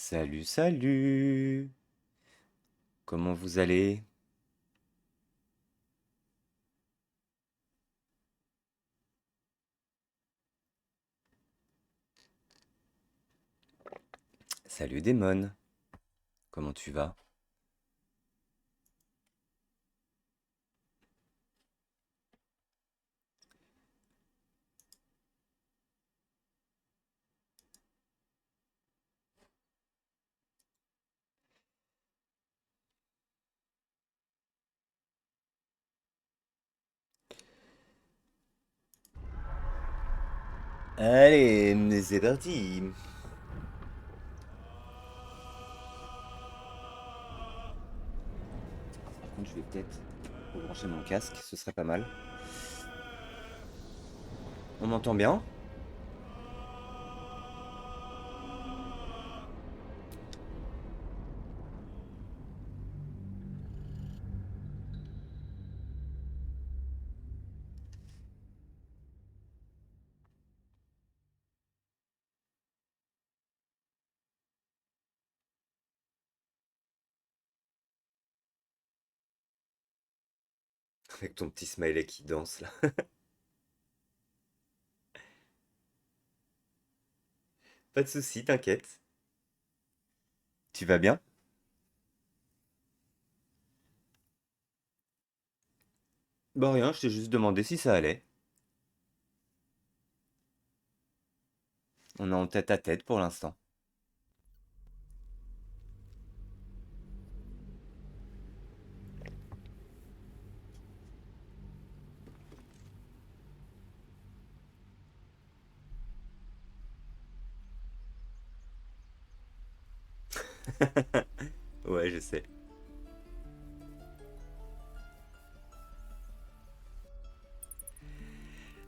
Salut, salut! Comment vous allez? Salut Démon, comment tu vas? Allez, c'est parti! Par contre, je vais peut-être rebrancher mon casque, ce serait pas mal. On m'entend bien? Avec ton petit smiley qui danse là. Pas de soucis, t'inquiète. Tu vas bien? Bah rien, je t'ai juste demandé si ça allait. On est en tête à tête pour l'instant. Ouais, je sais.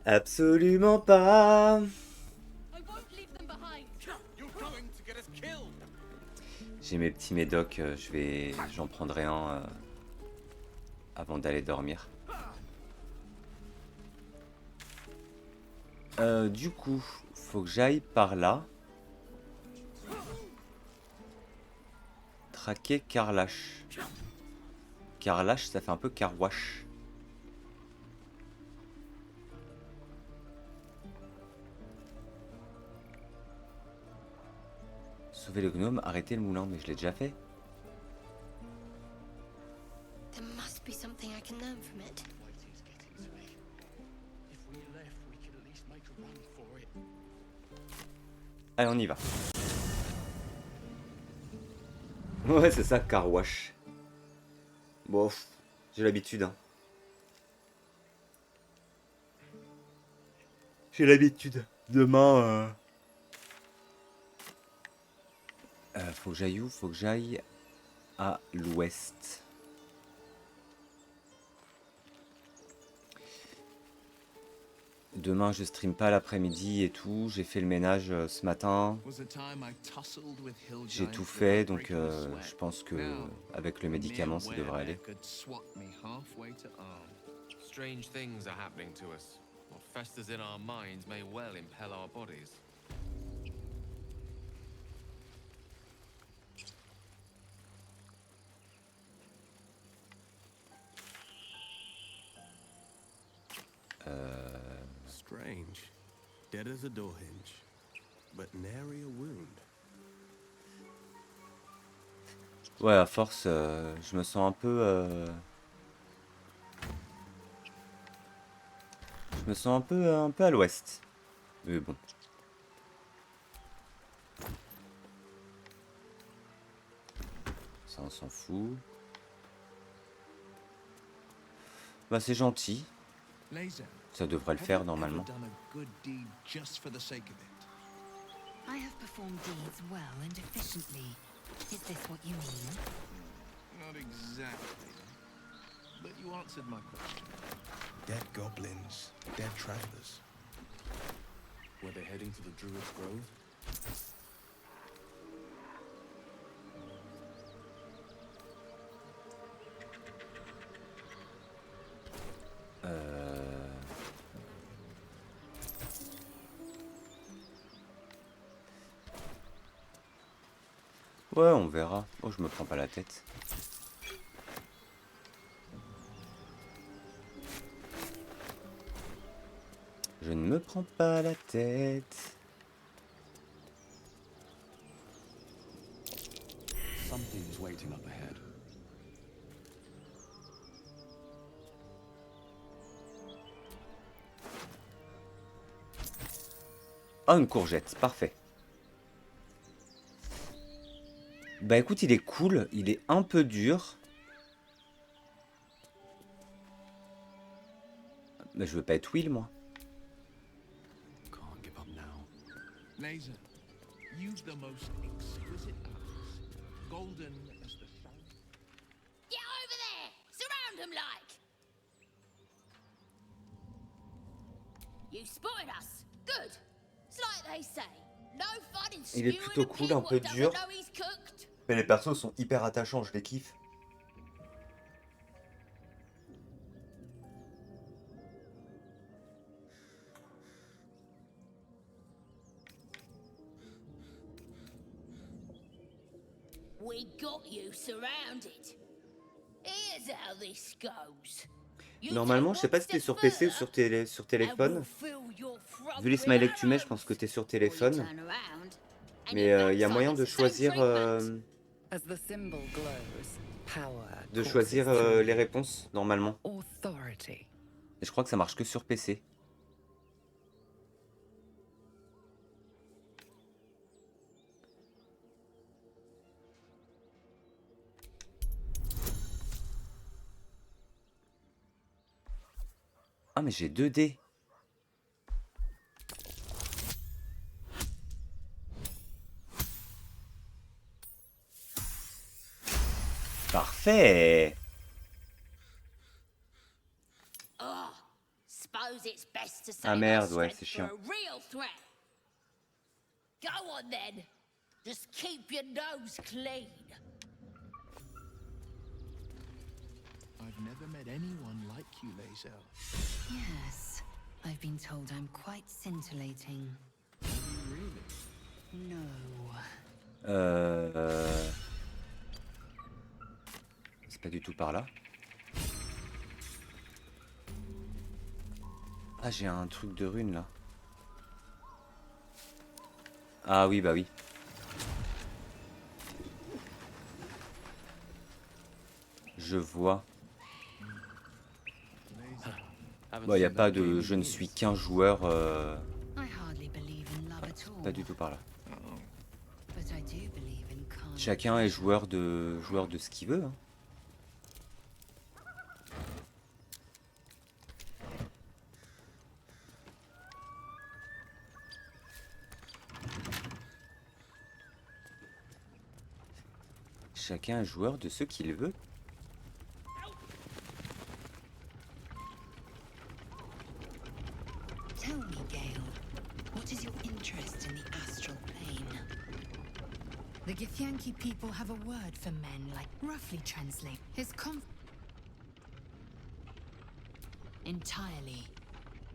Absolument pas! J'ai mes petits médocs, j'en prendrai un avant d'aller dormir. Du coup, faut que j'aille par là. Traquer Carlash. Carlash, ça fait un peu carwash. Sauver le gnome, arrêter le moulin, mais je l'ai déjà fait. There must be something I can learn from it. Allez, on y va. Ouais, c'est ça, carwash. Bon, j'ai l'habitude, hein. J'ai l'habitude. Demain, faut que j'aille où? Faut que j'aille à l'ouest. Demain, je stream pas l'après-midi et tout. J'ai fait le ménage ce matin. J'ai tout fait, donc je pense que avec le médicament, ça devrait aller. Strange things are happening to us. What festers in our minds may well impel our bodies. Strange. Dead as a door hinge, but nary a wound. Ouais, à force, je me sens je me sens un peu à l'ouest. Mais bon. Ça, on s'en fout. Bah, c'est gentil. Ça devrait le faire normalement. I have performed deeds well and efficiently. Is this what you mean? Not exactly. But you answered my question. Dead goblins, dead travelers. Were they heading to the Druid's Grove? Ouais, on verra. Oh, je me prends pas la tête. Je ne me prends pas la tête. Something's waiting up ahead. Oh, une courgette, parfait. Bah écoute, il est cool, il est un peu dur. Mais je veux pas être Will, moi. Can't give up now. Laser, you've the most exquisite eyes, golden as the sun. Get over there! Surround him like! You spotted us. Good. It's like they say. No fun in Il est stewing plutôt a cool, pig un what peu doesn't dur. know he's cooked. Mais les persos sont hyper attachants, je les kiffe. We got you surrounded. Here's how this goes. You Normalement, take je sais pas one si t'es step sur PC ou further, sur and téléphone. we'll fill your front Vu les with smileys que tu mets, je arrows. pense que t'es sur Or you téléphone. turn around, and Mais your il y a backside moyen gets de the same choisir, treatment. As the symbol glows, power courses les through. réponses, normalement. Authority. Et je crois que ça marche que sur PC. Ah, mais j'ai 2 dés. Parfait. Oh, suppose it's best to Ah save merde, our ouais, strength c'est for chiant. a real threat. Go on then. Just keep your nose clean. I've never met anyone like you, Laser. Yes, I've been told I'm quite scintillating. Really? No. C'est pas du tout par là. Ah, j'ai un truc de rune là. Ah oui, bah oui. Je vois. Bon, y a pas de... Je ne suis qu'un joueur... I hardly believe in love at all. Pas du tout par là. But I do believe in calm. Chacun est joueur de ce qu'il veut. Hein. Chacun est joueur de ce qu'il veut. Tell me, Gale, what is your interest in the astral plane? The Githyanki people have a word for men, like roughly translate his entirely.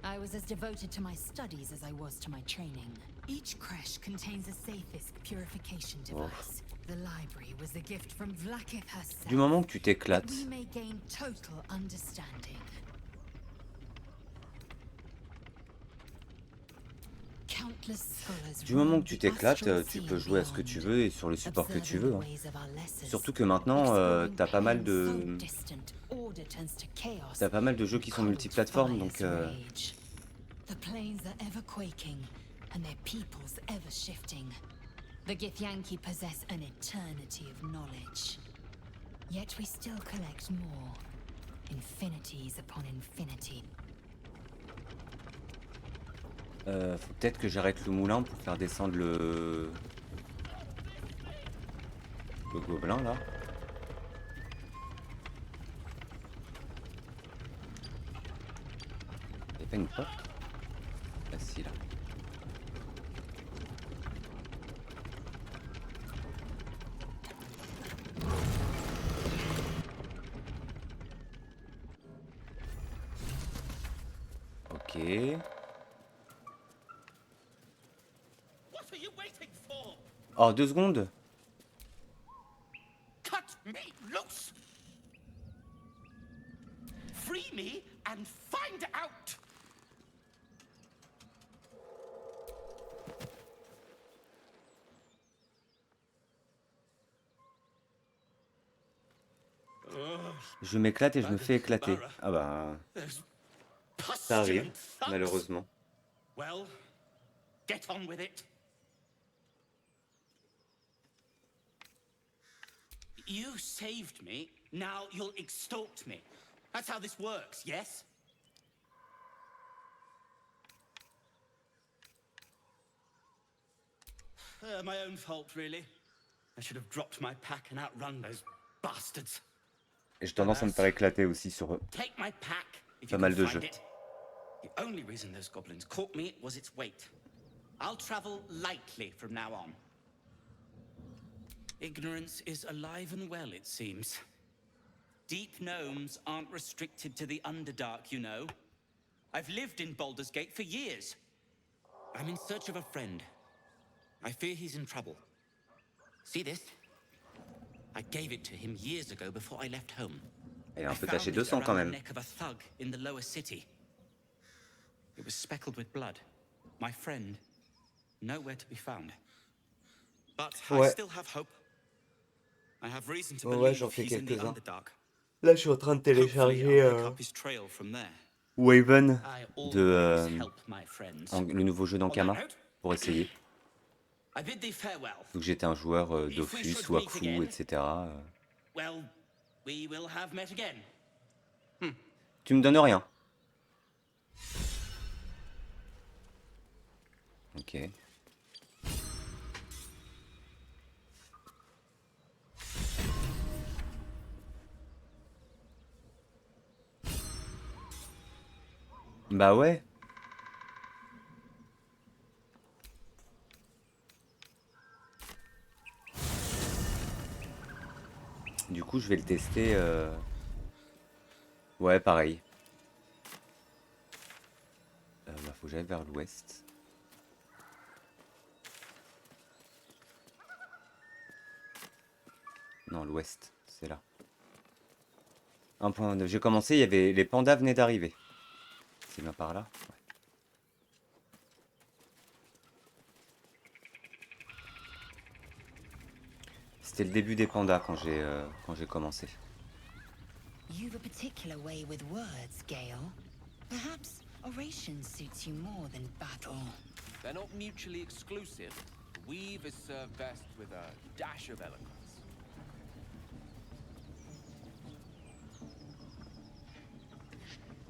I was as devoted to my studies as I was to my training. Each creche contains a Saphisk purification device. The library was a gift from Vlakith herself. Du moment que tu t'éclates. We may gain total understanding. Du moment que tu t'éclates, tu peux jouer à ce que tu veux et sur le support que tu veux. Hein. Surtout que maintenant, t'as pas mal de... T'as pas mal de jeux qui sont multiplateformes, donc... The plains are ever quaking, and their peoples ever shifting. The Githyanki possess an eternity of knowledge. Yet we still collect more. Infinities upon infinity. Faut peut-être que j'arrête le moulin pour faire descendre le gobelin là. Y'a pas une porte? Ah si là. Ok. Oh, 2 secondes. and find out! Je m'éclate et je me fais éclater. Ah bah, ça arrive, malheureusement. Well, get on with it. You saved me, now you'll extort me. That's how this works, yes? My own fault, really. I should have dropped my pack and outrun those bastards. Et j'ai tendance à me faire éclater aussi sur Take my pack if pas you mal can de find jeux. it. The only reason those goblins caught me was its weight. I'll travel lightly from now on. Ignorance is alive and well, it seems. Deep gnomes aren't restricted to the Underdark, you know. I've lived in Baldur's Gate for years. I'm in search of a friend. I fear he's in trouble. See this? I gave it to him years ago before I left home. Elle est un I peu found tachée de it sang quand around the même. neck of a thug in the lower city. It was speckled with blood. My friend, nowhere to be found. But I Ouais. still have hope. I have reason to Ouais, believe j'en fais he's in the quelques-uns. Underdark. Là, je suis en train de Hopefully, télécharger I'll pick up his trail from there. Waven I de always help my friends. le nouveau jeu d'Ankama On that note, pour essayer. I bid thee farewell. Vu que j'étais un joueur If we Dofus, should Wakfu, meet again, etc. Well, we will have met again. Tu me donnes rien. Ok. Bah ouais. Du coup, je vais le tester. Ouais, pareil. Bah, faut que j'aille vers l'ouest. Non, l'ouest, c'est là. Un point. J'ai commencé, il y avait les pandas venaient d'arriver. C'est bien par là. Ouais. C'était le début des pandas quand j'ai commencé. You've a particular way with words, Gale. Perhaps oration suits you more than battle. They're not mutually exclusive. Weave is served best with a dash of eloquence.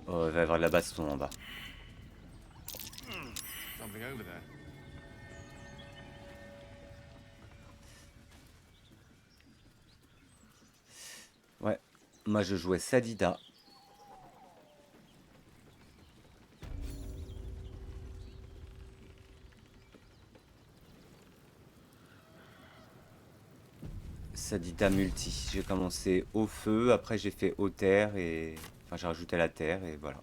Oh, il va y avoir de la baston en bas. Something over there. Ouais, moi je jouais Sadida. Sadida multi. J'ai commencé au feu, après j'ai fait au terre et... Enfin j'ai rajouté la terre et voilà.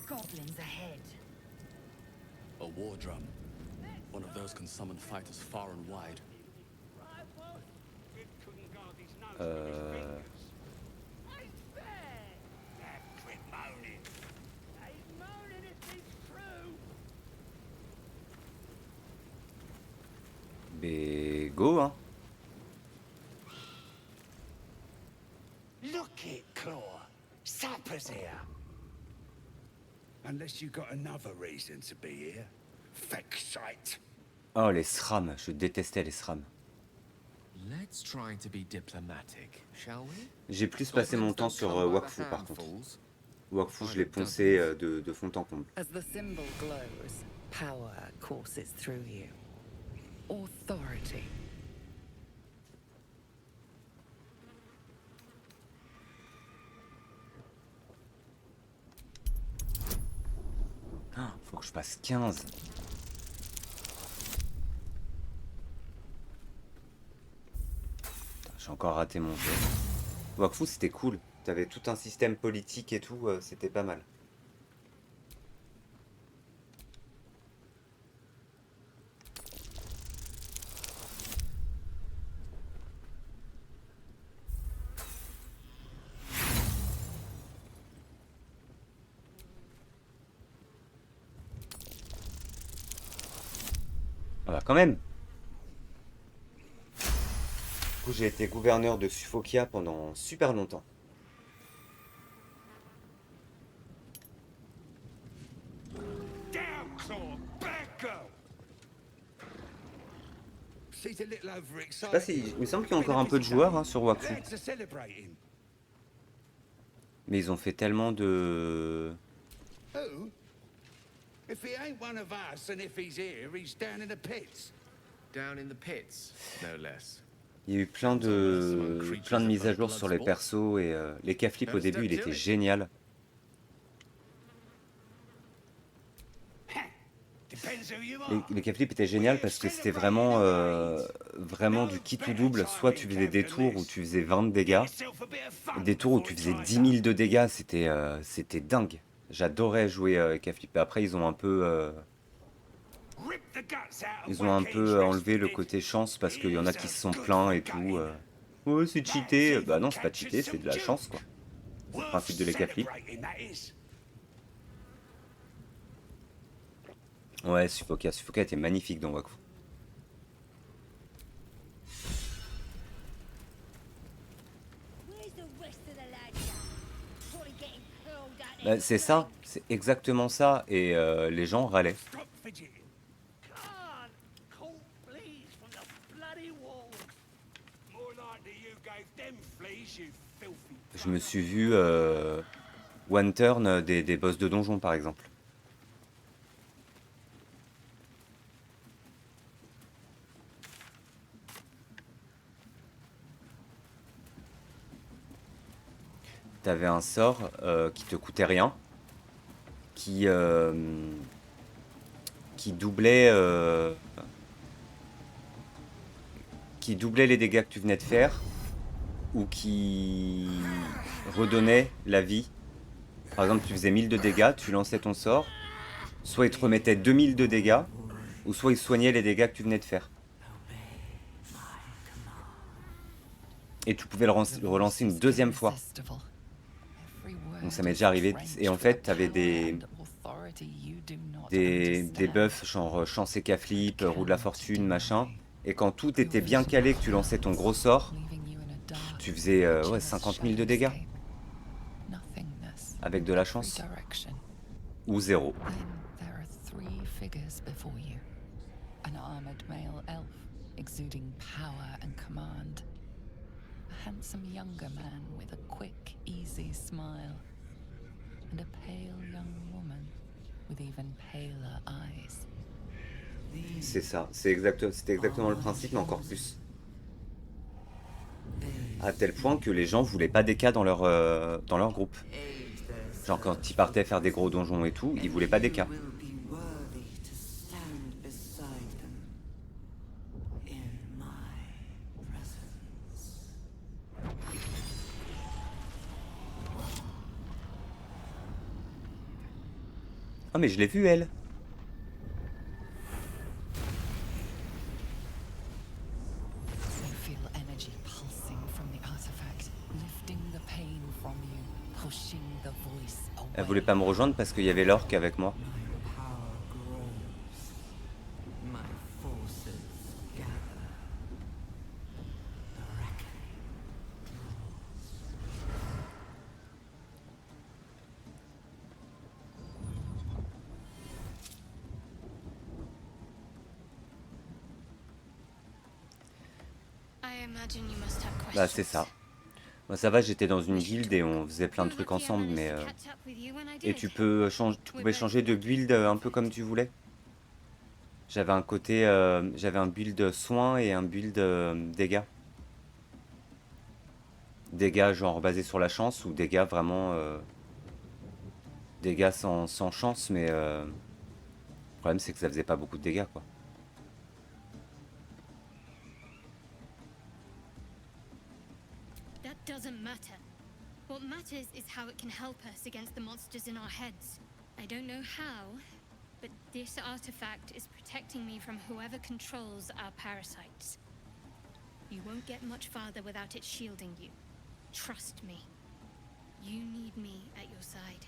Goblins ahead. A war drum. One of those can summon fighters far and wide. Mais go hein. Look it, Claw. Sapper's here. Unless you got another reason to be here. Feck sight. Oh les SRAM, je détestais les SRAM. Let's try to be diplomatic, shall we? J'ai plus passé mon temps sur Wakfu par contre. Wakfu je l'ai poncé de fond en comble. As the symbol glows, power courses through you. Authority. Ah, faut que je passe 15. J'ai encore raté mon jeu. Wakfu c'était cool. T'avais tout un système politique et tout, c'était pas mal. Ah bah quand même. Du coup, j'ai été gouverneur de Suffolkia pendant super longtemps. Down, Claw! Bad girl! She's a little Je sais pas si... overexcited. Il me semble qu'il y a Been encore a un peu de busy joueurs day. hein, sur Wakfu. Lads are celebrating. Mais ils ont fait tellement de... Who? If he ain't one of us, and if he's here, he's down in the pits. Down in the pits, no less. Il y a eu plein de mises à jour sur les persos et les Caflips au début, il était génial. Depends who you are. Les Caflips étaient génial parce que c'était vraiment, vraiment du kit ou double. Soit tu faisais des tours où tu faisais 20 de dégâts, Yourself a bit of fun des tours où before tu it faisais dries 10 up. 000 de dégâts, c'était dingue. J'adorais jouer avec Caflip. Après, ils ont un peu, Rip the guts out of ils ont un Wackhead's peu enlevé le rested. côté chance parce qu'il y en a qui se sont Good plaints for et tout. gutting. Ouais, c'est cheaté. Lads Bah even non, c'est pas captured cheaté, c'est some de la Jews. chance, quoi. C'est le Worth principe de les Caflips. celebrating, that is. Ouais, Suffolkia était magnifique dans Wakfu. Bah, c'est ça, c'est exactement ça. Et les gens râlaient. Stop fidgeting. Can't. Cold fleas from the bloody walls. More likely you gave them fleas, you filthy. Je me suis vu one turn des boss de donjon, par exemple. T'avais un sort qui te coûtait rien, qui doublait les dégâts que tu venais de faire, ou qui redonnait la vie. Par exemple, tu faisais 1000 de dégâts, tu lançais ton sort, soit il te remettait 2000 de dégâts, ou soit il soignait les dégâts que tu venais de faire. Et tu pouvais le relancer une deuxième fois. Donc ça m'est déjà arrivé. Et en fait, t'avais des buffs genre chance et Caflip, roue de la fortune, machin. Et quand tout était bien calé, que tu lançais ton gros sort, tu faisais ouais, 50 000 de dégâts. Avec de la chance. Ou zéro. An armored male elf exuding power and command. A handsome younger man with a quick, easy smile. And a pale young woman with even paler eyes. C'est ça, c'était exactement le principe, mais encore plus. À tel point que les gens voulaient pas d'Eka dans leur groupe. Genre quand ils partaient faire des gros donjons et tout, ils voulaient pas d'Eka. Ah mais je l'ai vue elle. You feel energy pulsing from the artifact, lifting the pain from you, pushing the voice away. Elle voulait pas me rejoindre parce qu'il y avait l'orque avec moi. Bah c'est ça. Moi ça va, j'étais dans une guilde et on faisait plein de trucs ensemble, mais et tu pouvais changer de build un peu comme tu voulais. J'avais un build soin et un build dégâts. Dégâts genre basés sur la chance ou dégâts vraiment dégâts sans chance, mais le problème c'est que ça faisait pas beaucoup de dégâts quoi. That doesn't matter. What matters is how it can help us against the monsters in our heads. I don't know how, but this artifact is protecting me from whoever controls our parasites. You won't get much farther without it shielding you. Trust me. You need me at your side.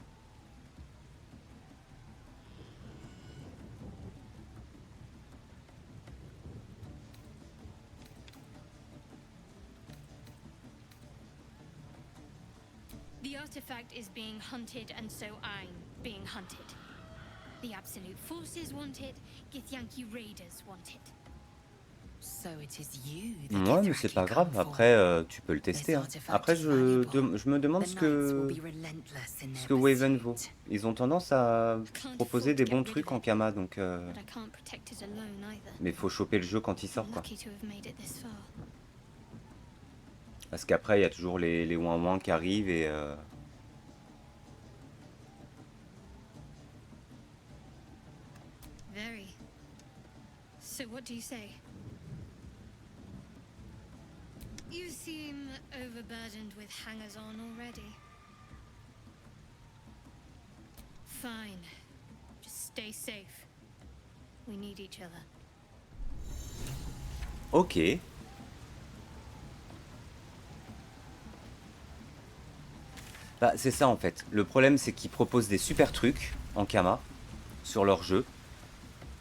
The artifact is being hunted, and so I'm being hunted. The Absolute Forces want it, Githyanki Raiders want it. So it is you the Ouais, mais c'est pas Githyanki grave. come for. Après, tu peux le This tester. Hein. artifact Après, is valuable. je me demande The ce knights will que, be relentless in ce their que Waven vaut. pursuit. Ils ont tendance à I can't proposer afford des to bons get rid trucs of en it, Kama, donc... but I can't protect it alone either. Mais faut choper le jeu quand il sort, I'm quoi. lucky to have made it this far. Parce qu'après, il y a toujours les ouin-ouin qui arrivent et... Very. So what do you say? You seem overburdened with hangers-on already. Fine. Just stay safe. We need each other. Ok. Bah, c'est ça en fait. Le problème, c'est qu'ils proposent des super trucs en Kama sur leur jeu.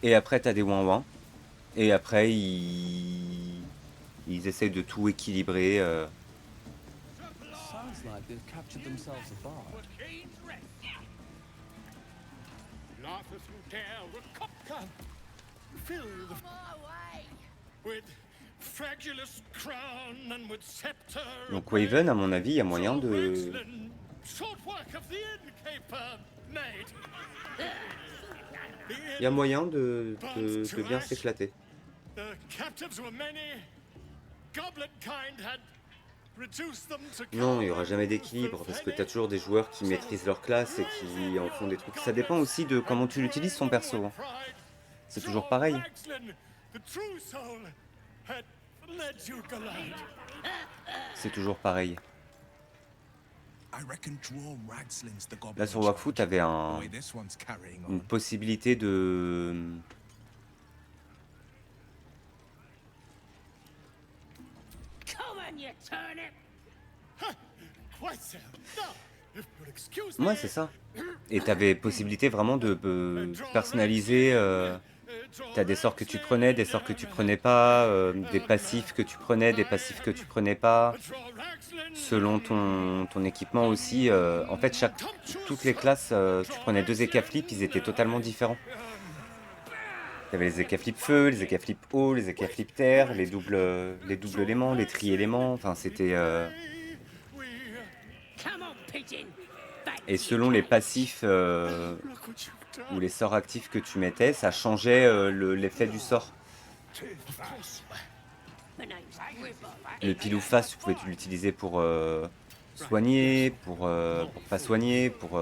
Et après, t'as des ouin-ouin. Et après, ils essayent de tout équilibrer. Sounds like they've captured themselves a bard. Filled with fragulous crown and with scepter. Donc Waven, à mon avis, il y a moyen de... Short work of the innkeeper made. Il y a moyen de bien s'éclater. The captives were many. Goblet kind had reduced them to Non, il n'y aura jamais d'équilibre parce que tu as toujours des joueurs qui maîtrisent leur classe et qui en font des trucs. Ça dépend aussi de comment tu l'utilises ton perso. Hein. C'est toujours pareil. C'est toujours pareil. Là sur Wakfu, tu avais une possibilité de... Ouais, c'est ça. Et tu avais possibilité vraiment de personnaliser. Tu as des sorts que tu prenais, des sorts que tu prenais pas, des passifs que tu prenais, des passifs que tu prenais pas. Selon ton équipement aussi. En fait, toutes les classes, tu prenais 2 écaflips, ils étaient totalement différents. Tu avais les écaflips feu, les écaflips eau, les écaflips terre, les doubles éléments, les tri-éléments. Enfin, c'était... Et selon les passifs ou les sorts actifs que tu mettais, ça changeait l'effet du sort. Le pile ou face, tu pouvais l'utiliser pour soigner, pour pas soigner, pour...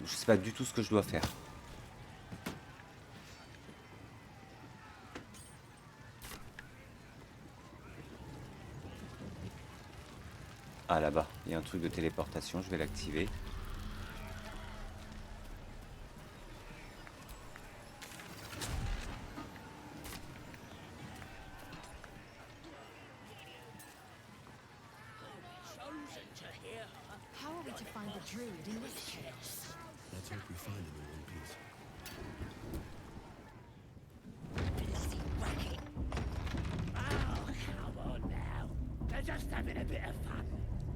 Je sais pas du tout ce que je dois faire. Ah là-bas, il y a un truc de téléportation, je vais l'activer. How are we to find the druid in this chaos? Let's hope we find him in one piece. Bloody racket. Oh, come on now. They're just having a bit of fun.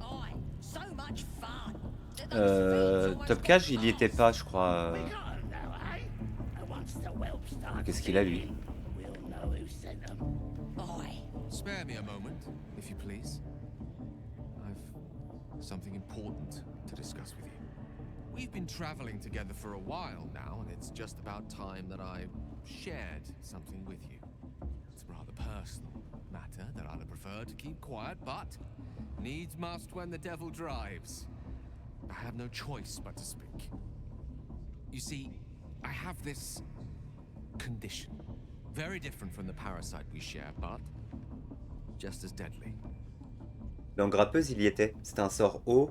Aye, so much fun. Top Cage, il y était pas, je crois. We got 'em now, eh? And once the whelp starts Qu'est-ce qu'il a, lui? eating, we'll know who sent 'em. Aye. Spare me a moment, if you please. I've something important to discuss with you. We've been traveling together for a while now, and it's just about time that I shared something with you. It's a rather personal matter that I'd have preferred to keep quiet, but needs must when the devil drives. I have no choice but to speak. You see, I have this condition. Very different from the parasite we share, but just as deadly. Dans Grappeuse, il y était. C'était un sort haut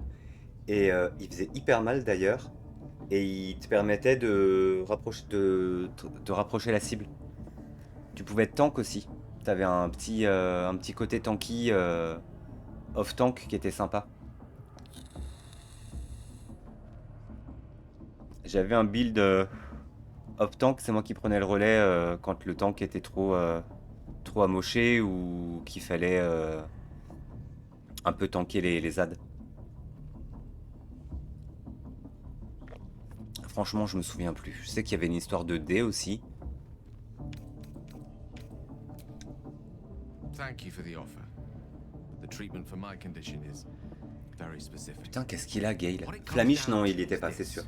et il faisait hyper mal d'ailleurs. Et il te permettait de rapprocher la cible. Tu pouvais être tank aussi. Tu avais un petit côté tanky off-tank qui était sympa. J'avais un build off-tank, c'est moi qui prenais le relais quand le tank était trop amoché ou qu'il fallait un peu tanker les ZAD. Franchement, je me souviens plus. Je sais qu'il y avait une histoire de dés aussi. Thank you for the offer. The treatment for my condition is very specific. Putain, qu'est-ce qu'il a, Gale? What it comes Flamiche, non, down il to y était is pas, c'est this. sûr.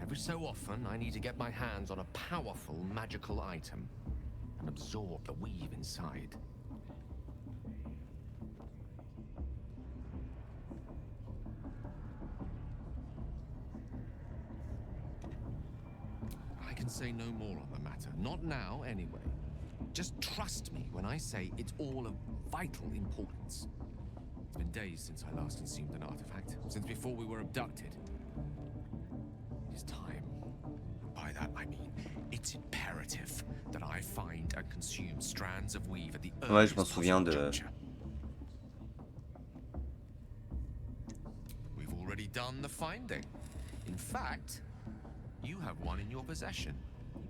Every so often, I need to get my hands on a powerful magical item and absorb the weave inside. I can say no more on the matter. Not now, anyway. Just trust me when I say it's all of vital importance. It's been days since I last consumed an artifact, since before we were abducted. It is time. And by that I mean, it's imperative that I find and consume strands of weave at the Ouais, je m'en earliest souviens possible de... juncture. We've already done the finding. In fact, you have one in your possession.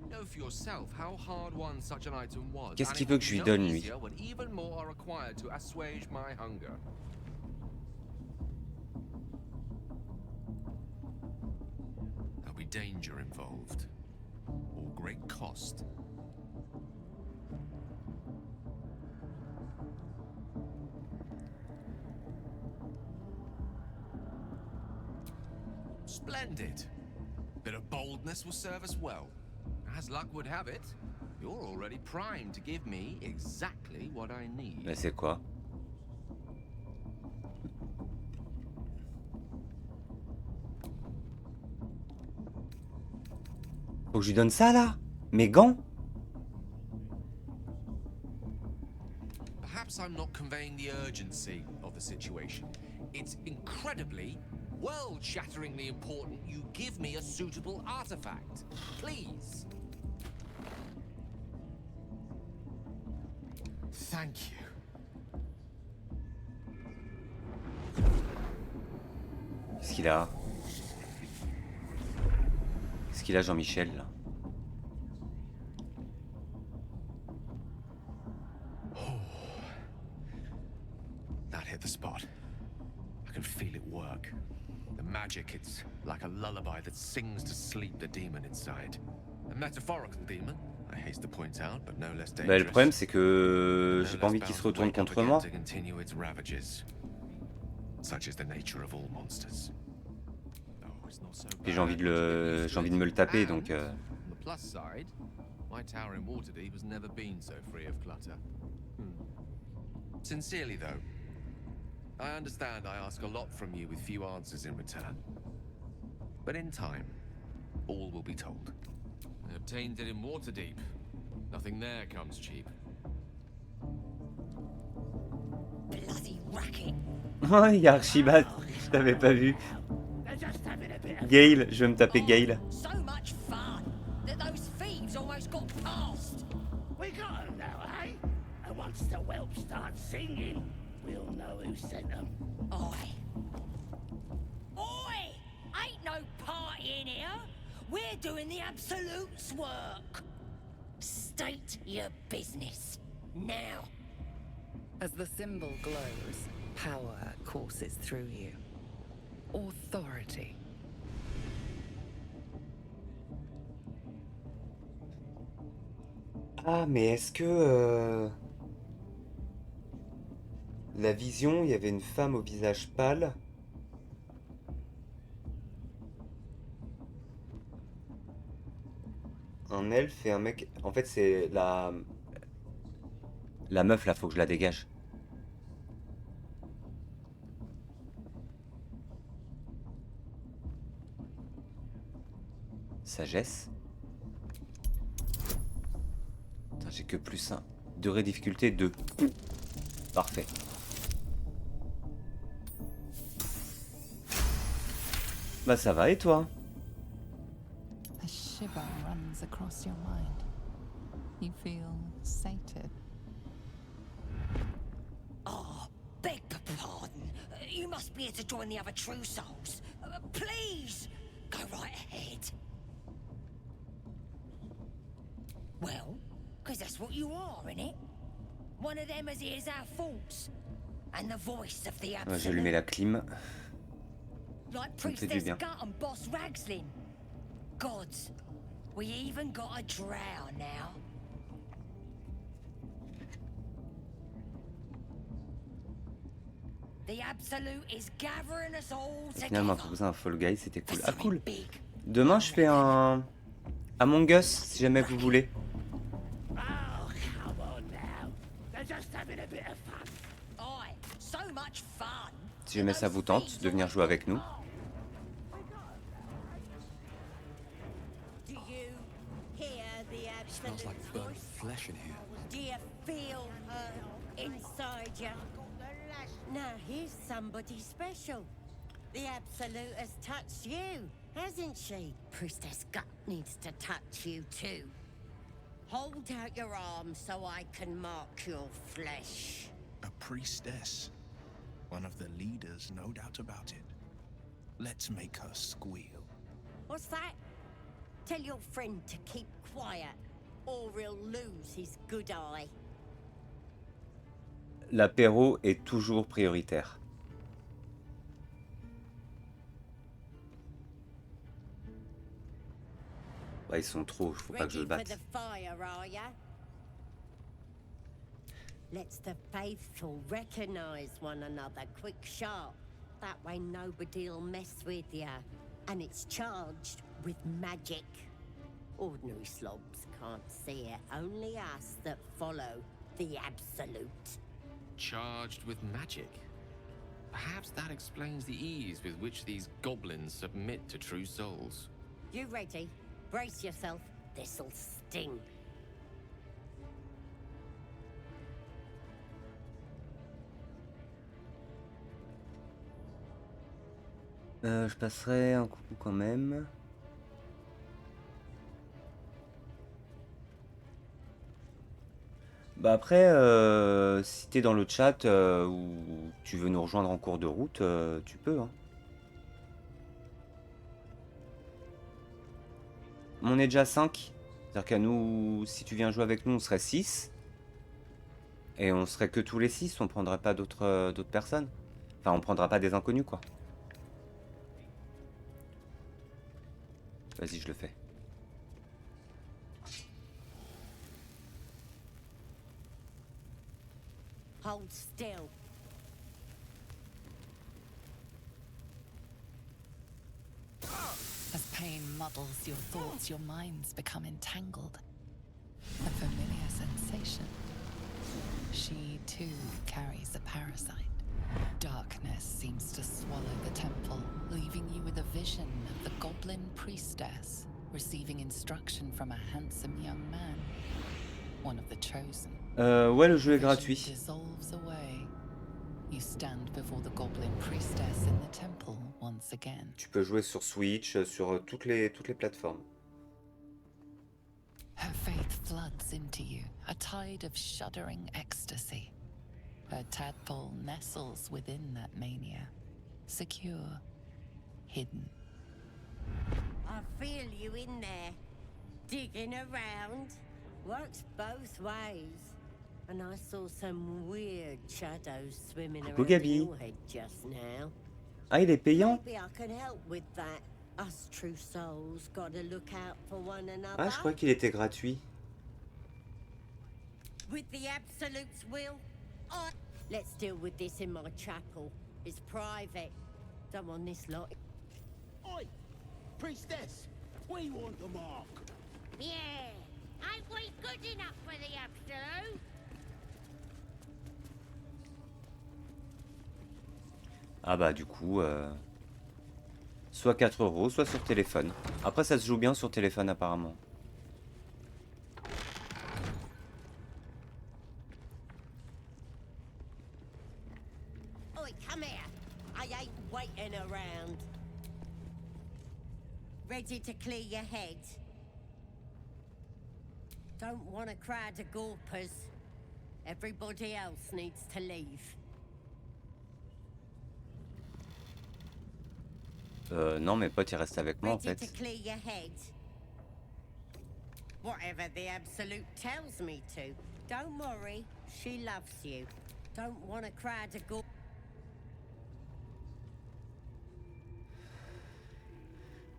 You know for yourself how hard won such an item was. Qu'est-ce and qu'il it veut will que je be lui no donne, lui? easier when even more are required to assuage my hunger. There'll be danger involved, or great cost. Splendid. Bit of boldness will serve us well. As luck would have it, you're already primed to give me exactly what I need. Mais c'est quoi? Faut que je lui donne ça, là? Mes gants? Perhaps I'm not conveying the urgency of the situation. It's incredibly, world-shatteringly important you give me a suitable artifact. Please. Thank you. Qu'est-ce qu'il a? Qu'est-ce qu'il a, Jean-Michel, là? That hit the spot. I can feel it work. The magic, it's like a lullaby that sings to sleep the demon inside. A metaphorical demon, I haste to point out, but no less dangerous. Bah, le problème, c'est que No j'ai pas less envie qu'il se bound to retourne wake up contre again moi. to continue its ravages. Such is the nature of all monsters. Oh, it's not so Puis j'ai envie de j'ai envie de me le taper, donc... On the plus side, my tower in Waterdeep has never been so free of clutter. Sincerely, though, I understand I ask a lot from you with few answers in return. But in time, all will be told. I obtained it in Waterdeep. Nothing there comes cheap. Bloody racket. Oh, il y a Archibald, je t'avais pas vu. They're just having a bit of Gale, je vais me taper Gale. So much fun that those thieves almost got past. We got 'em now, eh? And once the whelps start singing, we'll know who sent them. Oi! Oi! Ain't no party in here. We're doing the Absolute's work. State your business. Now. As the symbol glows, power courses through you. Authority. Ah, mais est-ce que... La vision, il y avait une femme au visage pâle. Un elfe et un mec... En fait, c'est la... La meuf, là, faut que je la dégage. Sagesse. Putain, j'ai que plus 1. Durée difficulté 2. Parfait. Bah ça va et toi? A shiver runs across your mind. You feel sated. Oh, beg pardon. You must be here to join the other true souls. Please, go right ahead. Well, because that's what you are, innit? One of them as hears our thoughts. and the voice of the Ouais, j'ai allumé absolute. la clim. Like Ça me fait du Priestess bien. Gut and Boss Ragslin. Gods, we even got a drow now. The absolute is gathering us all Finalement, together. proposer un Fall Guy, c'était For cool. Ah, cool. something big. Demain, je fais un Among Us, si jamais vous voulez. Oh, come on now. They're just having a bit of fun. Aye, so much fun. Si jamais ça vous tente de venir jouer avec nous. Do you hear the Smells absolute like burnt voice? flesh in here. Do you feel her inside you? Now here's somebody special. The Absolute has touched you, hasn't she? Priestess Gut needs to touch you too. Hold out your arms so I can mark your flesh. A priestess. One of the leaders, no doubt about it. Let's make her squeal. What's that? Tell your friend to keep quiet, or he'll lose his good eye. L'apéro est toujours prioritaire. Ouais, ils sont trop, faut pas que je le Ready for batte. the fire, are ya? Let's the faithful recognize one another quick sharp. That way nobody'll mess with ya. And it's charged with magic. Ordinary slobs can't see it, only us that follow the absolute. Charged with magic. Perhaps that explains the ease with which these goblins submit to true souls. You ready? Brace yourself. This'll sting. Je passerai un coucou quand même. Bah après, si t'es dans le chat ou tu veux nous rejoindre en cours de route, tu peux. Hein. On est déjà 5. C'est-à-dire qu'à nous, si tu viens jouer avec nous, on serait 6. Et on serait que tous les 6, on prendrait pas d'autres personnes. Enfin, on prendra pas des inconnus, quoi. Vas-y, je le fais. Hold still. As pain muddles your thoughts, your minds become entangled. A familiar sensation. She too carries a parasite. Darkness seems to swallow the temple, leaving you with a vision of the goblin priestess receiving instruction from a handsome young man, one of the chosen. Ouais, le jeu est Vision gratuit. dissolves away. You stand before the goblin priestess in the temple once again. Tu peux jouer sur Switch, sur toutes les plateformes. Her faith floods into you, a tide of shuddering ecstasy. Her tadpole nestles within that mania, secure, hidden. I feel you in there, digging around. Works both ways. And I saw some weird shadows swimming Coucou, around Gabi. your head just now. Ah, il est payant? Maybe I can help with that. Us true souls gotta look out for one another. Ah, je crois qu'il était gratuit. With the Absolute's will, let's deal with this in my chapel. It's private. Don't want this lot. Oi! Priestess! We want the mark. Yeah, ain't we good enough for the Absolute? Ah bah du coup, soit 4 €, soit sur téléphone. Après ça se joue bien sur téléphone apparemment. Oi, come here. I ain't waiting around. Ready to clear your head? Don't want a crowd of gawpers. Everybody else needs to leave. Non, mes potes ils restent avec moi en Ready fait. to clear your head? Whatever the Absolute tells me to. Don't worry, she loves you. Don't want a crowd of gawpers.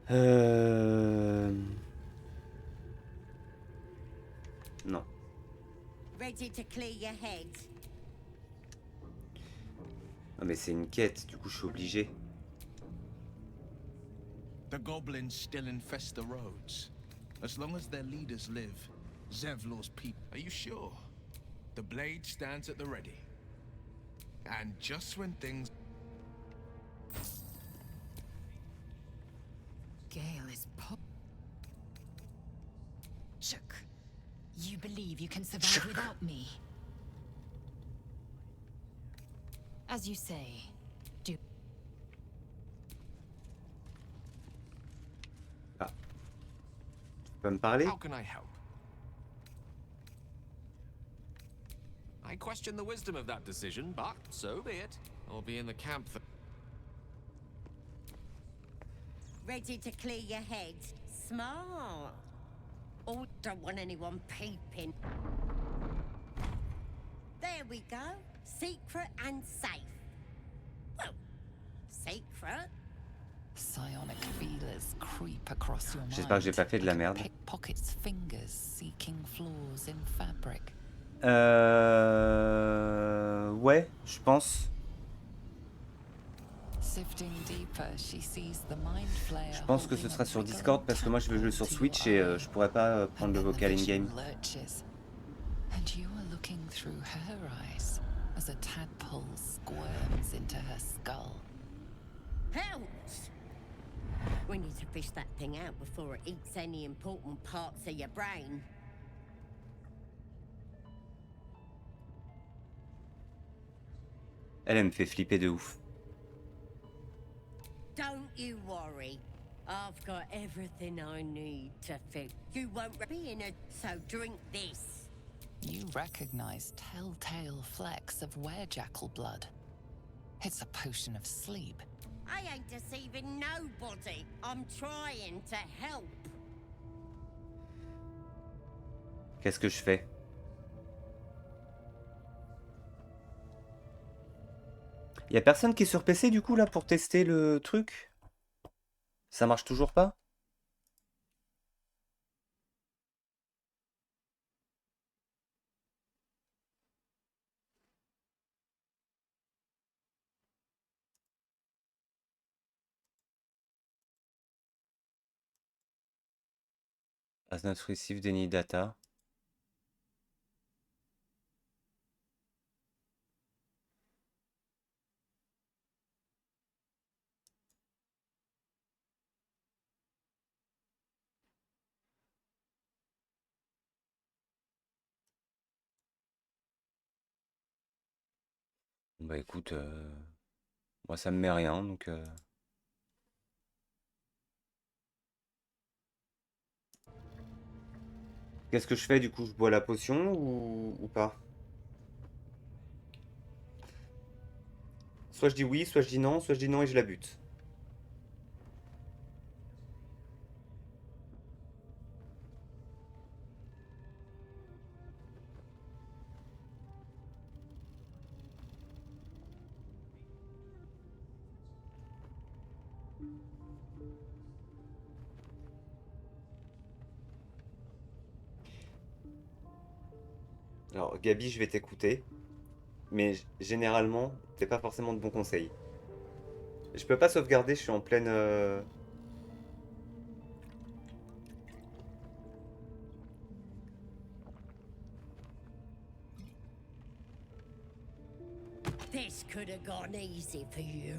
Non. Ready to clear your head? Non mais c'est une quête, du coup je suis obligé. The goblins still infest the roads. As long as their leaders live, Zevlor's people. Are you sure? The blade stands at the ready. And just when things... Gale is pop. Shook. You believe you can survive without me? As you say, do. Ah. Tu peux me parler? How can I help? I question the wisdom of that decision, but so be it. I'll be in the camp for... Ready to clear your head? Smart. Oh, don't want anyone peeping. There we go. Secret and safe. Well, secret. Psionic feelers creep across your mind. J'espère que j'ai pas fait de la merde. Pickpocket's fingers seeking flaws in fabric. Ouais, je pense. Sifting deeper, she sees the mind flayer. Je pense que ce sera sur Discord parce que moi je vais jouer sur Switch et je pourrais pas prendre le vocal in-game. And you are looking through her eyes as a tadpole squirms into her skull. Helps! We need to fish that thing out before it eats any important parts of your brain. Elle me fait flipper de ouf. Don't you worry. I've got everything I need to fix. You won't be in it, so drink this. You recognize telltale flecks of werejackal blood. It's a potion of sleep. I ain't deceiving nobody. I'm trying to help. Qu'est-ce que je fais? Y'a personne qui est sur PC du coup là pour tester le truc? Ça marche toujours pas? As not received any data. Bah écoute, moi ça me met rien donc... Qu'est-ce que je fais du coup? Je bois la potion ou pas? Soit je dis oui, soit je dis non, soit je dis non et je la bute. Alors Gabi, je vais t'écouter, mais généralement, t'es pas forcément de bons conseils. Je peux pas sauvegarder, je suis en pleine... This could have gone easy for you.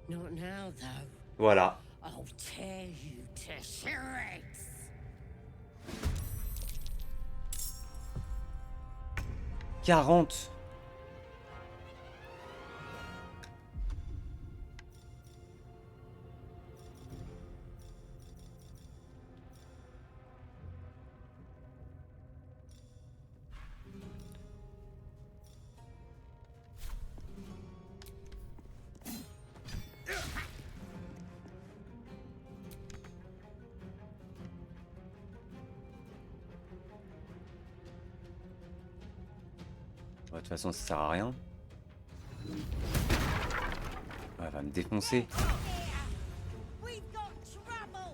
Not now, though. Voilà. I'll tear you to shreds. 40. De toute façon, ça sert à rien. Elle va me défoncer. We've got trouble.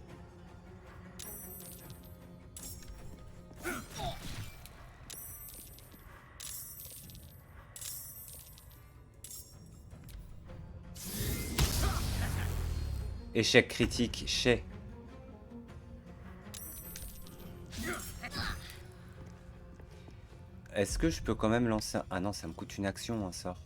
Échec critique, chez. Est-ce que je peux quand même lancer un... Ah non, ça me coûte une action, un sort.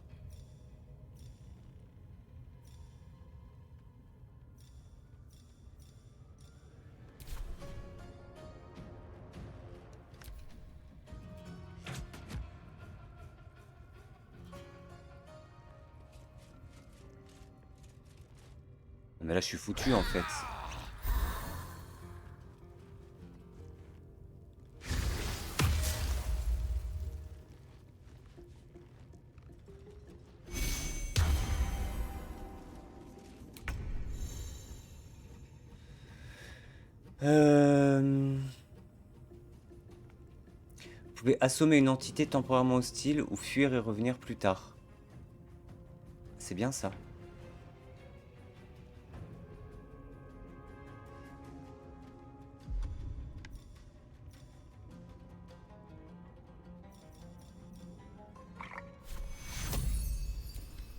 Mais là, je suis foutu, en fait. Vous pouvez assommer une entité temporairement hostile ou fuir et revenir plus tard. C'est bien ça.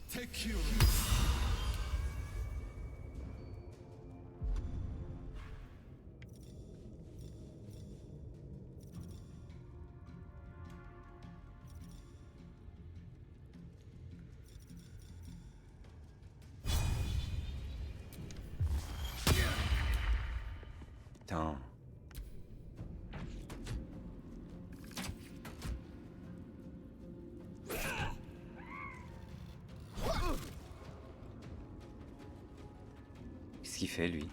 Take you. Putain. Qu'est-ce qu'il fait, lui?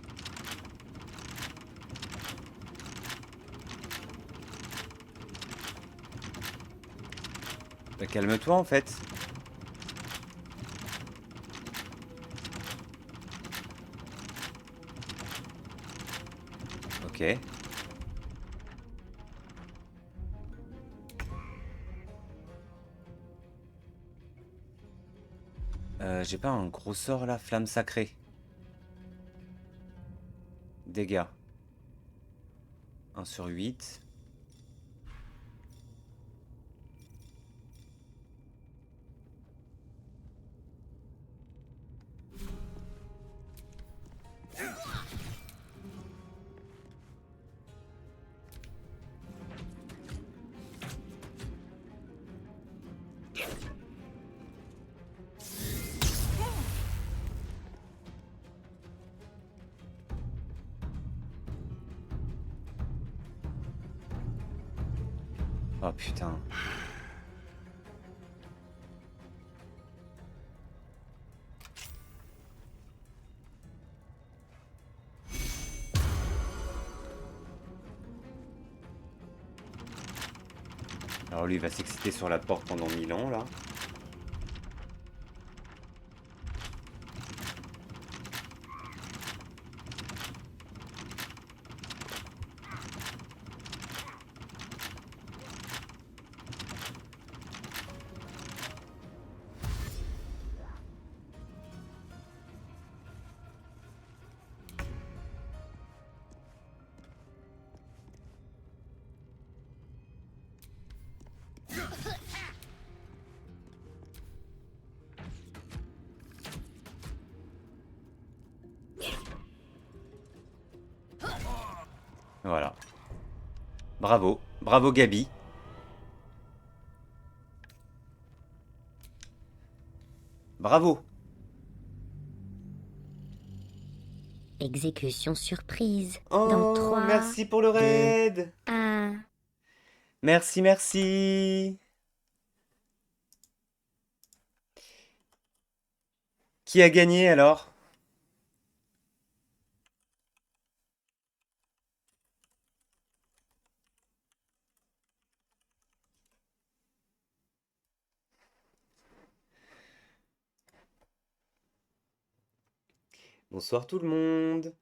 Bah, calme-toi, en fait. Ok. J'ai pas un gros sort là, flamme sacrée. Dégâts. 1 sur 8. Oh putain. Alors lui il va s'exciter sur la porte pendant 1000 ans là. Voilà. Bravo. Bravo Gabi. Bravo. Exécution surprise. Oh, Dans 3, merci pour le 2, raid. 1. Merci, merci. Qui a gagné alors? Bonsoir tout le monde.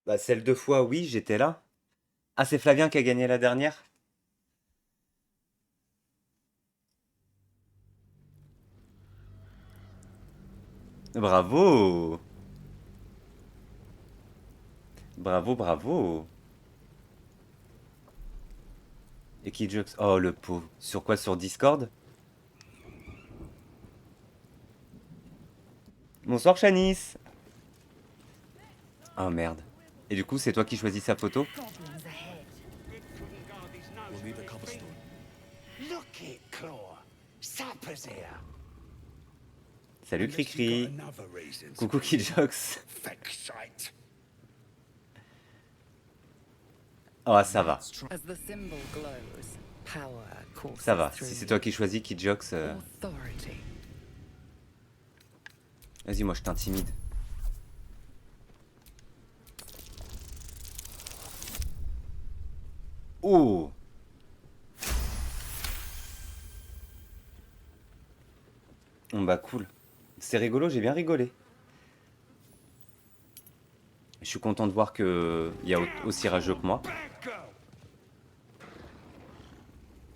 Bah celle 2 fois, oui, j'étais là. Ah, c'est Flavien qui a gagné la dernière? Bravo. Bravo, bravo. Et qui jokes? Oh, le pauvre. Sur quoi? Sur Discord? Bonsoir Shanice. Oh merde. Et du coup, c'est toi qui choisis sa photo? Goblins ahead. We'll need the cobblestone. Look it, Claw. Sapper's here. Salut Unless you've Cricri. got another reason to Coucou bring Kidjox. feck sight. Oh, ça va. As the symbol glows, power courses Ça va. through Si c'est you. toi qui choisis Kidjox, Authority. vas-y, moi je t'intimide. Oh! Bon bah cool. C'est rigolo, j'ai bien rigolé. Je suis content de voir que il y a aussi rageux que moi. Bad girl.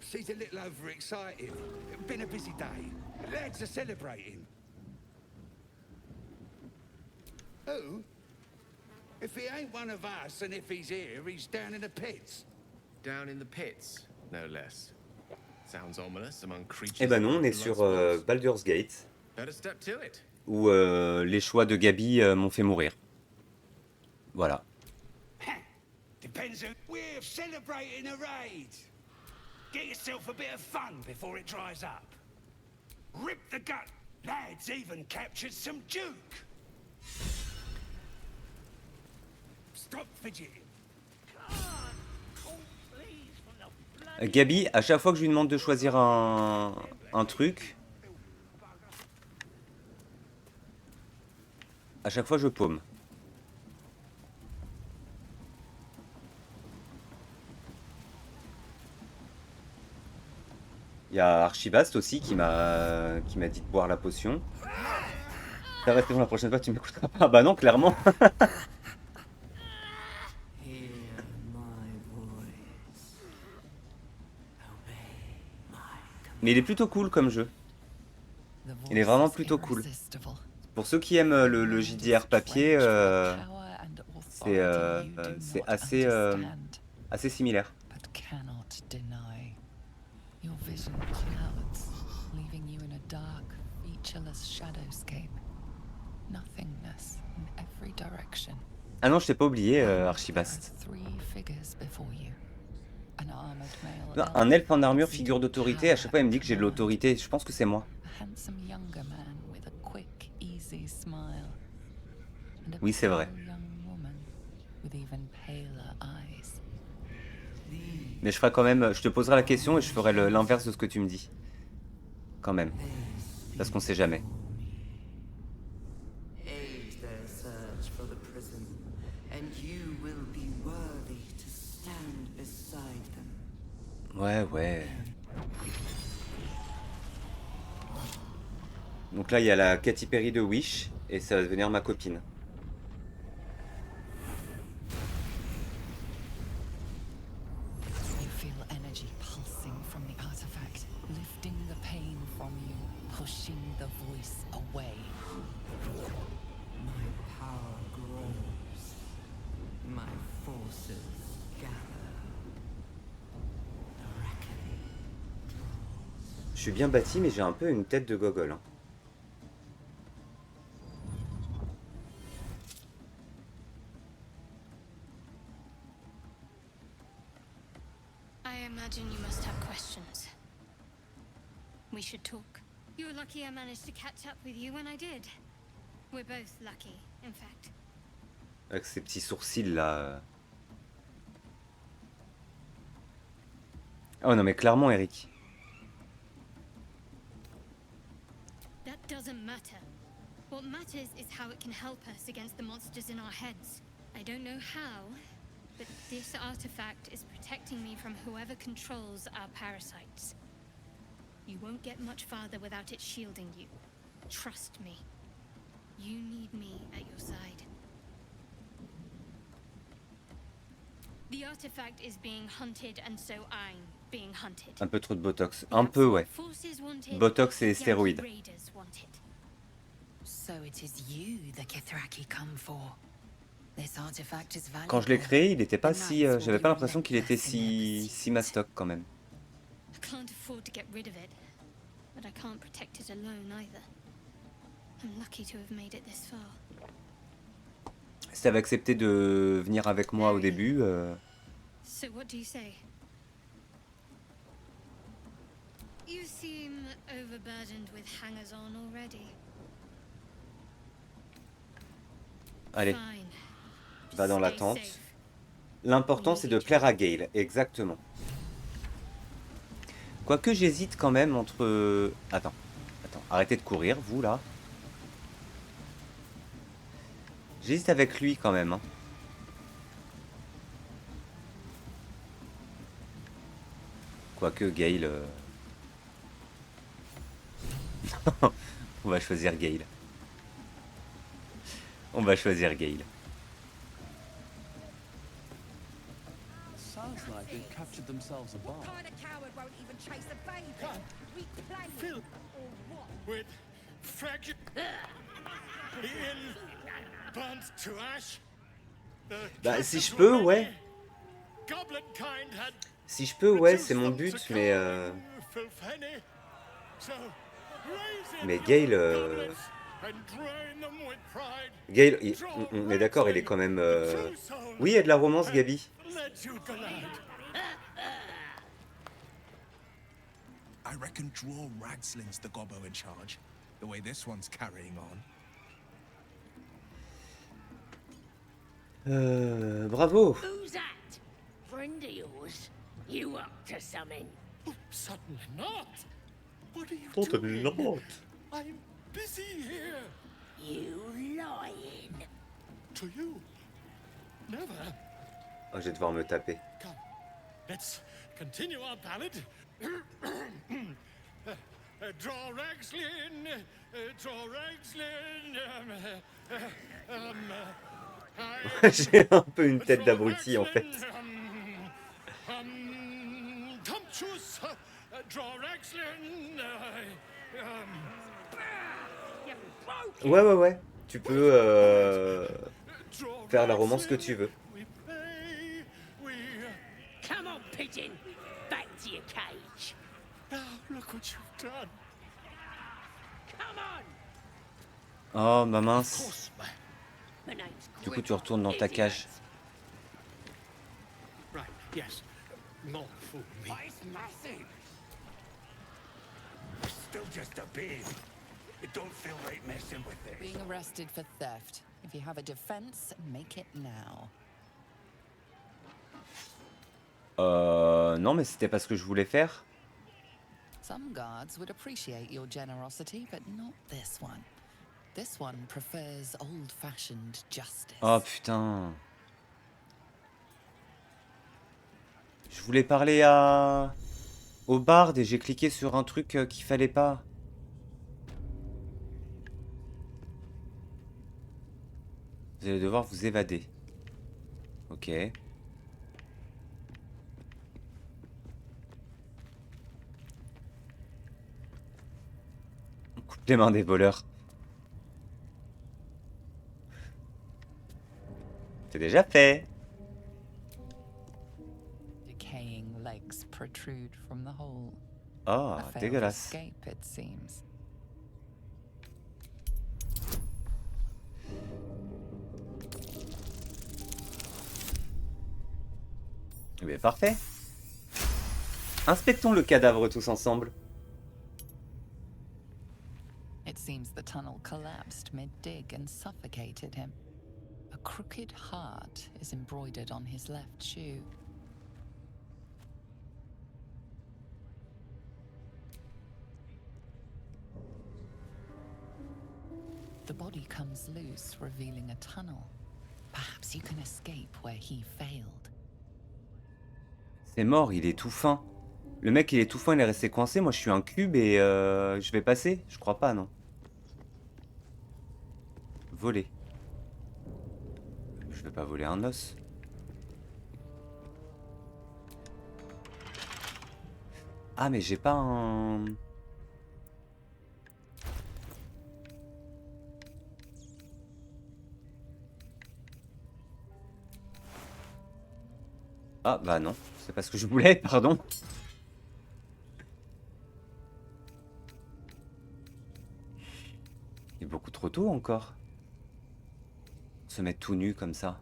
She's a little overexcited. Been a busy day. Lads are celebrating. Who? If he ain't one of us, and if he's here, he's down in the pits. Down in the pits, no less. Sounds ominous among creatures. Eh ben non, on est blood sur spells. Baldur's Gate, Better step to it. où les choix de Gabi m'ont fait mourir. Voilà. Depends who. We're celebrating a raid. Get yourself a bit of fun before it dries up. Rip the gut. Lads even captured some Duke. Stop fidgeting. Gabi, à chaque fois que je lui demande de choisir un truc, à chaque fois je paume. Il y a Archibast aussi qui m'a dit de boire la potion. Ça va, c'est bon, la prochaine fois tu m'écouteras pas. Bah non, clairement. Mais il est plutôt cool comme jeu. The Il est voice vraiment is plutôt cool. irresistible. Pour ceux qui aiment le JDR papier, c'est assez, assez similaire. But cannot deny. Your vision clouds, leaving you in a dark, featureless shadowscape. Nothingness in every direction. Ah non, je t'ai pas oublié, Archibast. Three figures before you. An armored male Non, elf, un elfe en armure, exuding figure d'autorité. À chaque fois, il me dit que j'ai de power and l'autorité. Je pense que c'est moi. a handsome younger man with a quick, easy smile. And a Oui, c'est vrai. pale young woman with even paler eyes. Mais je ferai quand même. Je te poserai la question et je ferai l'inverse de ce que tu me dis. Quand même. Parce qu'on sait jamais. Aid their search for the prison, and you will be worthy to stand beside them. Ouais, ouais. Donc là, il y a la Katy Perry de Wish. Et ça va devenir ma copine. You feel energy pulsing from the artifact, lifting the pain from you, pushing the voice away. My power grows. My forces gather. The reckoning. Je suis bien bâti, mais j'ai un peu une tête de gogol. Hein. I imagine you must have questions. We should talk. You're lucky I managed to catch up with you when I did. We're both lucky, in fact. Avec ces petits sourcils là. Oh non, mais clairement, Eric. That doesn't matter. What matters is how it can help us against the monsters in our heads. I don't know how, but this artifact is protecting me from whoever controls our parasites. You won't get much farther without it shielding you. Trust me. You need me at your side. The artifact is being hunted, and so I'm being hunted. Un peu trop de botox. Un peu, ouais. Forces wanted, Botox et Yankee stéroïdes. raiders wanted. So it is you the Kithraki come for. This artifact is valuable. Quand je l'ai créé, il était pas si. J'avais pas l'impression qu'il était si mastoc quand même. I can't afford to get rid of it, but I can't protect it alone either. I'm lucky to have made it this far. Si t'avais accepté de venir avec moi au début, So what do you say? You seem overburdened with hangers-on already. allez, Fine. va dans la Stay tente. safe. L'important, c'est de plaire à Gale, exactement. Quoique j'hésite quand même entre... Attends, arrêtez de courir, vous, là. J'hésite avec lui, quand même. Hein. Quoique Gale... On va choisir Gale. On va choisir Gale. Sounds like they've captured themselves a bar. Kind of coward won't even chase a baby. We play or what? With fractured in burnt to ash. Bah, si je peux, ouais. Goblin kind had Si je peux, ouais, c'est mon but, mais... Filfenny. So raise Mais it, Gale... goblets, and drain them with pride. Gale, on est d'accord, il est quand même... Oui, il y a de la romance, Gabi. Let you glide. I reckon draw Ragsling's the gobbo in charge, the way this one's carrying on. Bravo. Who's that? Friend of yours? You up to something? Certainly not. What are you Certainly doing? not. I'm busy here. You lying. To you. Never. Oh, je vais devoir me taper. Come, let's continue our ballad. Draw Ragslin, draw Ragslin. J'ai un peu une tête d'abruti, en fait. Tumptuous, draw Ragslin. Ouais. Tu peux faire la romance que tu veux. Come on, pigeon. Back to your cage. Now look what you've done. Come on. Oh, ma mince. Course, man. My name's Du coup, tu retournes dans ta cage. Right, yes. Not fool me. It's massive. Still just a babe. It don't feel right messing with it. Being arrested for theft. If you have a defense, make it now. Non, mais c'était pas ce que je voulais faire. Some guards would appreciate your generosity, but not this one. This one prefers old-fashioned justice. Oh, putain. Je voulais parler au bard et j'ai cliqué sur un truc qu'il fallait pas. Vous allez devoir vous évader. Ok. On coupe les mains des voleurs. C'est déjà fait. Decaying legs protrude from the hole. Oh, A failed dégueulasse. escape, it seems. Eh bien, parfait. Inspectons le cadavre tous ensemble. It seems the tunnel collapsed mid-dig and suffocated him. A crooked heart is embroidered on his left shoe. The body comes loose, revealing a tunnel. Perhaps you can escape where he failed. C'est mort, il est tout fin. Le mec, il est tout fin, il est resté coincé. Moi, je suis un cube et je vais passer. Je crois pas, non. Voler. Je vais pas voler un os. Ah, mais j'ai pas un... Ah, bah non. C'est pas ce que je voulais, pardon. Il est beaucoup trop trop tôt encore. Se mettre tout nu comme ça.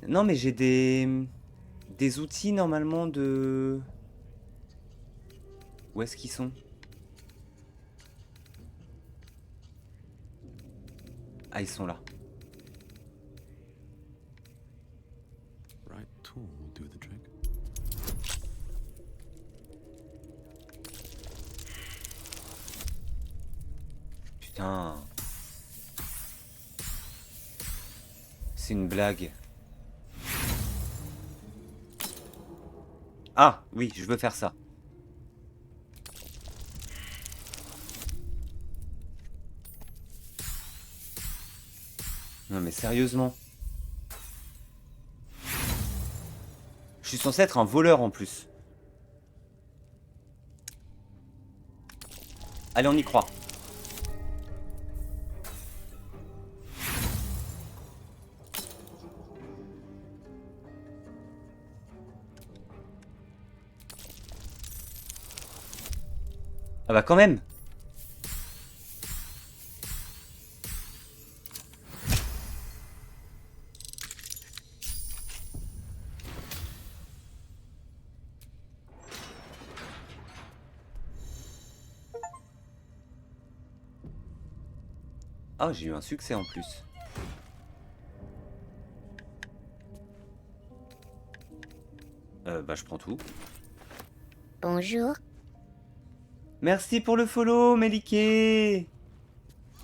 Non mais j'ai des outils normalement de... Où est-ce qu'ils sont? Ah, ils sont là. Right tool will do the trick. Putain. C'est une blague. Ah, oui, je veux faire ça. Non mais sérieusement. Je suis censé être un voleur en plus. Allez, on y croit. Ah bah quand même. Ah, j'ai eu un succès en plus. Bah je prends tout. Bonjour. Merci pour le follow, Méliké.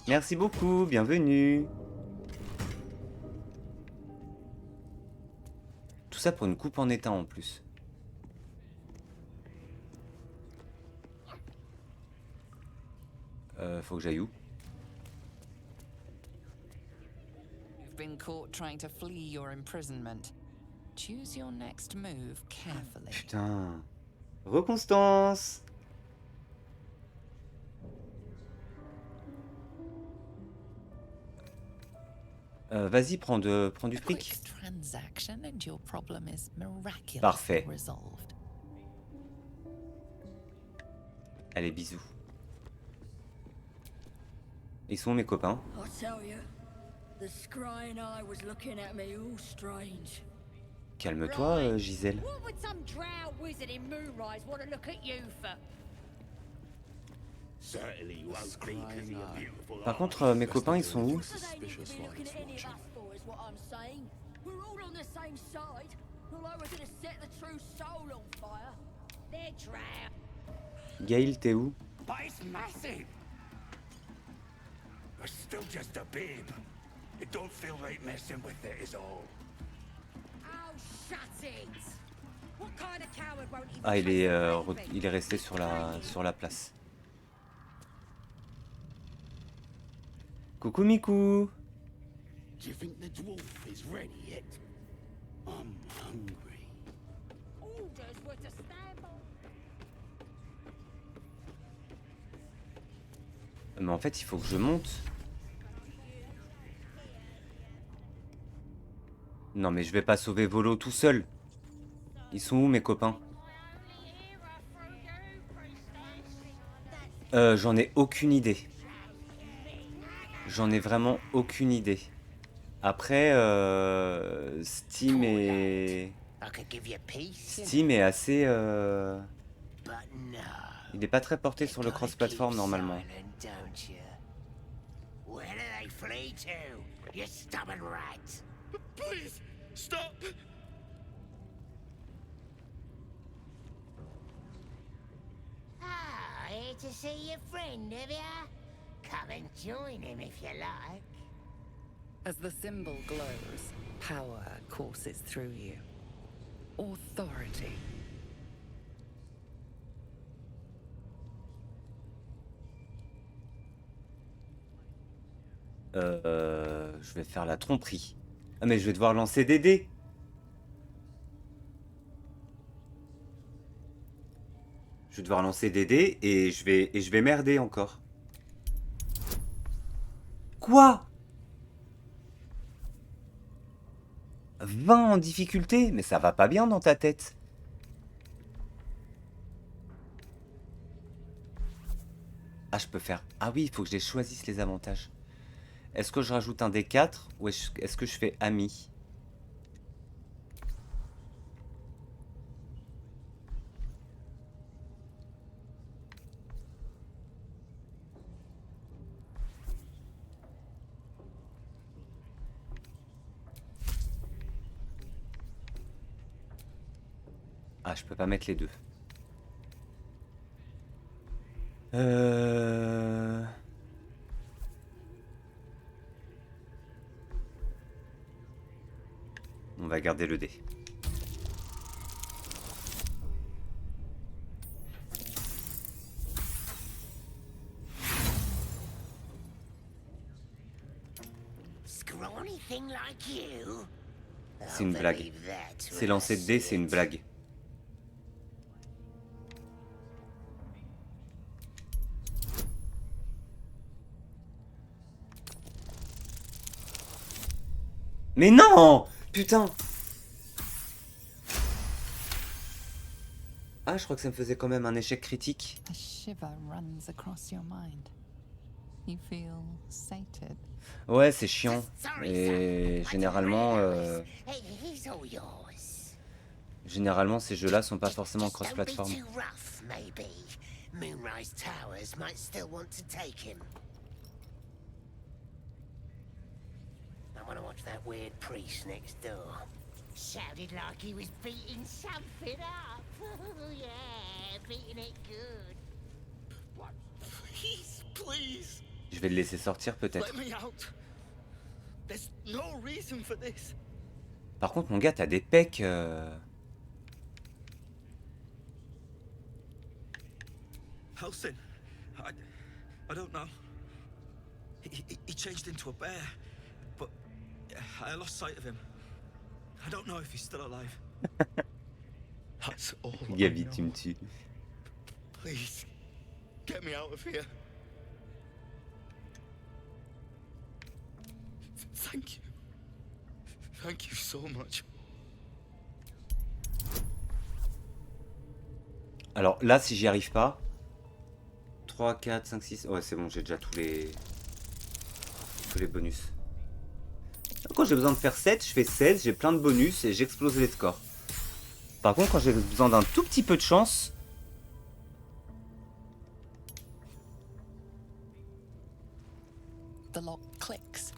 Merci beaucoup, bienvenue. Tout ça pour une coupe en étain en plus. Faut que j'aille où? You've been caught trying to flee your imprisonment. Choose your next move carefully. Putain. Reconstance. Vas-y, prends du fric. Quick transaction and your problem is miraculously Parfait. resolved. Allez, bisous. Ils sont où, mes copains? I tell you, the scrying eye was looking at me all strange. Calme-toi, Gisèle. What would some drow wizard in Moonrise want to look at you for? Certainly you won't be because of your beautiful Par contre, mes copains, ils sont où? Suspicious lights watching. Is what I'm saying. We're all on the same side. Although we're gonna set the true soul on fire. They're drow. Gaël, t'es où? But it's massive. But still just a babe. It don't feel right messing with it is all. Oh, shut it! What kind of coward won't even Ah, trust il est resté sur la place. Coucou Miku. Do you think the dwarf is ready yet? I'm hungry. Orders were to stand by. Mais en fait, il faut que je monte. Non, mais je vais pas sauver Volo tout seul. Ils sont où mes copains? J'en ai aucune idée. J'en ai vraiment aucune idée. Après, Steam est assez... Il n'est pas très porté sur le cross-platform normalement. Please, stop! Ah, here to see your friend, have ya? Come and join him if you like. As the symbol glows, power courses through you. Authority. Je vais faire la tromperie. Ah mais je vais devoir lancer des dés. Je vais devoir lancer des dés et je vais merder encore. Quoi? 20 en difficulté? Mais ça va pas bien dans ta tête. Ah, je peux faire... Ah oui, il faut que je les choisisse les avantages. Est-ce que je rajoute un D4 ou est-ce que je fais ami? Ah, je peux pas mettre les deux. On va garder le dé. Scrawny thing like you? C'est une blague. C'est lancer de dés, c'est une blague. Mais non! Putain! Ah, je crois que ça me faisait quand même un échec critique. A shiver runs across your mind. You feel sated. Ouais, c'est chiant. Et généralement, He's all yours. généralement ces jeux-là sont pas forcément cross-platform. Don't be too rough, maybe. Moonrise Towers might still want to take him. I want to watch that weird priest next door. Sounded like he was beating something up. Yeah, beating it good. What? Please. Je vais le laisser sortir peut-être. Let me out. There's no reason for this. Par contre, mon gars, t'as des pecs. Helsing, I don't know. He changed into a bear, but I lost sight of him. I don't know if he's still alive. That's all. Gabi, tu me tues. Please, get me out of here. Thank you. Thank you so much. Alors là, si j'y arrive pas... 3, 4, 5, 6... Ouais, c'est bon, j'ai déjà tous les bonus. Quand j'ai besoin de faire 7, je fais 16, j'ai plein de bonus et j'explose les scores. Par contre, quand j'ai besoin d'un tout petit peu de chance... The lock clicks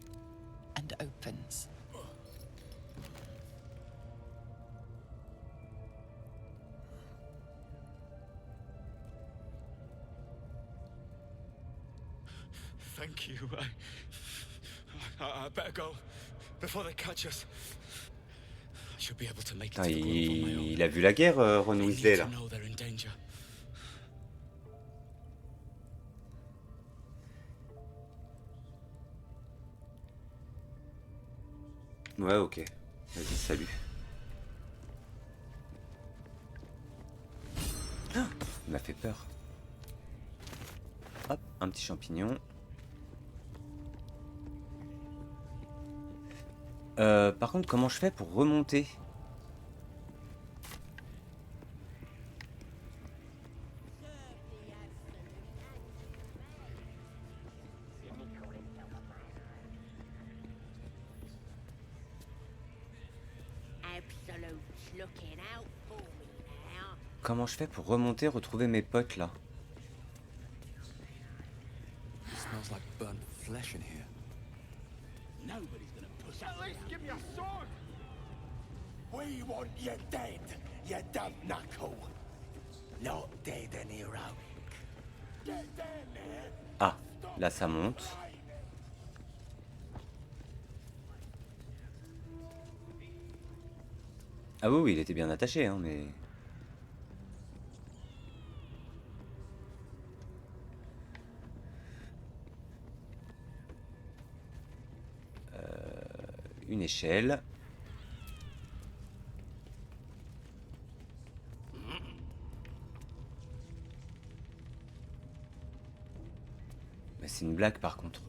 and opens. Thank you. I better go before they catch us. I should be able to make it to the grove on my own. Il a vu la guerre, Ron Weasley, là. They need to know they're in danger. Ouais, ok. Vas-y, salut. Ah, il m'a fait peur. Hop, un petit champignon. Par contre, comment je fais pour remonter? Comment je fais pour remonter, retrouver mes potes là? It smells like burnt flesh in here. Nobody's gonna push up. At least give me a sword. We want you dead, you dumb knuckle. Not dead and heroic. Get down there. Ah, là ça monte. Ah oui, oui, il était bien attaché, hein, mais... Une échelle. Mais c'est une blague par contre.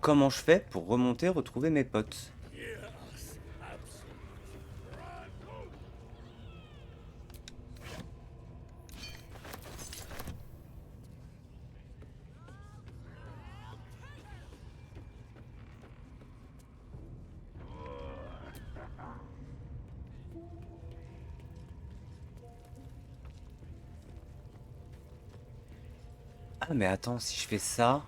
Comment je fais pour remonter, retrouver mes potes? Ah mais attends, si je fais ça...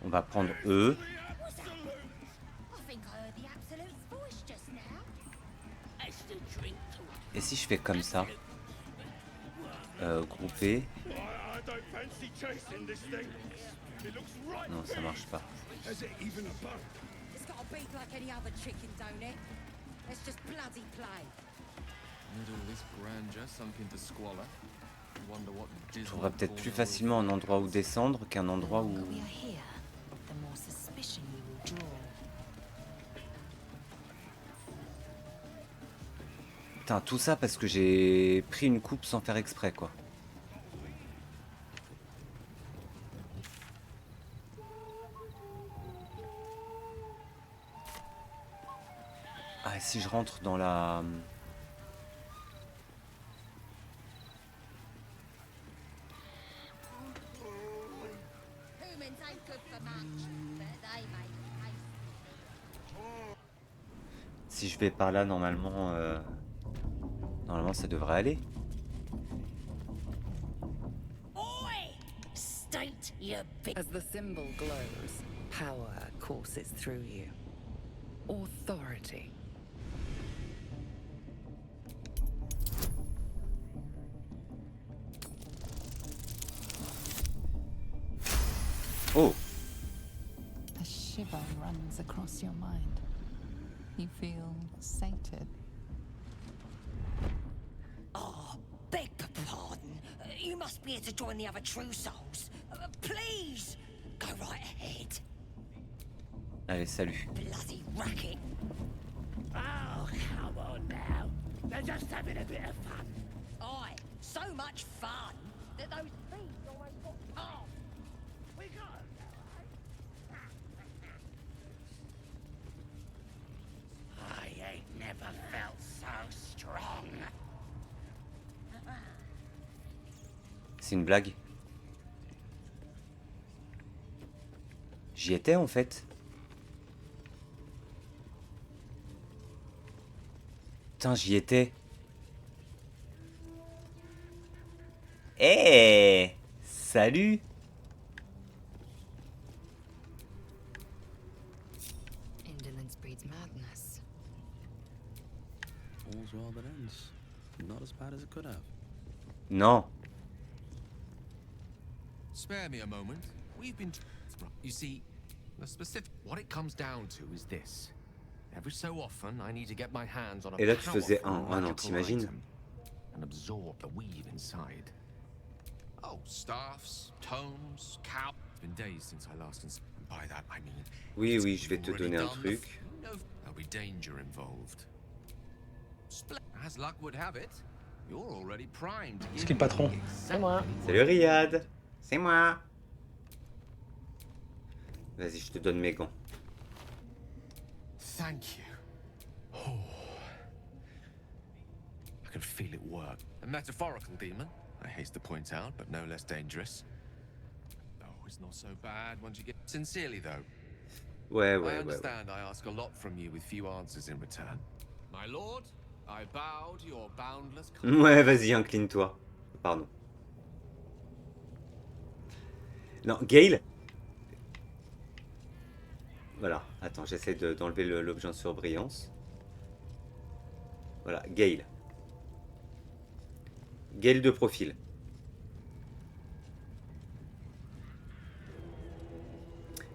On va prendre E. Et si je fais comme ça? Grouper. Non, ça marche pas. It's got a beak like any other chicken, don't it? Let's just bloody play. Amid all this grandeur sunk into squalor, I wonder what Je dismal trouverais peut-être plus corner facilement un endroit où descendre qu'un endroit où... We are here, the more suspicion we will draw. Putain, tout ça parce que j'ai pris une coupe sans faire exprès, quoi. Ah, et si je rentre dans la... Humans ain't good for much, but they make Si je vais par là, normalement... Normalement, ça devrait aller. state your big. As the symbol glows, power courses through you. Authority. Oh! A shiver runs across your mind. You feel sated. Oh, beg pardon. You must be here to join the other true souls. Please, go right ahead. Allez, salut. Bloody racket. Oh, come on now. They're just having a bit of fun. Aye, so much fun that those thieves always got past. We got 'em now, eh? I ain't never felt so strong. C'est une blague. J'y étais, en fait. Putain, j'y étais. Eh, salut. Indolence breeds madness. All's well that ends. Not as bad as it could have. Non. Spare me a moment. We've been... You see, the specific... What it comes down to is this. Every so often, I need to get my hands on a Et là, tu faisais powerful un. Ah non, magical t'imagines? item and absorb the weave inside. Oh, staffs, tomes, cow... It's been days since I last... And by that, I mean... Oui, oui, je vais te donner un truc. There'll be danger involved. As luck would have it, you're already primed to C'est qui le patron? C'est moi. Salut Riyad. C'est moi. Vas-y, je te donne mes gants. Thank you. Oh. I can feel it work. A metaphorical demon, I haste to point out, but no less dangerous. Oh, it's not so bad once you get... Sincerely, though. Ouais, I ouais, ouais. understand I ask a lot from you with few answers in return. My lord, I bow to your boundless... Ouais, vas-y, incline-toi. Pardon. Non, Gale. Voilà, attends, j'essaie d'enlever l'objet en surbrillance. Voilà, Gale. Gale de profil.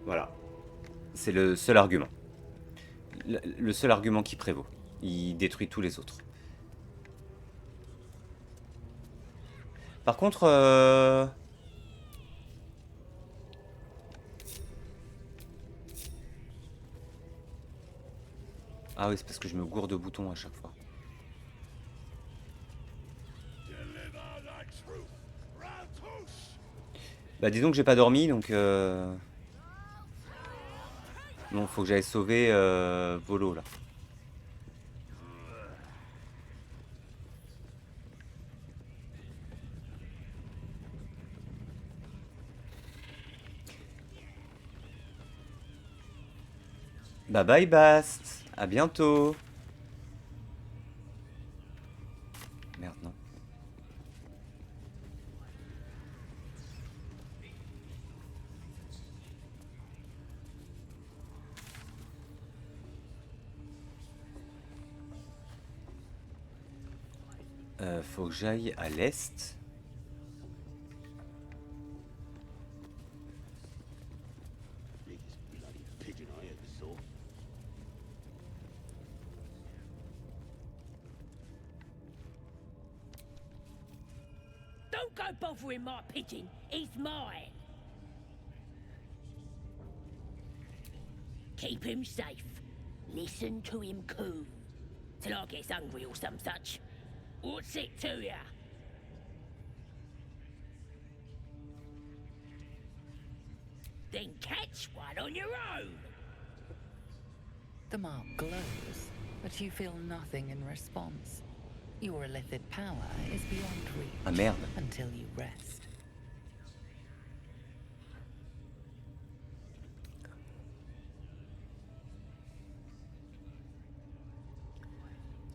Voilà. C'est le seul argument. Le seul argument qui prévaut. Il détruit tous les autres. Par contre... Ah oui, c'est parce que je me gourde de boutons à chaque fois. Bah disons que j'ai pas dormi, donc... Non, faut que j'aille sauver Volo, là. Bye bye Bast, à bientôt. Merde, non. Faut que j'aille à l'est. Don't go bothering my pigeon. He's mine. Keep him safe. Listen to him coo. Till I gets hungry or some such. What's it to ya? Then catch one on your own. The mark glows, but you feel nothing in response. Your illithid power is beyond reach Ah merde. until you rest.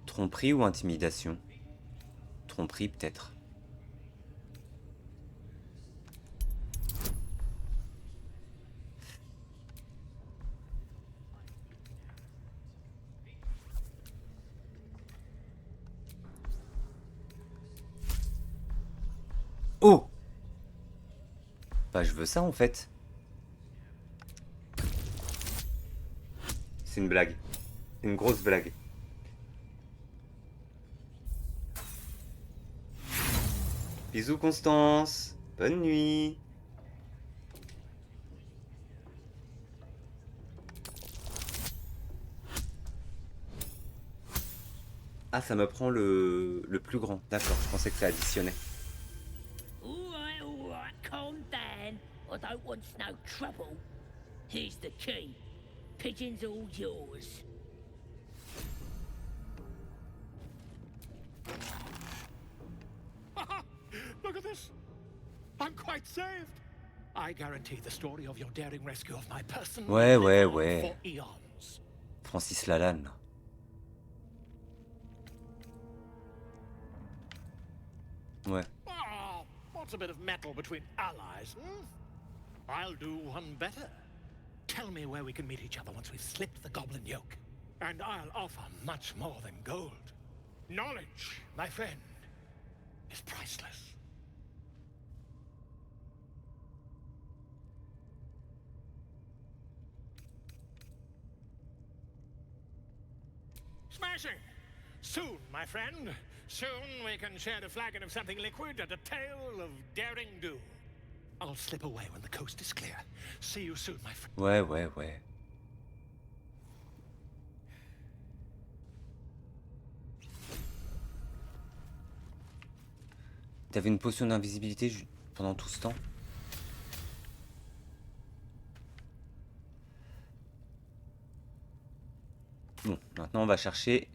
Tromperie ou intimidation? Tromperie peut-être. Oh! Bah je veux ça en fait. C'est une blague. Une grosse blague. Bisous Constance. Bonne nuit. Ah, ça me prend le plus grand. D'accord, je pensais que ça additionnait. All right, calm down. I don't want no trouble. Here's the key. Pigeon's all yours. Look at this. I'm quite saved. I guarantee the story of your daring rescue of my person Ouais, will ouais, live on ouais. for eons. Francis Lalanne. Ouais. Ah, what's a bit of metal between allies, hmm? I'll do one better. Tell me where we can meet each other once we've slipped the goblin yoke. And I'll offer much more than gold. Knowledge, my friend, is priceless. Smashing! Soon, my friend. Soon we can share a flagon of something liquid and a tale of daring do. I'll slip away when the coast is clear. See you soon, my friend. Ouais, ouais, ouais. T'avais une potion d'invisibilité pendant tout ce temps? Bon, maintenant on va chercher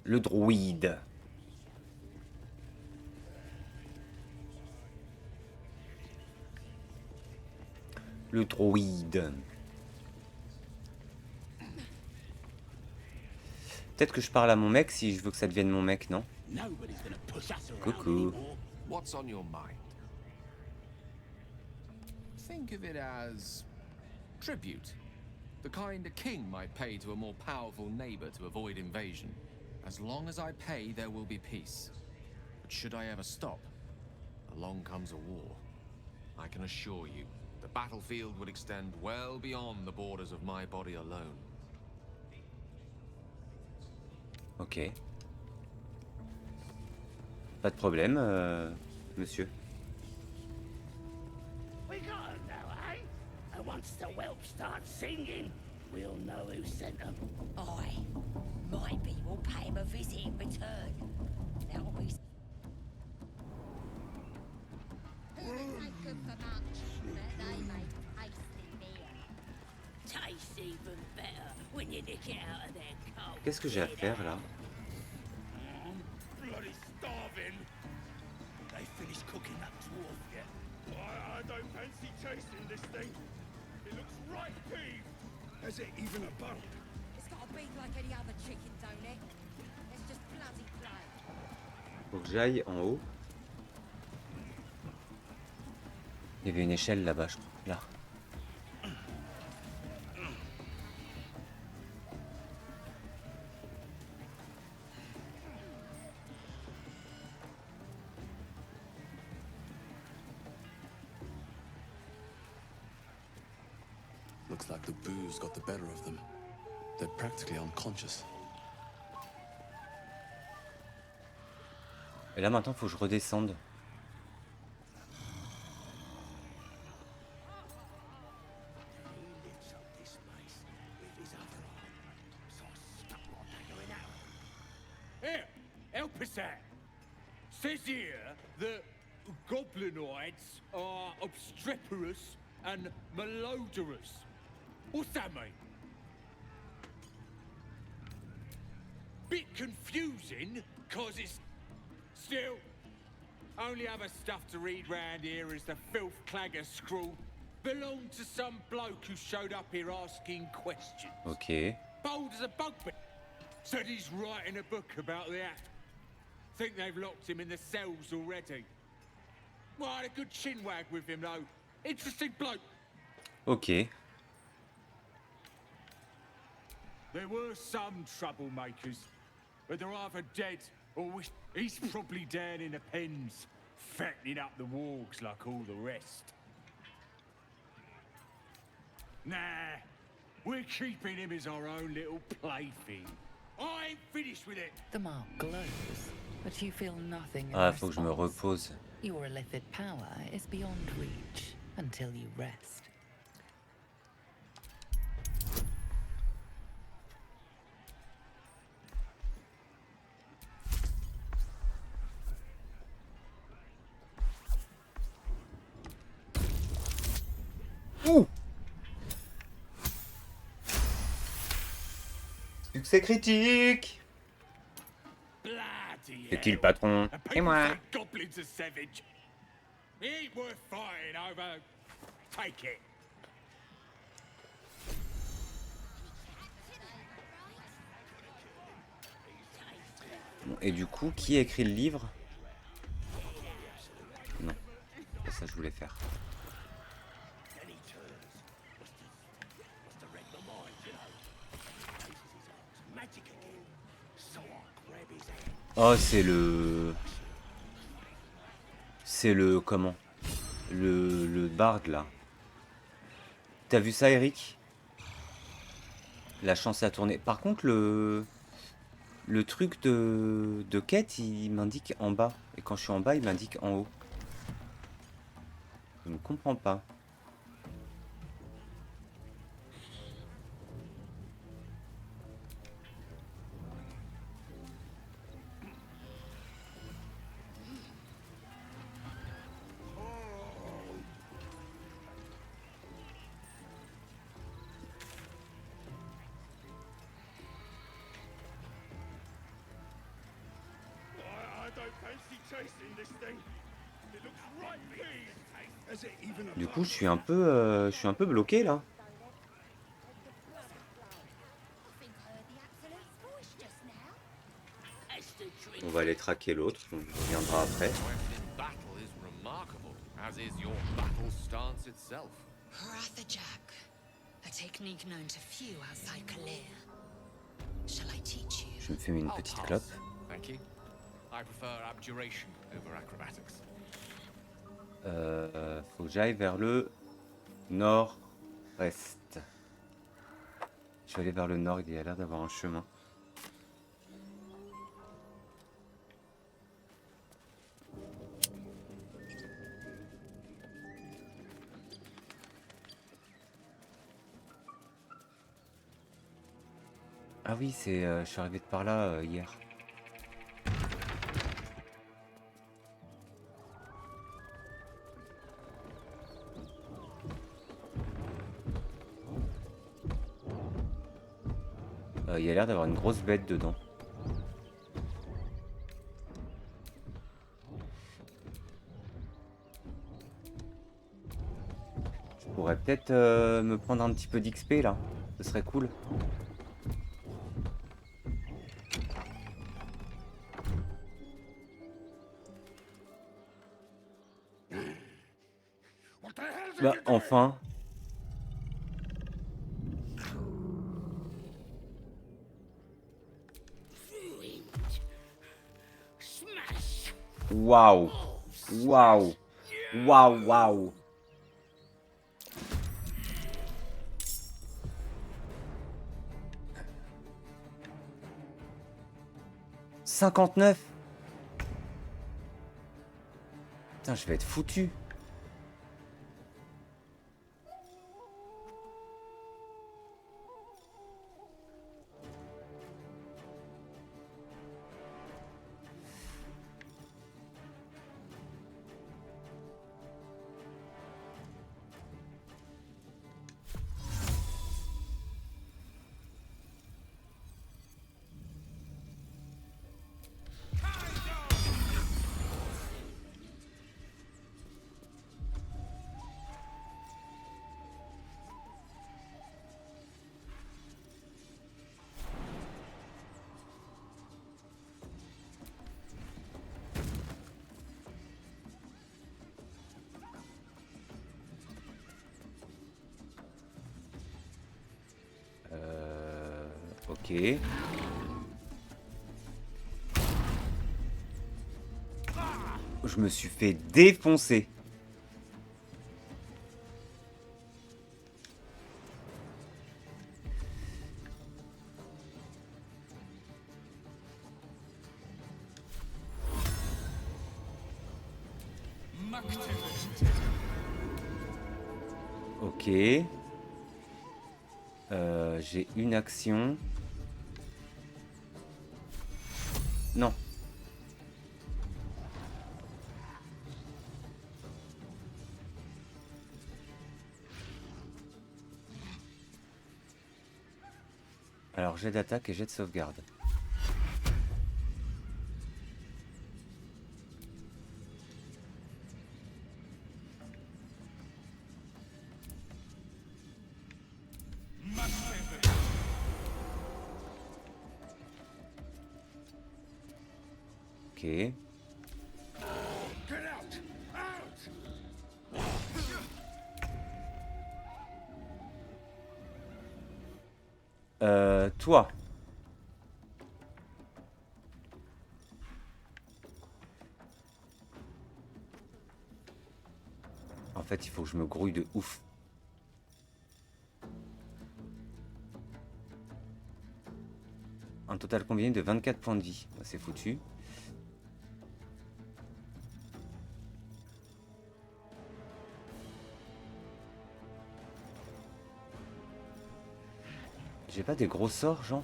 le druide. Le druide. Peut-être que je parle à mon mec si je veux que ça devienne mon mec, non? Coucou. What's on your mind? Think of it as tribute. The kind a king might pay to a more powerful neighbor to avoid invasion. As long as I pay, there will be peace. But should I ever stop, along comes a war. I can assure you, the battlefield would extend well beyond the borders of my body alone. Ok. Pas de problème, monsieur. We got him now, eh? And once the whelp starts singing, we'll know who sent them. Aye. Maybe we'll pay him a visit in return. That'll be... Tastes even better when you nick it out of their cold. Qu'est-ce que j'ai à faire là? Bloody starving. They finished cooking that dwarf yet? I don't fancy chasing this thing. It looks right peeved. Has it even a bone? It's got a beak like any other chicken, don't it? It's just bloody plain. Faut que j'aille en haut. Il y avait une échelle là-bas, je crois. Là. Looks like the booze got the better of them. They're practically unconscious. Et là maintenant, faut que je redescende. Here, help us out. Says here that goblinoids are obstreperous and malodorous. What's that mean? Bit confusing, cause it's still only other stuff to read round here is the filth clagger scrawl. Belonged to some bloke who showed up here asking questions. Ok. Bold as a bugbear. Said he's writing a book about the act. Think they've locked him in the cells already. Well, I had a good chinwag with him though. Interesting bloke. Ok. There were some troublemakers, but they're either dead or he's probably down in the pens, fattening up the wargs like all the rest. Nah, we're keeping him as our own little plaything. I ain't finished with it. The mark glows, but you feel nothing in Ah, faut que je me response. repose. Your illithid power is beyond reach until you rest. Ouh! Succès critique! Bloody C'est qui le hell. patron? And Et people moi? say goblins are savage. He ain't worth fighting over. Take it. Bon, et du coup, qui a écrit le livre? Non, c'est pas ça que je voulais faire. Oh, c'est le... C'est le... Comment? Le barde, là. T'as vu ça, Eric? La chance à tourner. Par contre, le truc de quête, il m'indique en bas. Et quand je suis en bas, il m'indique en haut. Je ne comprends pas. I don't fancy chasing this thing. It looks right peeved. Has it even a Du coup, je suis un peu bloqué, là. On va aller traquer l'autre, on reviendra après. In battle is remarkable, as is your battle stance itself. Jack, a technique known to few outside Kalir. Shall I teach you? Je me fais une petite clope. Thank you. I prefer abjuration over acrobatics. Faut que j'aille vers le nord-est. Je vais aller vers le nord, il y a l'air d'avoir un chemin. Ah oui, c'est, je suis arrivé de par là hier. Il y a l'air d'avoir une grosse bête dedans. Je pourrais peut-être me prendre un petit peu d'XP là. Ce serait cool. Bah enfin. Waouh. Waouh. Waouh, waouh. « 59 ! Putain, je vais être foutu. Ok. Je me suis fait défoncer. Ok. J'ai une action. Non. Alors jet d'attaque et jet de sauvegarde. Ok. Toi. En fait, il faut que je me grouille de ouf. Un total combiné de 24 points de vie. C'est foutu. J'ai pas des gros sorts, genre?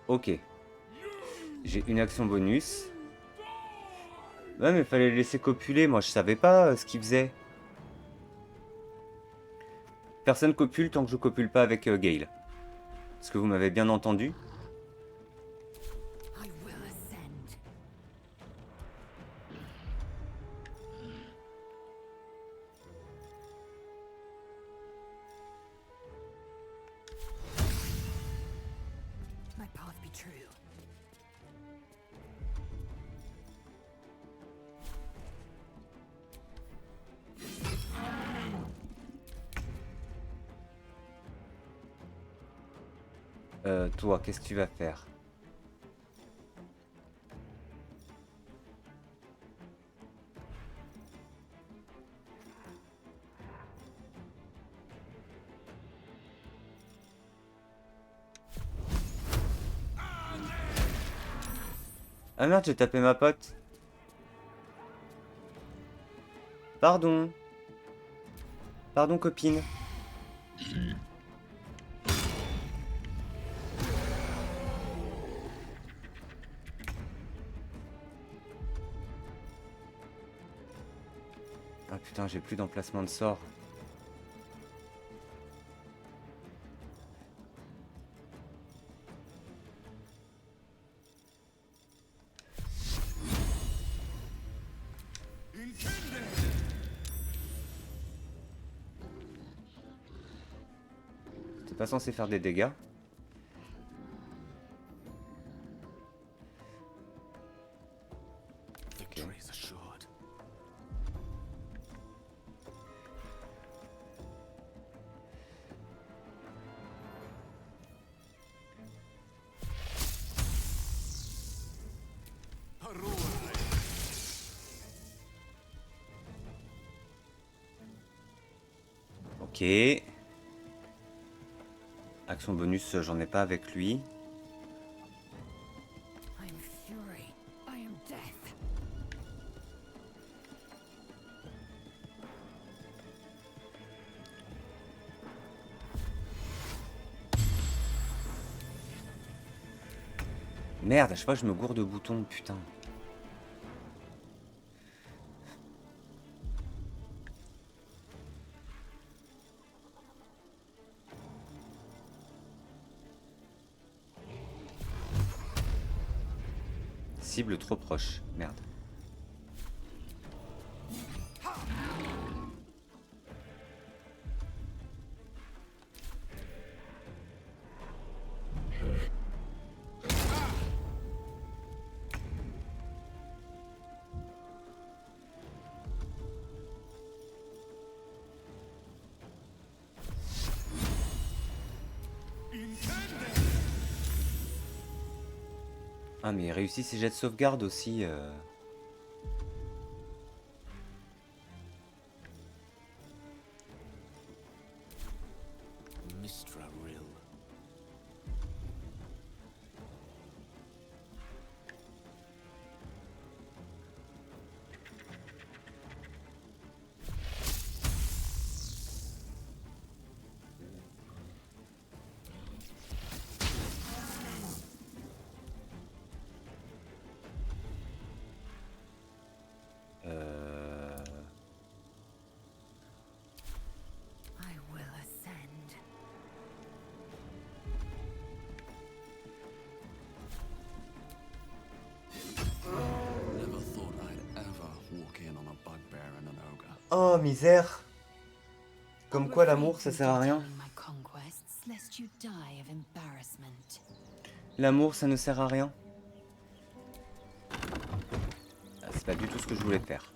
Ok. J'ai une action bonus. Ouais, mais fallait le laisser copuler. Moi, je savais pas ce qu'il faisait. Personne copule tant que je copule pas avec Gale. Est-ce que vous m'avez bien entendu? Toi, qu'est-ce que tu vas faire? Ah merde, j'ai tapé ma pote. Pardon. Pardon, copine. Ah putain, j'ai plus d'emplacement de sort. T'es pas censé faire des dégâts? Ok. Action bonus, j'en ai pas avec lui. I am fury. I am death. Merde, à chaque fois je me gourde de boutons, putain. Cible trop proche, merde. Ah mais il réussit ses jets de sauvegarde aussi. I will ascend. Never thought I'd ever walk in on a bugbear and an ogre. Oh misère. Comme quoi l'amour ça sert à rien. My conquests, lest you die of embarrassment. L'amour ça ne sert à rien. Ah, c'est pas du tout ce que je voulais faire.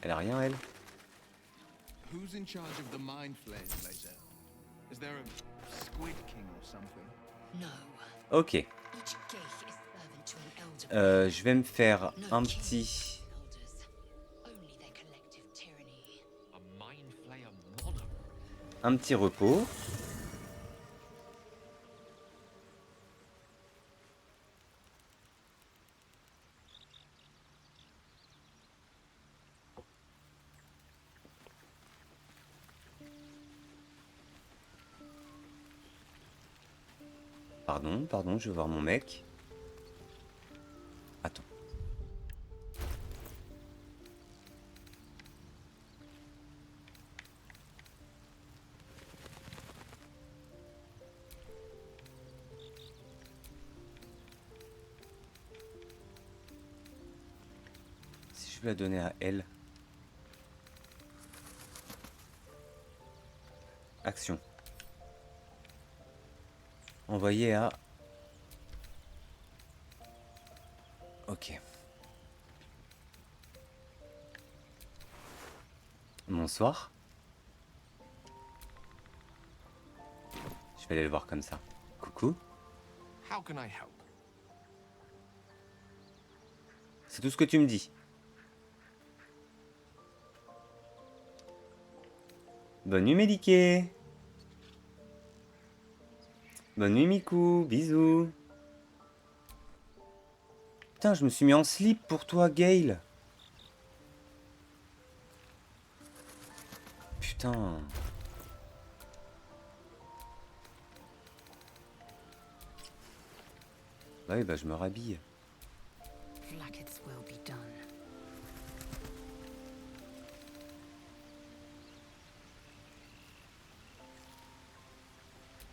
Elle a rien elle. Who's in charge of the mind flayers, Laser? Is there a Squid King or something? No. Ok. Each gate is servant to an elder. Je vais me faire un petit... Only their collective tyranny. A mind flayer monarch. Un petit repos. Pardon, je vais voir mon mec. Attends. Si je vais la donner à elle. Action. Envoyer à... Ok. Bonsoir. Je vais aller le voir comme ça. Coucou. How can I help? C'est tout ce que tu me dis. Bonne nuit Médiqué. Bonne nuit Miku, bisous. Putain, je me suis mis en slip pour toi, Gale. Putain. Oui, bah je me rhabille. Like its will be done.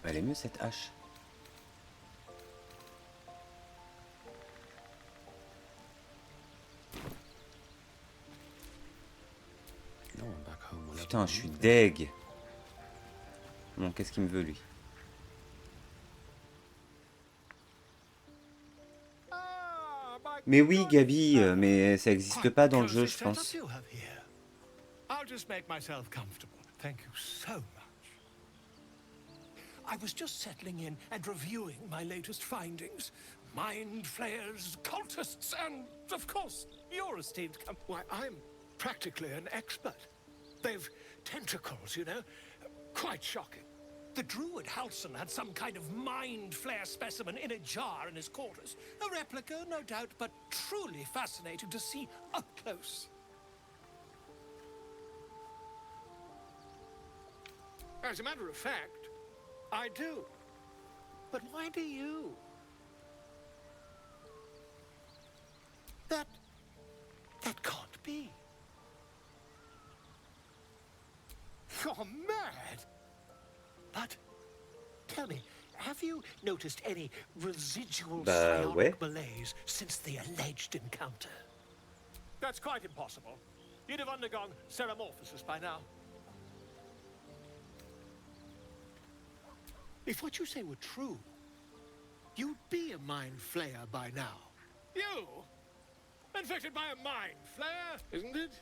Elle est mieux cette hache. Putain, je suis deg. Bon, qu'est-ce qu'il me veut lui? Mais oui, Gabi, mais ça n'existe pas dans le jeu, je pense. I'll just make myself comfortable. Thank you so much. I was just settling in and reviewing my latest findings. Mind flayers, cultists, and, of course, your esteemed Why, I'm practically an expert. They've tentacles, you know? Quite shocking. The druid Halson had some kind of mind flare specimen in a jar in his quarters. A replica, no doubt, but truly fascinating to see up close. As a matter of fact, I do. But why do you? That can't be. You're mad. But tell me, have you noticed any residual psionic malaise since the alleged encounter? That's quite impossible. You'd have undergone ceramorphosis by now. If what you say were true, you'd be a mind flayer by now. You? Infected by a mind flare, isn't it?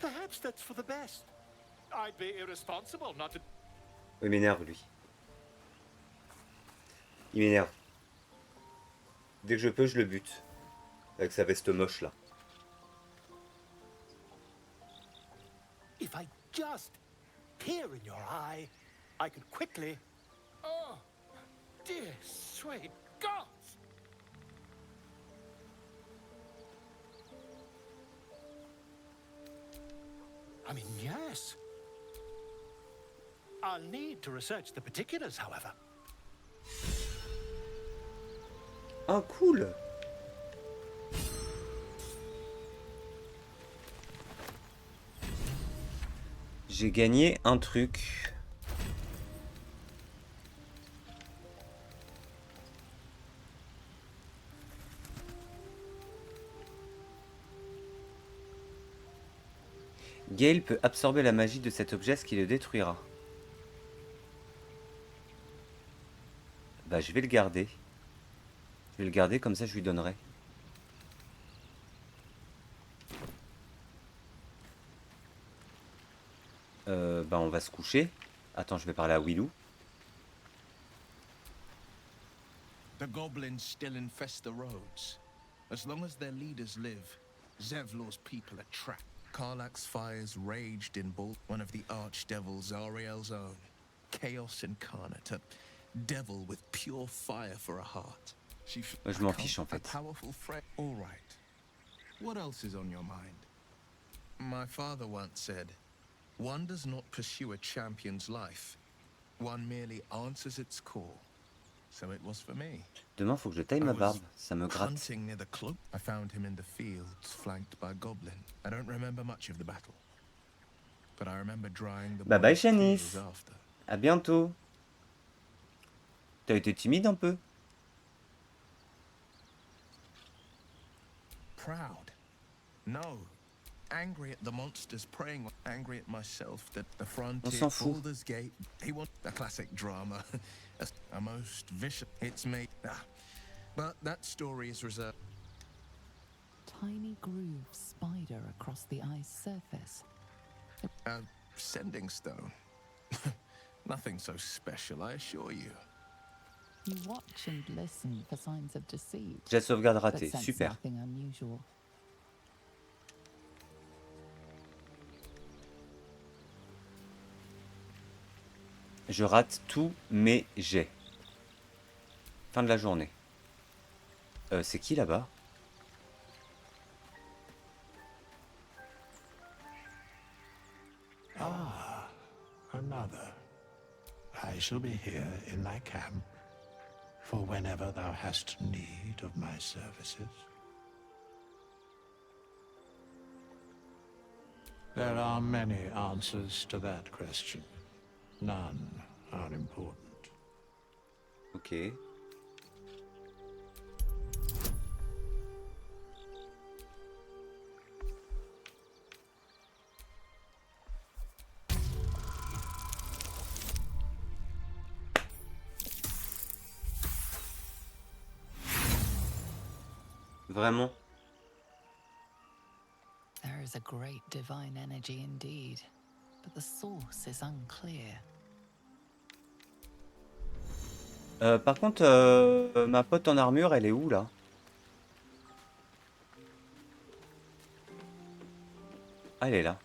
Perhaps that's for the best. I'd be irresponsible not to... Il m'énerve, lui. Il m'énerve. Dès que je peux, je le bute. Avec sa veste moche, là. If I just peer in your eye, I could quickly... Oh, dear sweet gods! I mean, yes. I'll need to research the particulars, however. Ah, cool! J'ai gagné un truc. Gale peut absorber la magie de cet objet, ce qui le détruira. Bah, je vais le garder. Je vais le garder, comme ça je lui donnerai. Bah, on va se coucher. Attends, je vais parler à Willou. The goblins still infest the roads. As long as their leaders live, Zevlor's people are trapped. Karlach's fires raged in Baldur, one of the archdevils Ariel's own. Chaos incarnate, a devil with pure fire for a heart. Je m'en fiche en fait. Powerful friend. All right. What else is on your mind? My father once said, one does not pursue a champion's life. One merely answers its call. So it was for me. Demain, faut que je taille ma barbe. Ça me gratte. Hunting near the club. I found him in the fields, flanked by goblin. I don't remember much of the battle, but I remember drying the Bye bye, boy's Shanice. tears after. À bientôt. T'as été timide un peu. Proud? No. Angry at the monsters preying, angry at myself that the frontier, s'en fout. Baldur's Gate. He wants a classic drama, a most vicious. It's me. But that story is reserved. Tiny grooves spider across the ice surface. A sending stone. Nothing so special, I assure you. You watch and listen for signs of deceit. J'ai la sauvegarde but ratée. sense Super. nothing unusual. Je rate tous mes jets. Fin de la journée. C'est qui là-bas? Ah. another. I shall be here in thy camp for whenever thou hast need of my services. There are many answers to that question. None are important. Ok. Vraiment? There is a great divine energy indeed, but the source is unclear. Par contre, ma pote en armure, elle est où là? Ah, elle est là.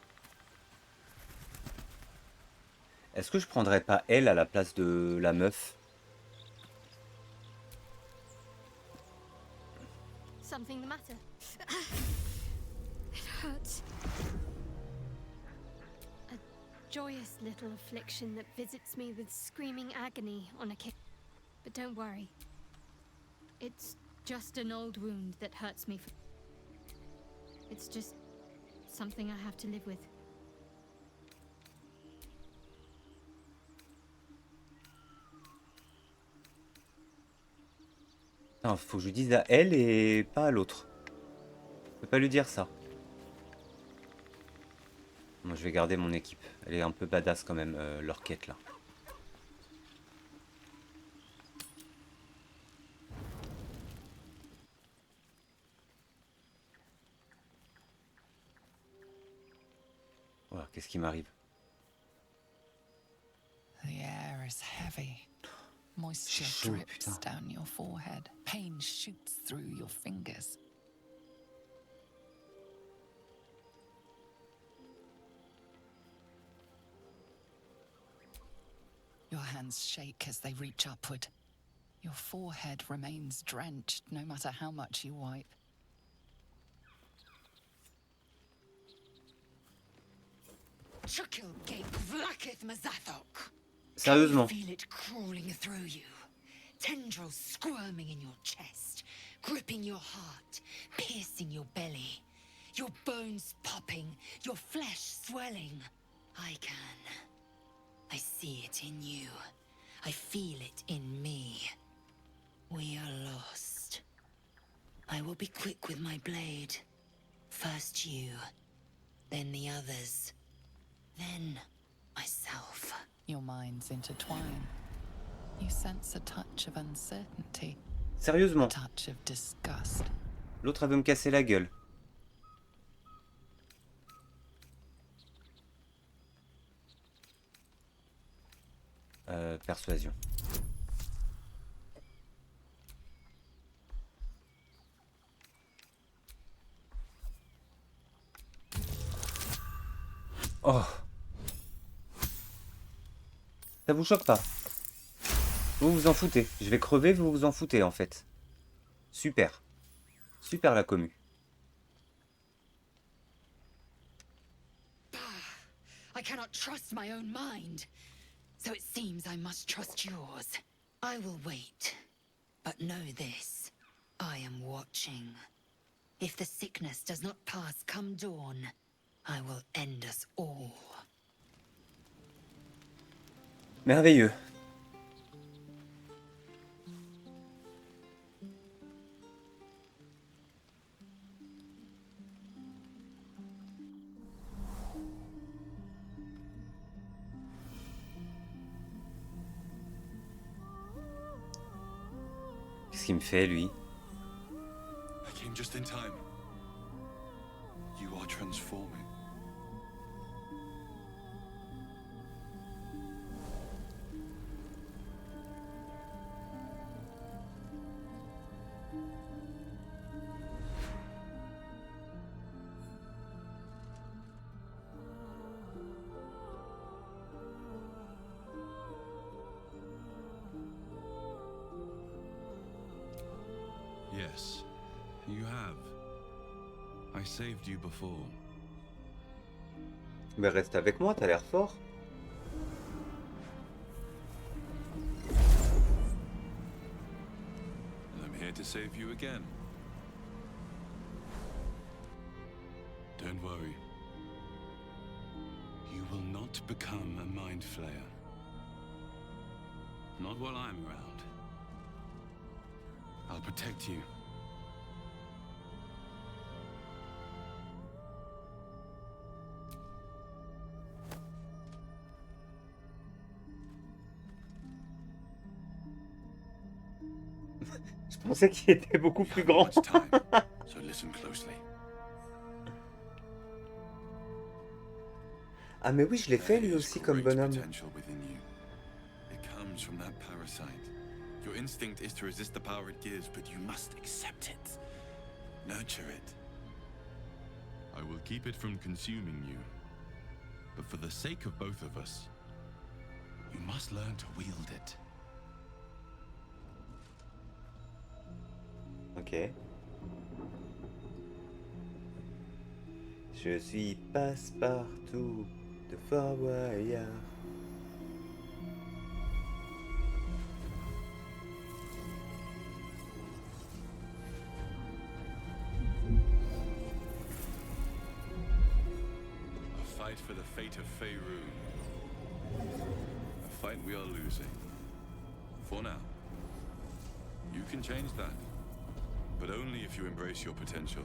Est-ce que je prendrais pas elle à la place de la meuf? Something the matter? It hurts. A joyous little affliction that visits me with screaming agony on a kick. But don't worry. It's just an old wound that hurts me. It's just something I have to live with. Non, faut que je lui dise à elle et pas à l'autre. Je peux pas lui dire ça. Moi, je vais garder mon équipe. Elle est un peu badass quand même, leur quête là. Voilà, qu'est-ce qui m'arrive? The air is heavy. Moisture Chaud, drips putain. down your forehead. Pain shoots through your fingers. Your hands shake as they reach upward. Your forehead remains drenched no matter how much you wipe. Chukil Gate Vlakith Mazathok. Sérieusement. Can you feel it crawling through you? Tendrils squirming in your chest, gripping your heart, piercing your belly. Your bones popping, your flesh swelling. I can. I see it in you. I feel it in me. We are lost. I will be quick with my blade. First you, then the others, then myself. Your minds intertwine. You sense a touch of uncertainty. Sérieusement. A touch of disgust. L'autre, elle veut me casser la gueule. Persuasion. Oh. Ça vous choque pas? Vous vous en foutez. Je vais crever, vous vous en foutez en fait. Super. Super la commu. I cannot trust my own mind. So it seems I must trust yours. I will wait. But know this. I am watching. If the sickness does not pass come dawn, I will end us all. Merveilleux. Qu'est-ce qu'il me fait, lui? I came just in time. You are transforming. Yes, you have. I saved you before. Mais reste avec moi, t'as l'air fort. save you again. Don't worry. You will not become a mind flayer. Not while I'm around. I'll protect you. Je pensais qu'il était beaucoup plus grand. So listen closely. Ah mais oui, je l'ai fait lui There is aussi comme great bonhomme. potential within you. It comes from that parasite. Your instinct is to resist the power it gives, but you must accept it. Nurture it. I will keep it from consuming you. But for the sake of both of us, you must learn to wield it. Ok. Je suis passe-partout de Fort Boyard. A fight for the fate of Faerun. A fight we are losing. For now. You can change that. But only if you embrace your potential.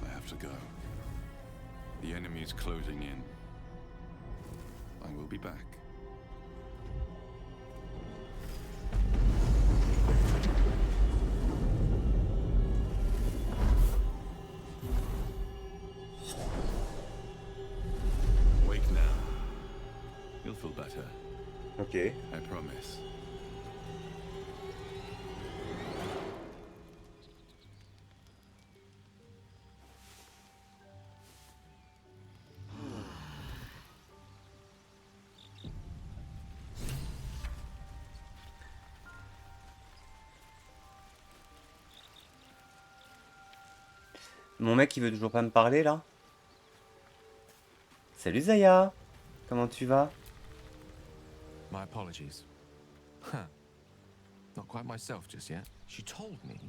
I have to go. The enemy is closing in. I will be back. Wake now. You'll feel better. Ok. I promise. Mon mec il veut toujours pas me parler là. Salut Zaya. Comment tu vas? My apologies. Huh. Not quite myself just yet. She told me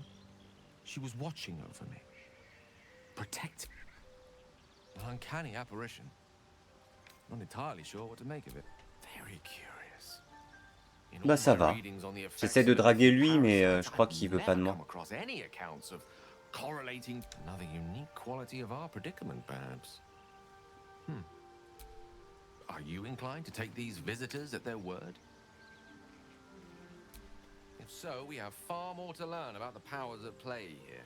she was watching over me. Protect. An uncanny apparition. Not entirely sure what to make of it. Very curious. In Bah all ça my va. readings on the effects J'essaie de of the draguer different lui mais parasites, je crois I've qu'il veut pas de never moi. come across any accounts of correlating another unique quality of our predicament, perhaps. Are you inclined to take these visitors at their word? If so, we have far more to learn about the powers at play here.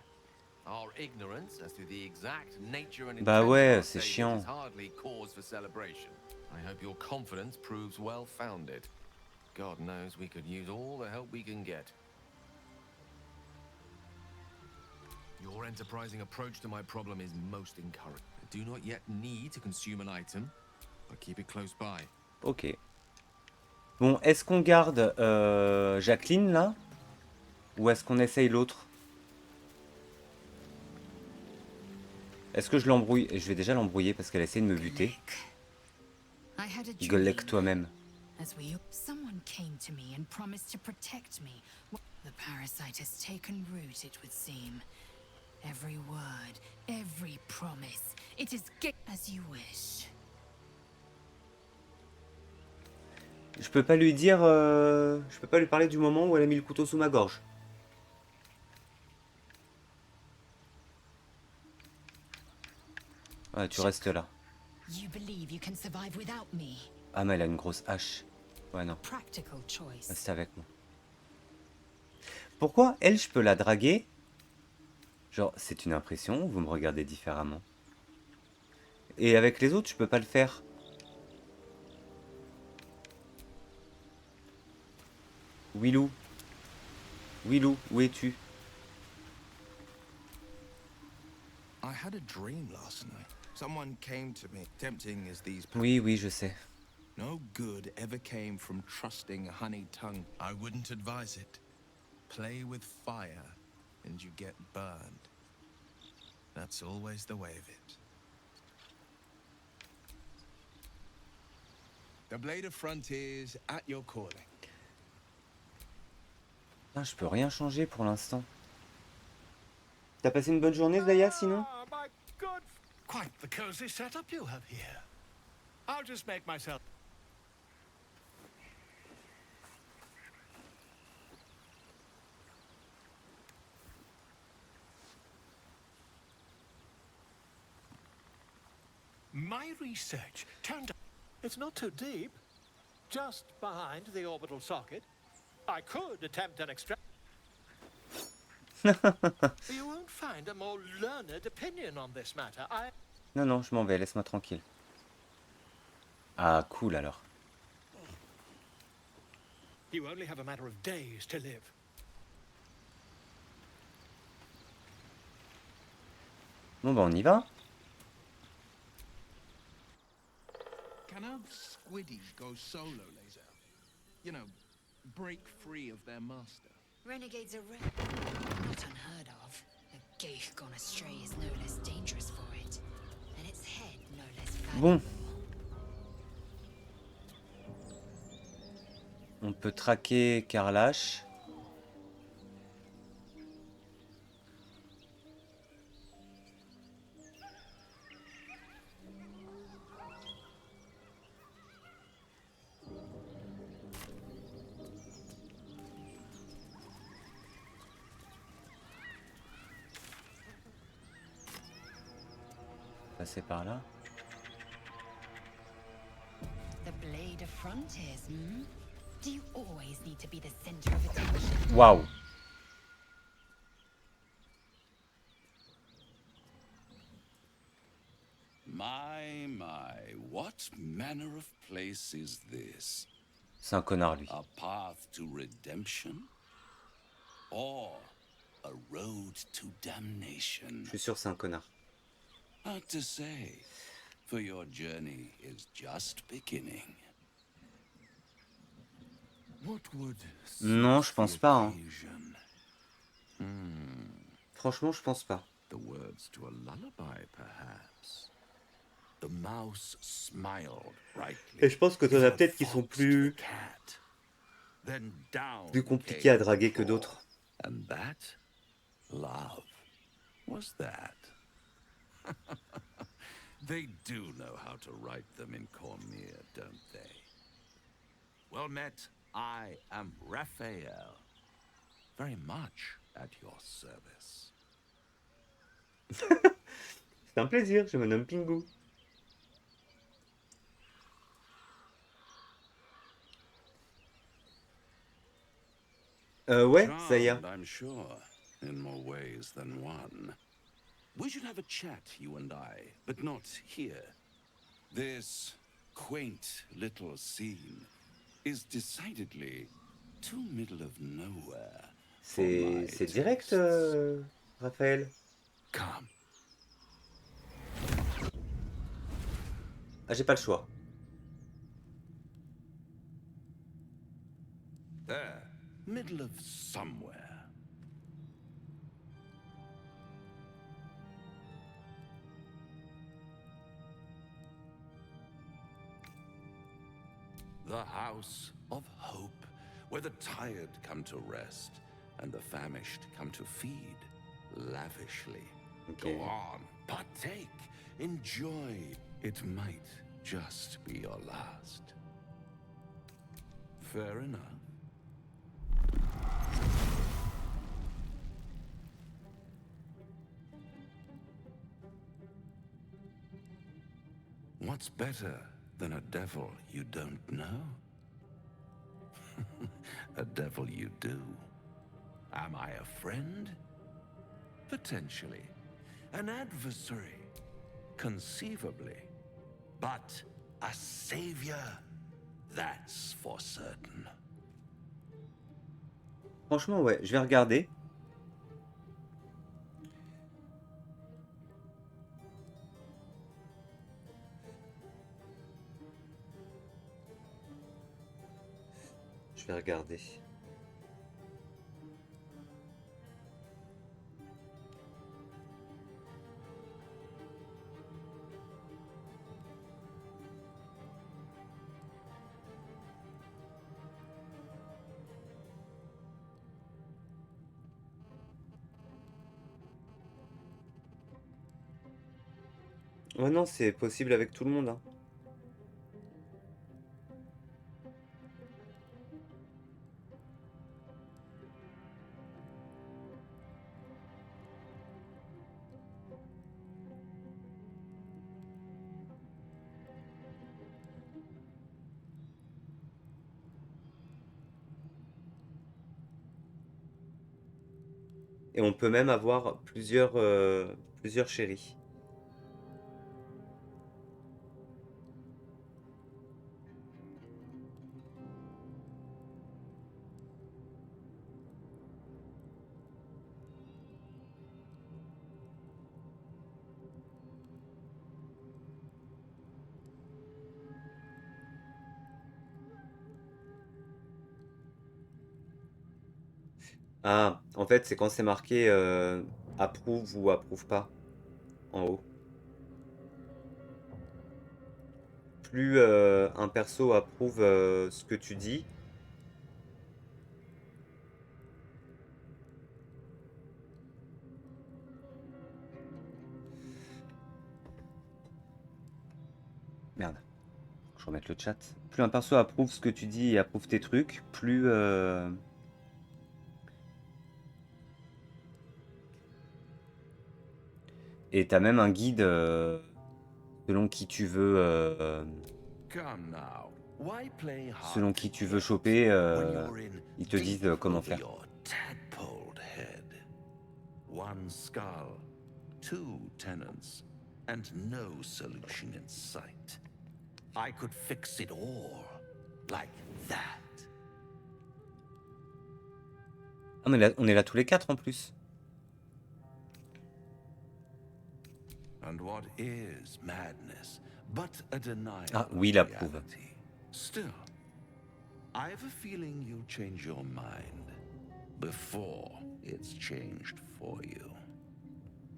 Our ignorance as to the exact nature and Bah intent ouais, of our c'est saviors chiant. is hardly cause for celebration. I hope your confidence proves well founded. God knows we could use all the help we can get. Your enterprising approach to my problem is most encouraging. I do not yet need to consume an item, but keep it close by. Ok. Bon, est-ce qu'on garde Jacqueline là? Ou est-ce qu'on essaye l'autre? Est-ce que je l'embrouille? Je vais déjà l'embrouiller parce qu'elle essaie de me buter. I had a dream. Golek toi-même. As we, someone came to me and promised to protect me. The parasite has taken root, it would seem. Every word, every promise, it is as you wish. Je peux pas lui dire... Je peux pas lui parler du moment où elle a mis le couteau sous ma gorge. Ouais, tu restes là. You believe you can survive without me? Ah mais elle a une grosse hache. Ouais non. Practical choice. Reste avec moi. Pourquoi elle, je peux la draguer? Genre, c'est une impression, vous me regardez différemment. Et avec les autres, je peux pas le faire. Willou. Willou, où es-tu? I had a dream last night. Someone came to me, tempting as these. Oui, oui, je sais. No good ever came from trusting honey tongue. I wouldn't advise it. Play with fire, and you get burned. That's always the way of it. The Blade of Frontiers at your calling. Ah, je peux rien changer pour l'instant. T'as passé une bonne journée, Zaya, sinon? My good. Quite the cozy setup you have here. I'll just make myself. My research turned up. It's not too deep. Just behind the orbital socket. I could attempt an extract. You won't find a more learned opinion on this matter. Non, non, je m'en vais, laisse-moi tranquille. Ah, cool alors. You only have a matter of days to live. Bon, bah, on y va. Can a squiddy go solo, Laser? You know, break free of their master. Renegades are not unheard of. A geich gone astray is no less dangerous for it. And its head no less valuable. Bon. On peut traquer Carlache. Passer par là. The Blade of Frontiers, hmm? Do you always need to be the center of attention? Waouh. My, what manner of place is this? C'est un connard, lui. A path to redemption? Or a road to damnation? Je suis sûr que c'est un connard. Hard to say, for your journey is just beginning. What would Non, je pense pas. Hein. Franchement, je pense pas. The words to a lullaby, perhaps. The mouse smiled brightly. Et je pense que t'en as peut-être qui sont plus compliqués à draguer que d'autres. And that love was that. They do know how to write them in Cormier, don't they? Well met, I am Raphael. Very much at your service. C'est un plaisir, je me nomme Pingu. Ouais, Zaya. I'm sure, in more ways than one. We should have a chat, you and I, but not here. This quaint little scene is decidedly too middle of nowhere. C'est direct, Raphaël. Come. Ah, j'ai pas le choix. There, middle of somewhere. The house of hope, where the tired come to rest and the famished come to feed lavishly. Okay. Go on, partake, enjoy. It might just be your last. Fair enough. What's better than a devil you don't know? A devil you do. Am I a friend? Potentially. An adversary? Conceivably. But a savior? That's for certain. Franchement, ouais, je vais regarder. Je vais regarder. Ouais, non, c'est possible avec tout le monde, hein. Et on peut même avoir plusieurs chéris. Ah, en fait, c'est quand c'est marqué approuve ou approuve pas en haut. Plus un perso approuve ce que tu dis, merde, faut que je remette le chat. Plus un perso approuve ce que tu dis et approuve tes trucs, plus et t'as même un guide selon qui tu veux Come now. Why play hard selon to qui tu veux get choper, when you're in ils te disent deep comment over faire. your tadpoled head? One skull, two tenants, and no solution in sight. I could fix it all like that. Ah, on est là tous les quatre en plus. And what is madness but a denial Ah, of oui, il approuve. reality? Still, I have a feeling you'll change your mind before it's changed for you.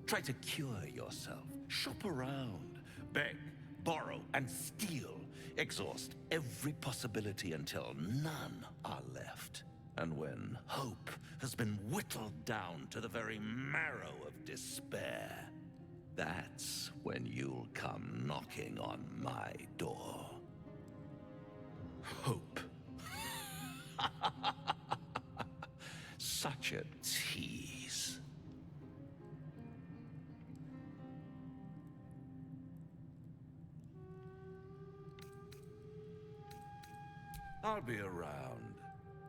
Try to cure yourself. Shop around. Beg, borrow, and steal. Exhaust every possibility until none are left. And when hope has been whittled down to the very marrow of despair, that's when you'll come knocking on my door. Hope. Such a tease. I'll be around,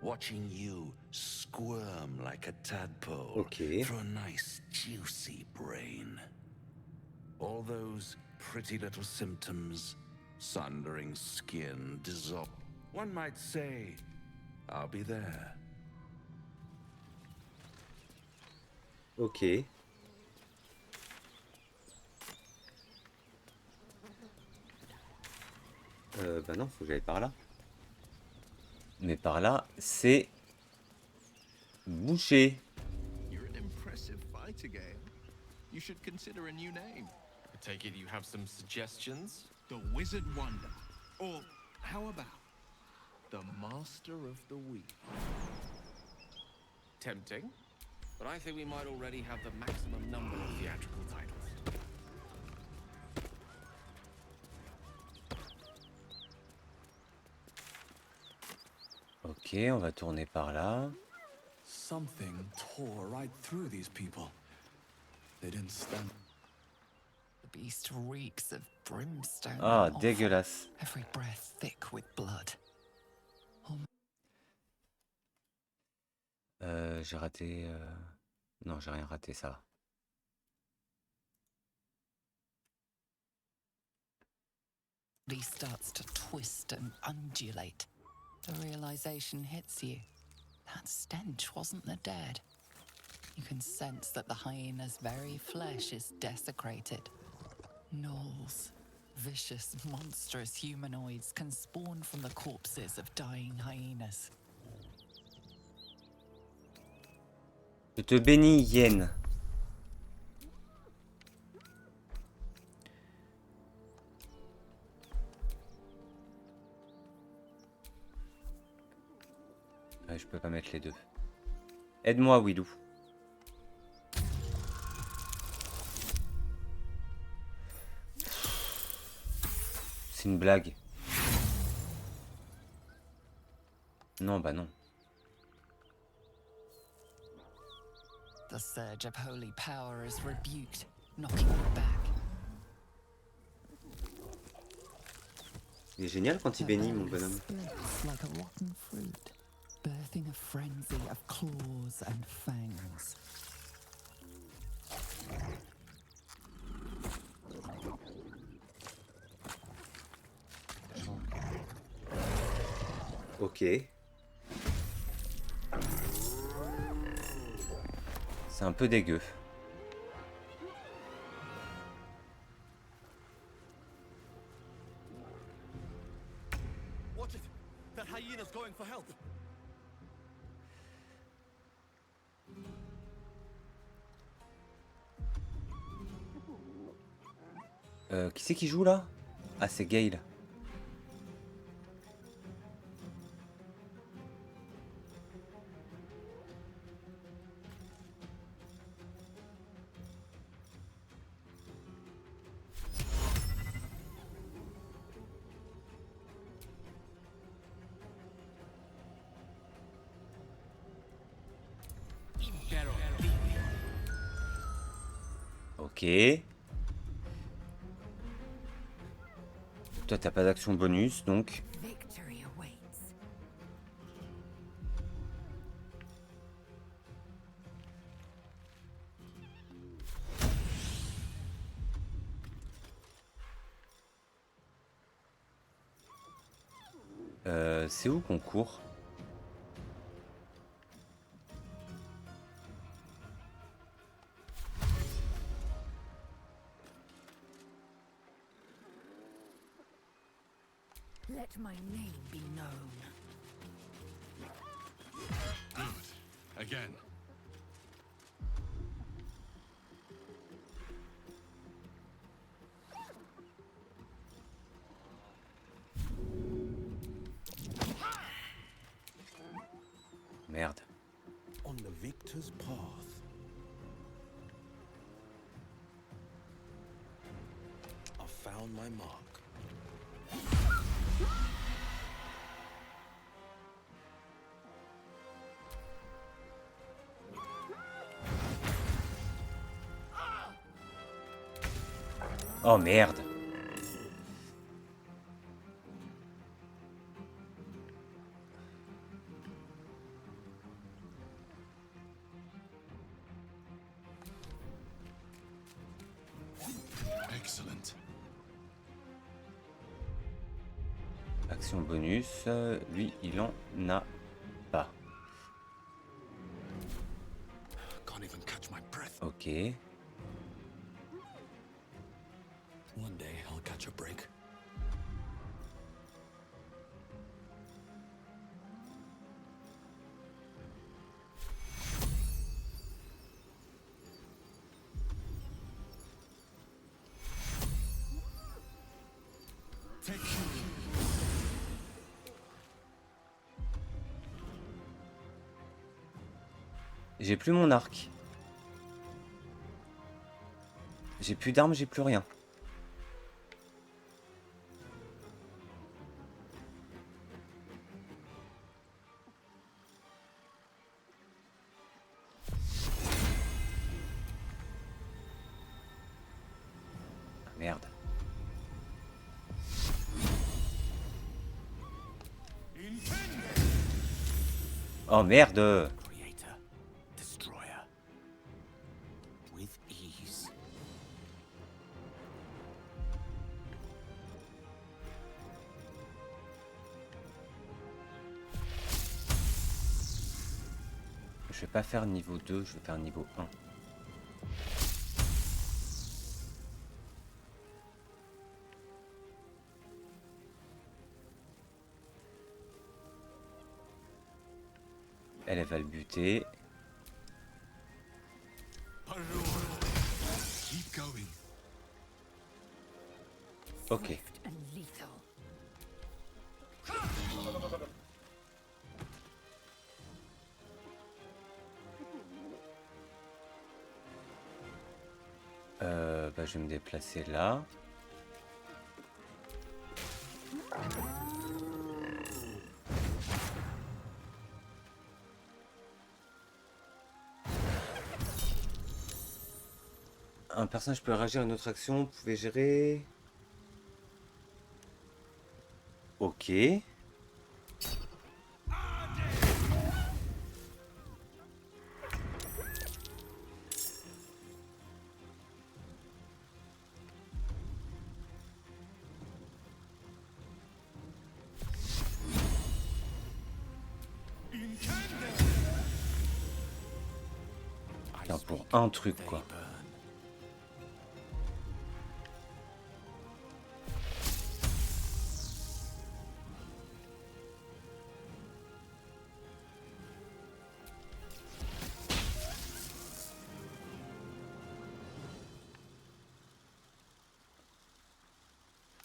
watching you squirm like a tadpole Okay. through a nice, juicy brain. All those pretty little symptoms, sundering skin, dissolve. One might say, I'll be there. Ok. Bah non, faut que j'aille par là. Mais par là, c'est bouché. You're an impressive fighter, Gale. You should consider a new name. I take it you have some suggestions? The Wizard Wonder. Or how about the Master of the Week? Tempting. But I think we might already have the maximum number of theatrical titles. Ok, on va tourner par là. Something tore right through these people. They didn't stand. The beast reeks of brimstone. Ah, and offal, dégueulasse. every breath thick with blood. J'ai raté... Non, j'ai rien raté, ça va. Body starts to twist and undulate. The realization hits you. That stench wasn't the dead. You can sense that the hyena's very flesh is desecrated. Gnolls, vicious, monstrous humanoids can spawn from the corpses of dying hyenas. Je te bénis, hyène. Ouais, je peux pas mettre les deux. Aide-moi, Willou. une blague. Non, bah non. The surge of holy power is rebuked, knocking me back. Il est génial quand il bénit, mon bonhomme. Splits like a rotten fruit, birthing a frenzy of claws and fangs. Ok. C'est un peu dégueu. Watch it! That hyena's going for help! Qui c'est qui joue là? Ah, c'est Gale. Ok. Toi, t'as pas d'action bonus, donc... Victory awaits. C'est où qu'on court? Let my name be known. Good. Again. Merde. On the victor's path. I found my mark. Oh merde. Excellent. Action bonus, lui il en a pas. Can't even catch my breath. Ok. One day I'll catch a break. J'ai plus mon arc. J'ai plus d'armes, j'ai plus rien. Ah, merde. Oh merde. Creator, destroyer. With ease. Je vais pas faire niveau 2, je vais faire niveau 1. Elle va le buter. Keep going. Ok. Swift and lethal. Bah, je vais me déplacer là. Un personnage peut réagir à une autre action, vous pouvez gérer... Ok. Putain, pour un truc, quoi.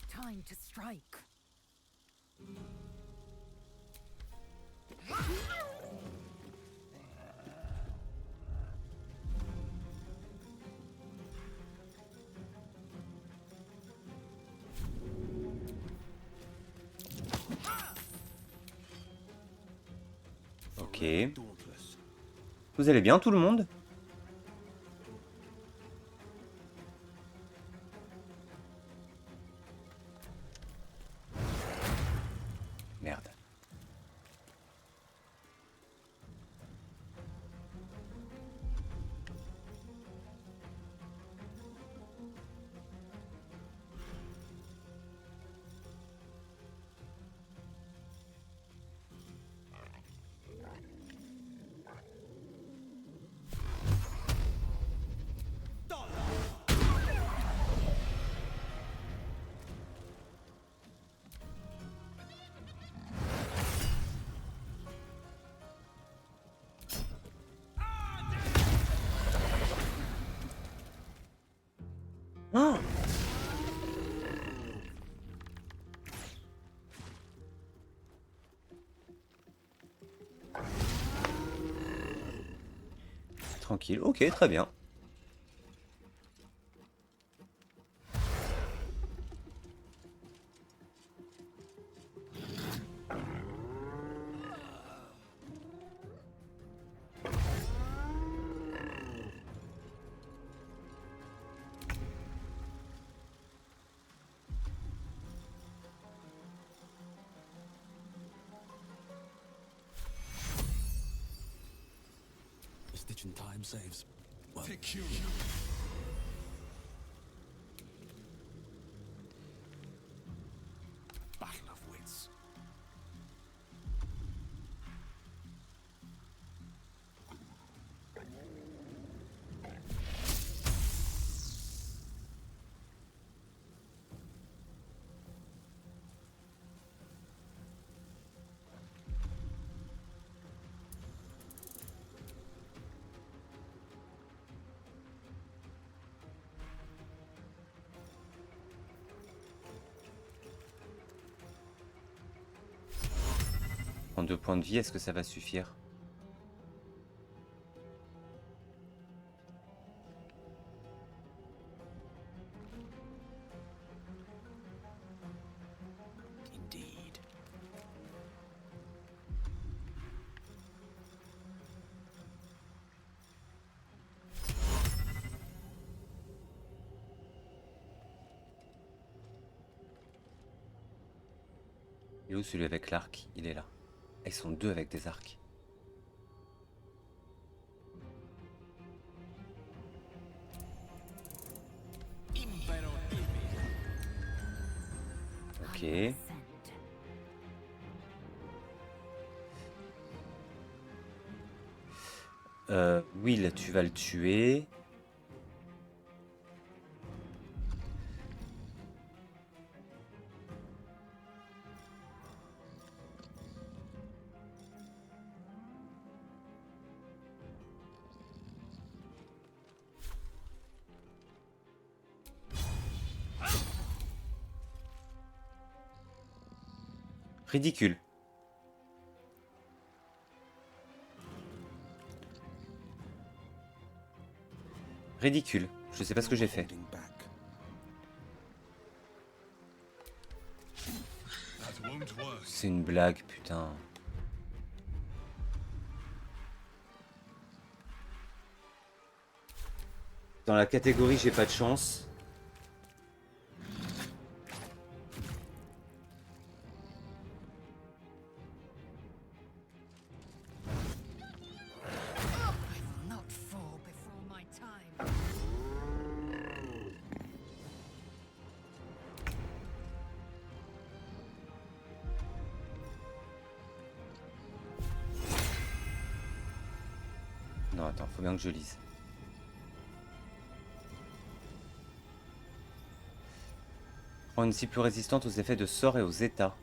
Time to strike. Ok. Vous allez bien tout le monde? Merde. Oh! Tranquille, ok, très bien. A stitch in time saves. Well, Battle of wits. En 2 points de vie, est-ce que ça va suffire? Indeed. Il est où celui avec l'arc? Il est là. Ils sont 2 avec des arcs. Ok. Will, tu vas le tuer. Ridicule. Ridicule. Je sais pas ce que j'ai fait. C'est une blague, putain. Dans la catégorie j'ai pas de chance. Not fall before my time. Non, attends, faut bien que je lise. Rend une cible plus résistante aux effets de sorts et aux états.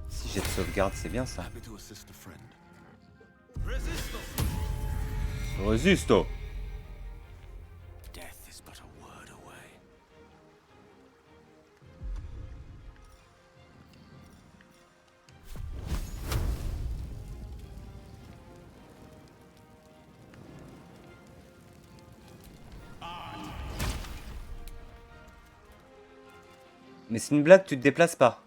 Si j'ai de sauvegarde, c'est bien ça. Resisto. Death is but a word away. Mais c'est une blague, tu te déplaces pas.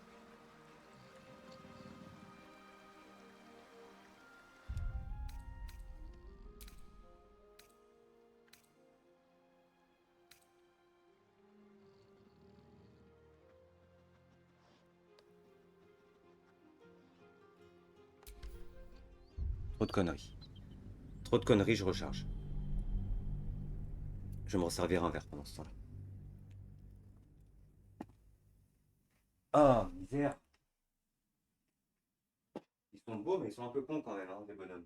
Trop de conneries. Trop de conneries, je recharge. Je vais me resservir un verre pendant ce temps-là. Ah, misère. Ils sont beaux, mais ils sont un peu cons quand même, hein, les bonhommes.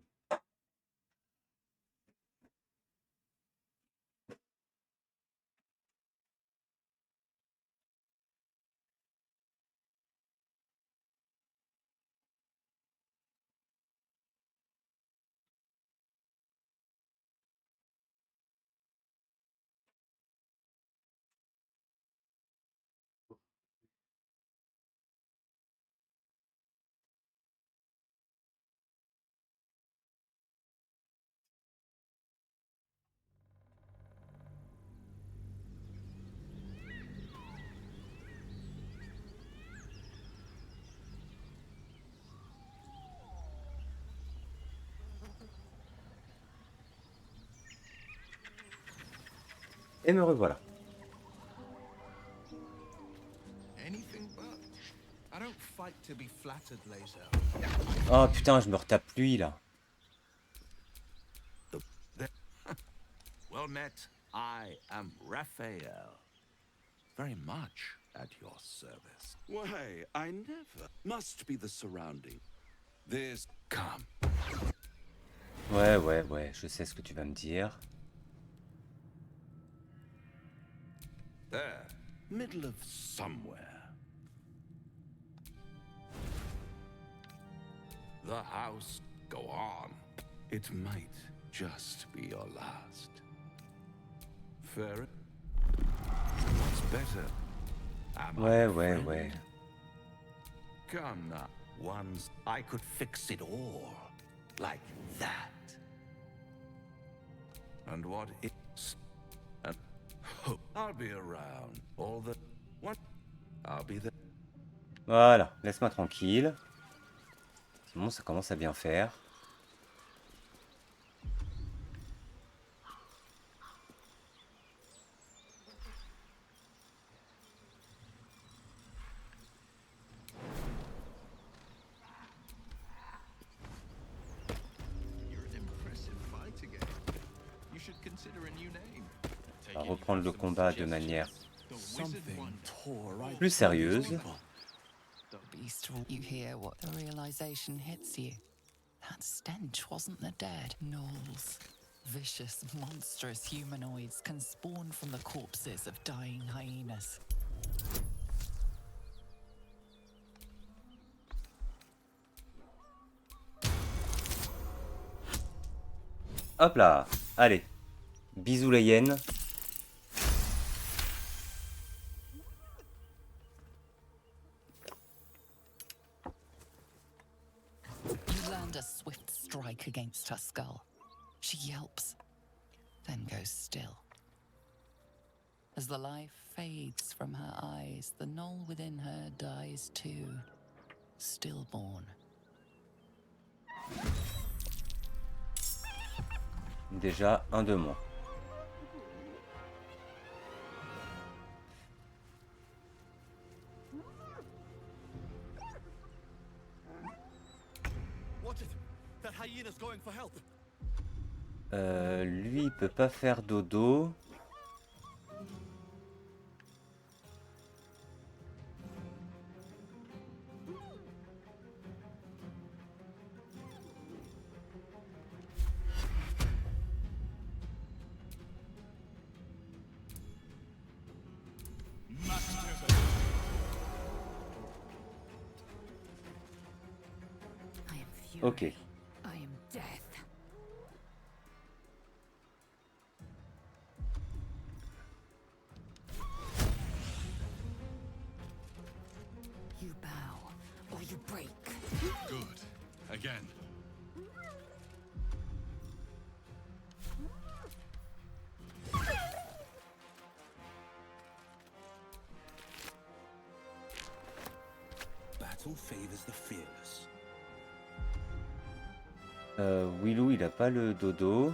Et me revoilà. Oh putain, je me retape lui là. Well met. I am Raphael. Very much at your service. Why, I never. Must be the surrounding. This. Come. Ouais, je sais ce que tu vas me dire. There. Middle of somewhere. The house. Go on. It might just be your last. Fair. What's better? Ouais. Come now. Once I could fix it all. Like that. And what is... And hope I'll be around. All the... What? I'll be there. Voilà, laisse-moi tranquille. Sinon, ça commence à bien faire. On va reprendre le combat de manière plus sérieuse. You hear what the realization hits you. That stench wasn't the dead gnolls. Vicious, monstrous humanoids can spawn from the corpses of dying hyenas. Hop là, allez. Bisous les hyènes. You land a swift strike against her skull. She yelps, then goes still. As the life fades from her eyes, the knoll within her dies too, stillborn. Déjà, un de moins. Watch it. That hyena's going for help. Lui, il peut pas faire dodo. Ok. I am death. You bow or you break. Good. Again. Battle favors the fearless. Willou, il a pas le dodo.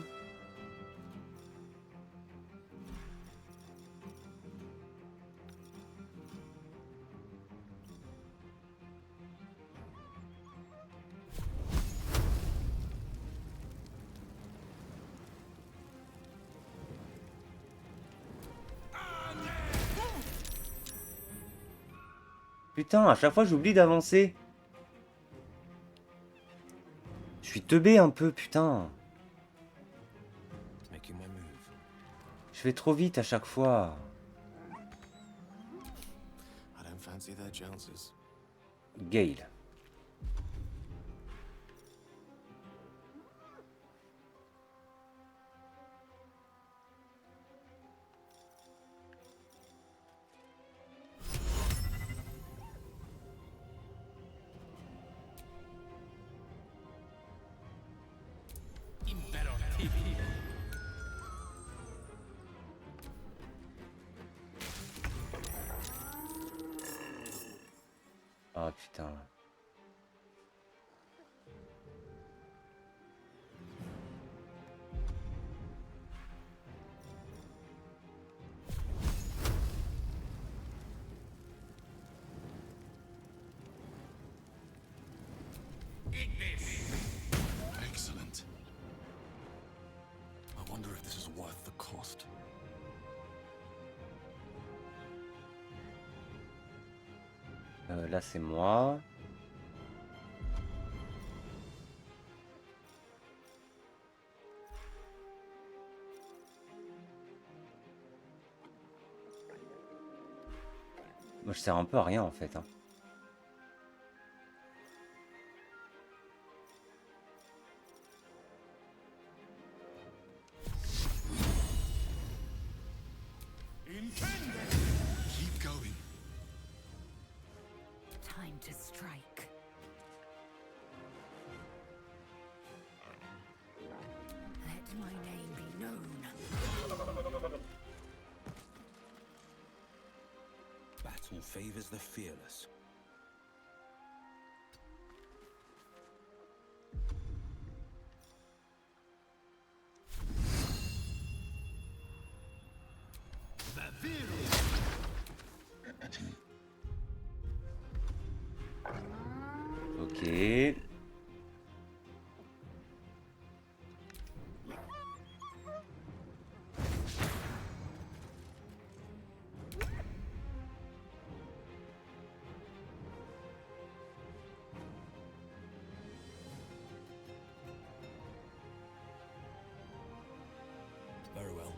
Putain, à chaque fois j'oublie d'avancer. Je suis teubé un peu, putain. Je vais trop vite à chaque fois. I don't fancy their chances. Gale. Ah putain. Excellent. I wonder if this is worth the cost. Là c'est moi. Moi je sers un peu à rien en fait. Hein. Keep going. Time to strike. Let my name be known. Battle favors the fearless. Ok. Very well.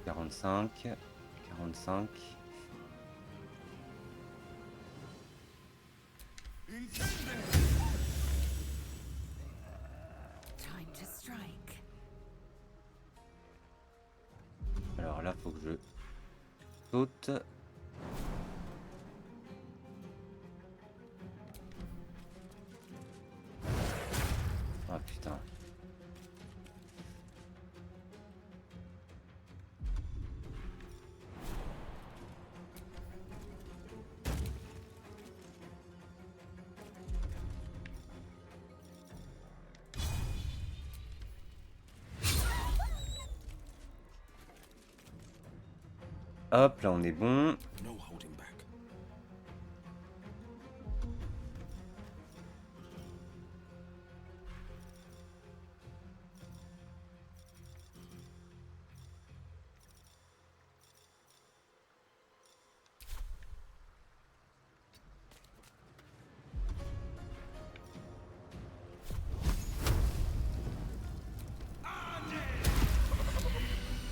Quarante-cinq. Time to strike. Alors là faut que je saute. Ah putain. Hop, là on est bon. No holding back.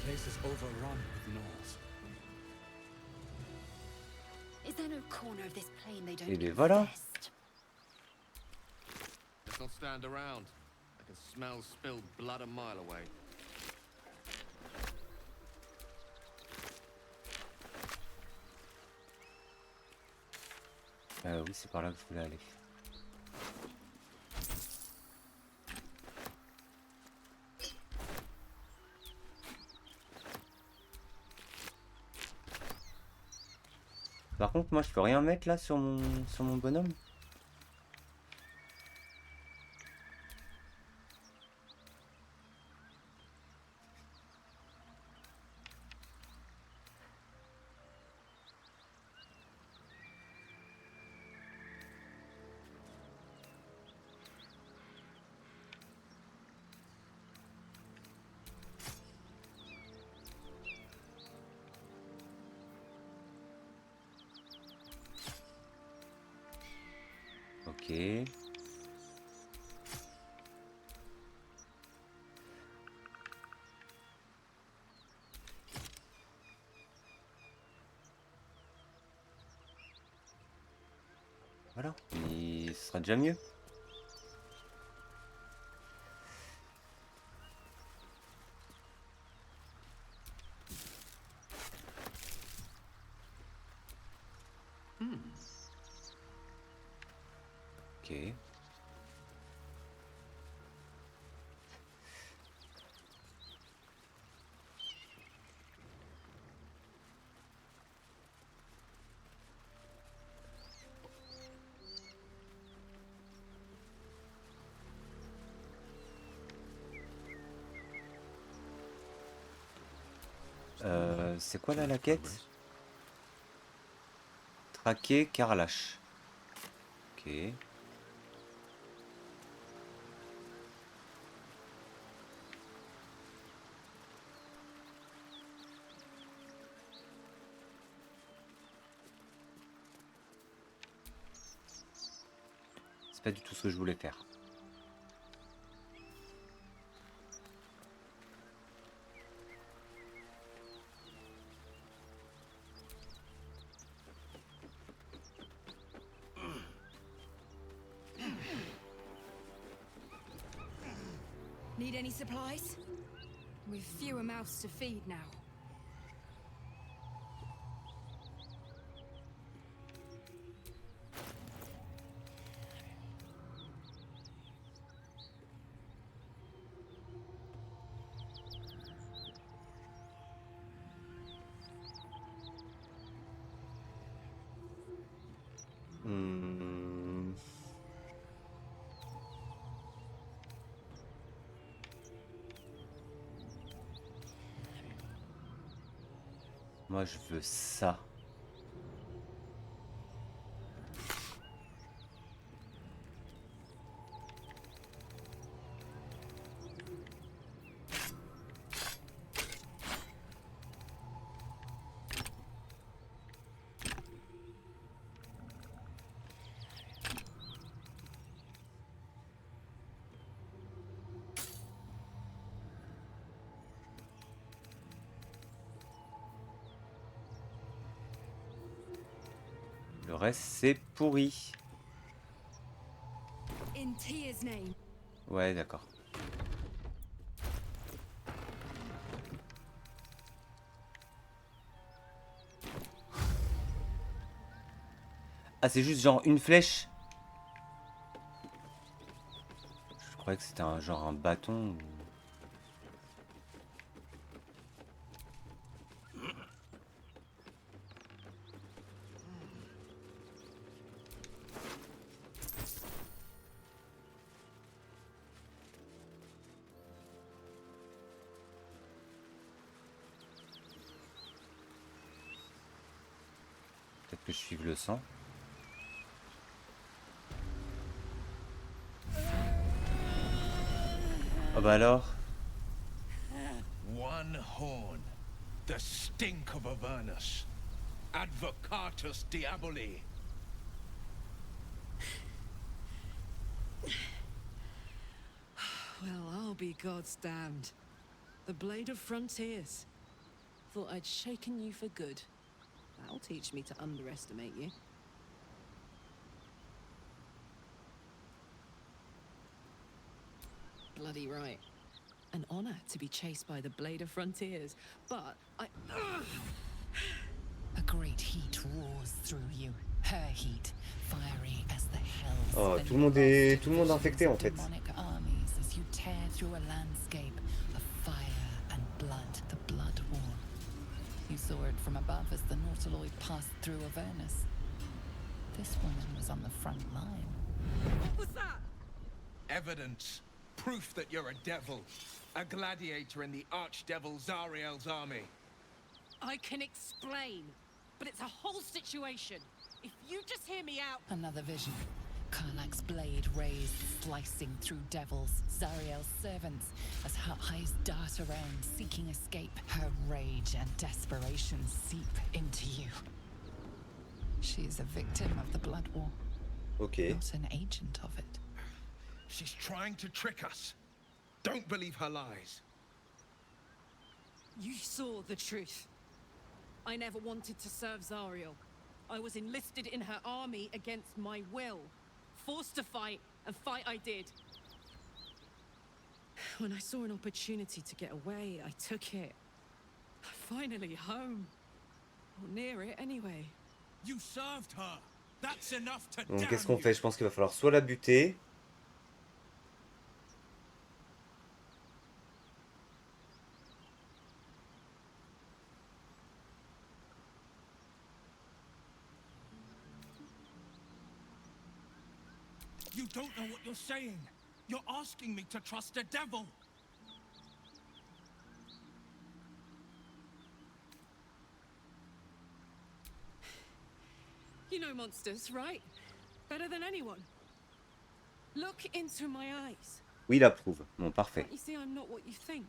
Place is overrun with gnolls. Is there no corner of this plain they don't Et ben voilà. infest? Let's not stand around. I can smell spilled blood a mile away. Oui, c'est par là que je voulais aller. Par contre, moi, je peux rien mettre là sur mon bonhomme. Ok. Voilà, et ce sera déjà mieux. Ok. C'est quoi là la quête? Traquer Carlache. Ok. C'est pas du tout ce que je voulais faire. Need any supplies? We've fewer mouths to feed now. Hmm. Moi, je veux ça. Le reste, c'est pourri. In Tia's name. Ouais, d'accord. Ah, c'est juste genre une flèche? Je croyais que c'était un genre un bâton. Que je suive le sang. Ah bah alors. One horn. The stink of Avernus. Advocatus Diaboli. Well, I'll be God's damned. The Blade of Frontiers. Thought I'd shaken you for good. That'll teach me to underestimate you. Bloody right. An honor to be chased by the Blade of Frontiers, but I... A great heat roars through you. Her heat, fiery as the hells. Oh, tout le monde est infecté en fait. Demonic armies as you tear through a landscape of fire and blood, the Blood War. You saw it from above as the Nautiloid passed through Avernus. This woman was on the front line. What was that? Evidence. Proof that you're a devil. A gladiator in the archdevil Zariel's army. I can explain, but it's a whole situation. If you just hear me out... Another vision. Karlach's blade raised, slicing through devils, Zariel's servants, as her eyes dart around, seeking escape. Her rage and desperation seep into you. She is a victim of the Blood War. Okay. Not an agent of it. She's trying to trick us. Don't believe her lies. You saw the truth. I never wanted to serve Zariel. I was enlisted in her army against my will. Forced to fight, and fight I did. When I saw an opportunity to get away, I took it. Finally home. Or near it, anyway. You served her. That's enough to Donc damn qu'est-ce qu'on you. fait? Je pense qu'il va falloir soit la buter. You don't know what you're saying. You're asking me to trust a devil. You know monsters, right? Better than anyone. Look into my eyes. Oui, il approuve. Bon, parfait. Can't you see I'm not what you think?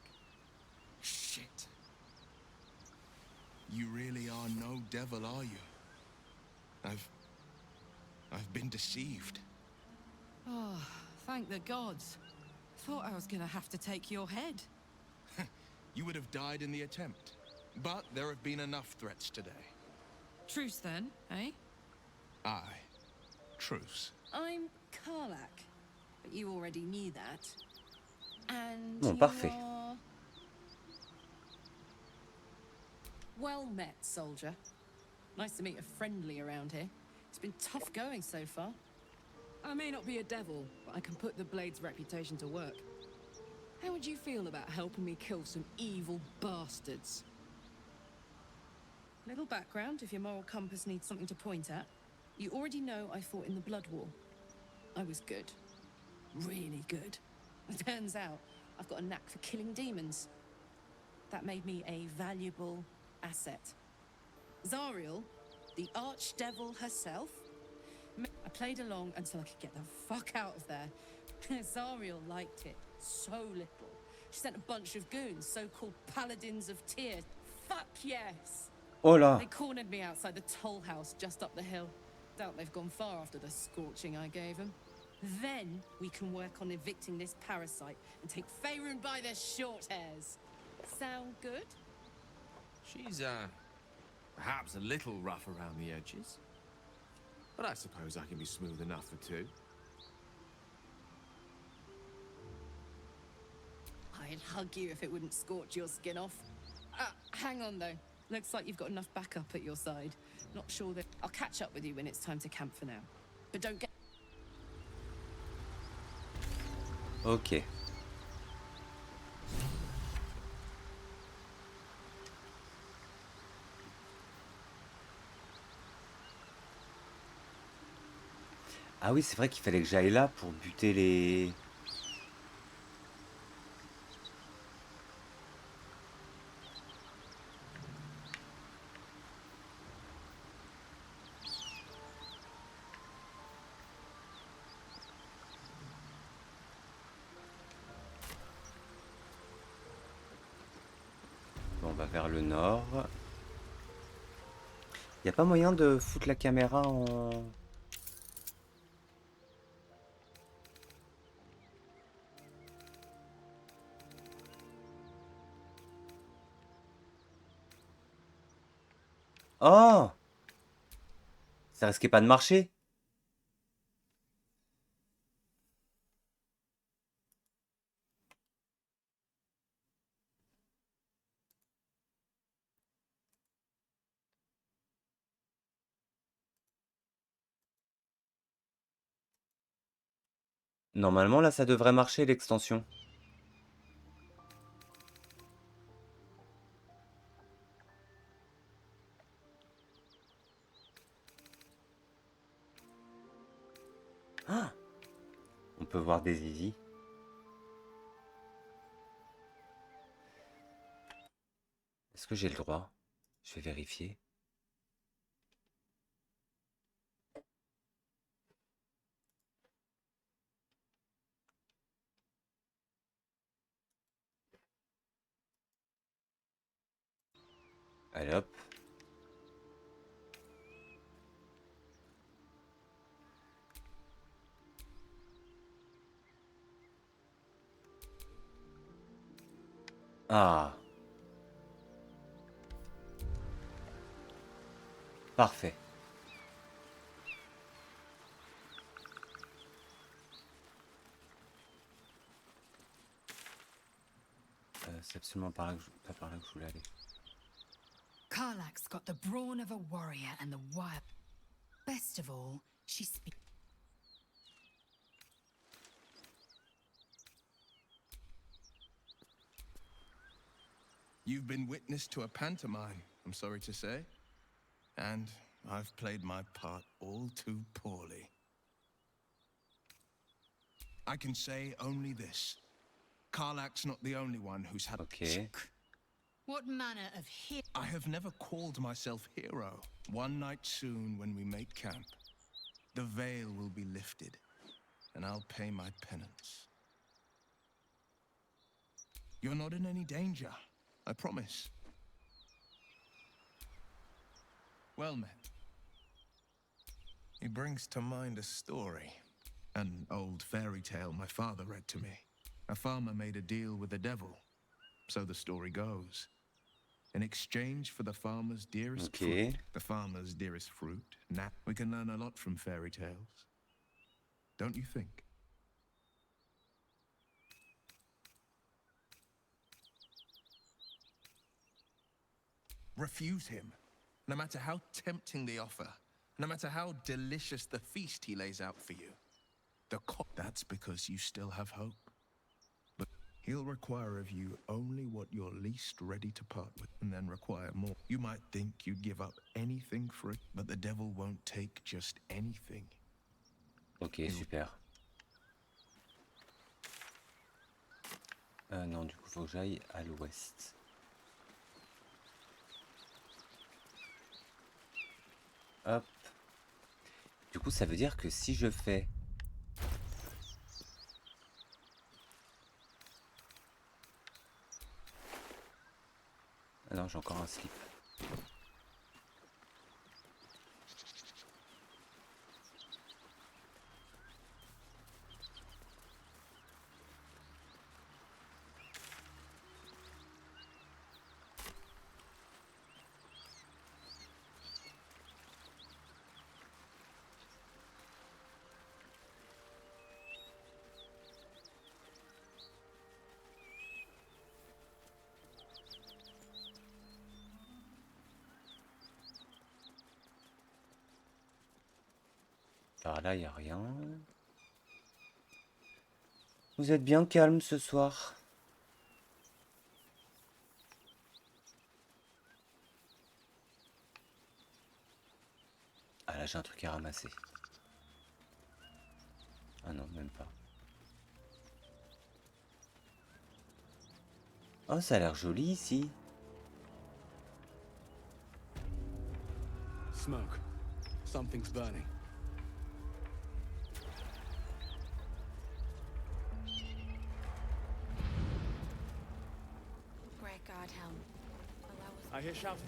Shit. You really are no devil, are you? I've been deceived. Oh, thank the gods. Thought I was gonna have to take your head. You would have died in the attempt. But there have been enough threats today. Truce then, eh? Aye. Truce. I'm Karlach, but you already knew that. And Bon, you parfait. are... Well met, soldier. Nice to meet a friendly around here. It's been tough going so far. I may not be a devil, but I can put the Blade's reputation to work. How would you feel about helping me kill some evil bastards? Little background, if your moral compass needs something to point at. You already know I fought in the Blood War. I was good. Really good. It turns out I've got a knack for killing demons. That made me a valuable asset. Zariel, the archdevil herself, I played along until I could get the fuck out of there. Zariel liked it so little. She sent a bunch of goons, so-called paladins of Tyr. Fuck yes! Oh là! They cornered me outside the toll house just up the hill. Doubt they've gone far after the scorching I gave them. Then we can work on evicting this parasite and take Faerun by their short hairs. Sound good? She's, perhaps a little rough around the edges. But I suppose I can be smooth enough for two. I'd hug you if it wouldn't scorch your skin off. Hang on though. Looks like you've got enough backup at your side. Not sure that... I'll catch up with you when it's time to camp for now. But don't get... Ok. Ah oui, c'est vrai qu'il fallait que j'aille là pour buter les... va vers le nord. Y a pas moyen de foutre la caméra en... Oh! Ça risquait pas de marcher? Normalement, là, ça devrait marcher, l'extension. Ah! On peut voir des zizi. Est-ce que j'ai le droit? Je vais vérifier. Allez hop. Ah. Parfait. C'est absolument pas par là que je voulais aller. Karlak's got the brawn of a warrior and the wild. Best of all, she speaks. You've been witness to a pantomime, I'm sorry to say. And I've played my part all too poorly. I can say only this. Karlak's not the only one who's had... Okay. What manner of hero? I have never called myself hero. One night soon, when we make camp, the veil will be lifted, and I'll pay my penance. You're not in any danger, I promise. Well met. He brings to mind a story, an old fairy tale my father read to me. A farmer made a deal with the devil, so the story goes. In exchange for the farmer's dearest fruit, we can learn a lot from fairy tales. Don't you think? Refuse him, no matter how tempting the offer, no matter how delicious the feast he lays out for you. That's because you still have hope. But he'll require of you only what you're least ready to part with, and then require more. You might think you'd give up anything for it, but the devil won't take just anything. Ok, super. Non, du coup, faut que j'aille à l'ouest. Hop. Du coup, ça veut dire que si je fais... Ah non, j'ai encore un slip. Par là, il n'y a rien. Vous êtes bien calme ce soir. Ah là, j'ai un truc à ramasser. Ah non, même pas. Oh, ça a l'air joli ici. Smoke. Something's burning. I hear shouting.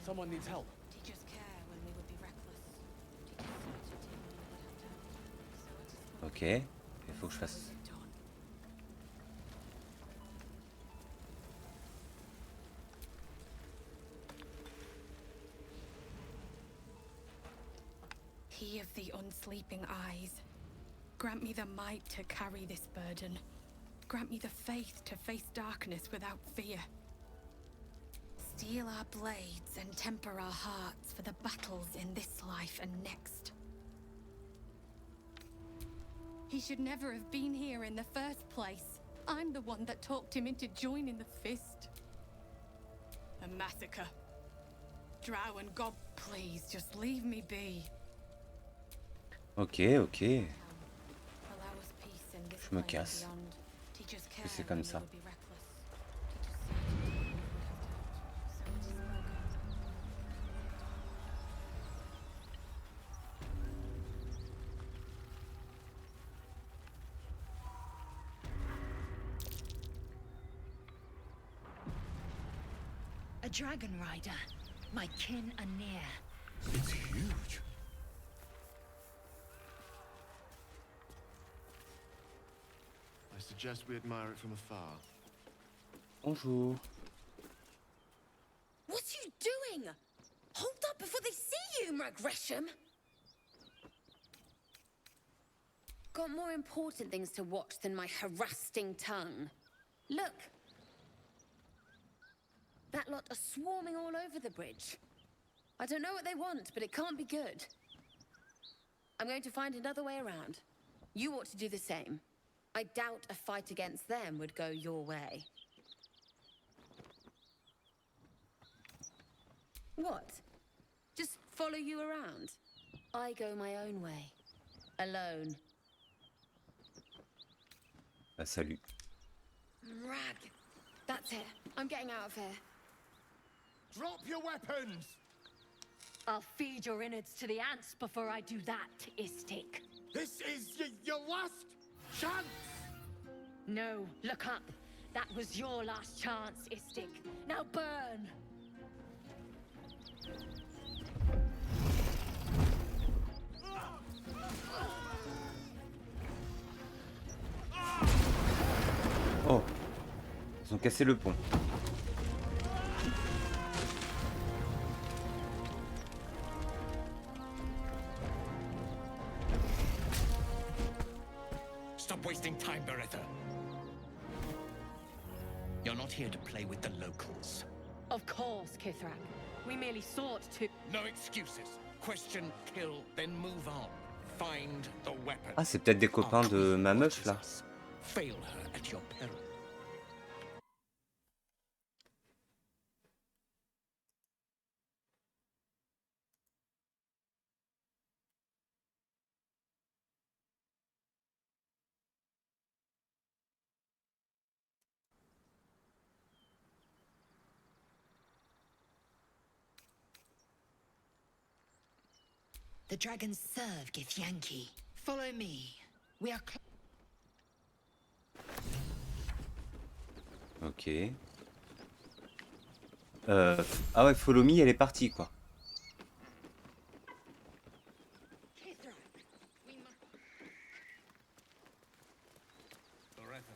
Someone needs help. Teachers care when we would be reckless. Ok, il faut que je fasse... He of the unsleeping eyes, grant me the might to carry this burden. Grant me the faith to face darkness without fear. Steel our blades and temper our hearts for the battles in this life and next. He should never have been here in the first place. I'm the one that talked him into joining the Fist. A massacre. Drow and God, please, just leave me be. Ok, ok. Je me casse. C'est comme ça. A dragon rider. My kin are near. It's huge. I suggest we admire it from afar. Bonjour. What are you doing? Hold up before they see you, Mag Gresham! Got more important things to watch than my harassing tongue. Look! That lot are swarming all over the bridge. I don't know what they want, but it can't be good. I'm going to find another way around. You ought to do the same. I doubt a fight against them would go your way. What? Just follow you around? I go my own way. Alone. Ah, salut. Rag. That's it. I'm getting out of here. Drop your weapons! I'll feed your innards to the ants before I do that, Istik. This is your last chance! No, look up. That was your last chance, Istik. Now burn! Oh, ils ont cassé le pont. Stop wasting time, Beretta. You're not here to play with the locals. Of course, Kithrak. We merely sought to... No excuses. Question, kill, then move on. Find the weapon. Ah, c'est peut-être des copains de ma meuf, là. Fail her at your peril. The dragons serve Githyanki. Follow me. We are Ok. Ah ouais, Follow Me, elle est partie, quoi. Beretta,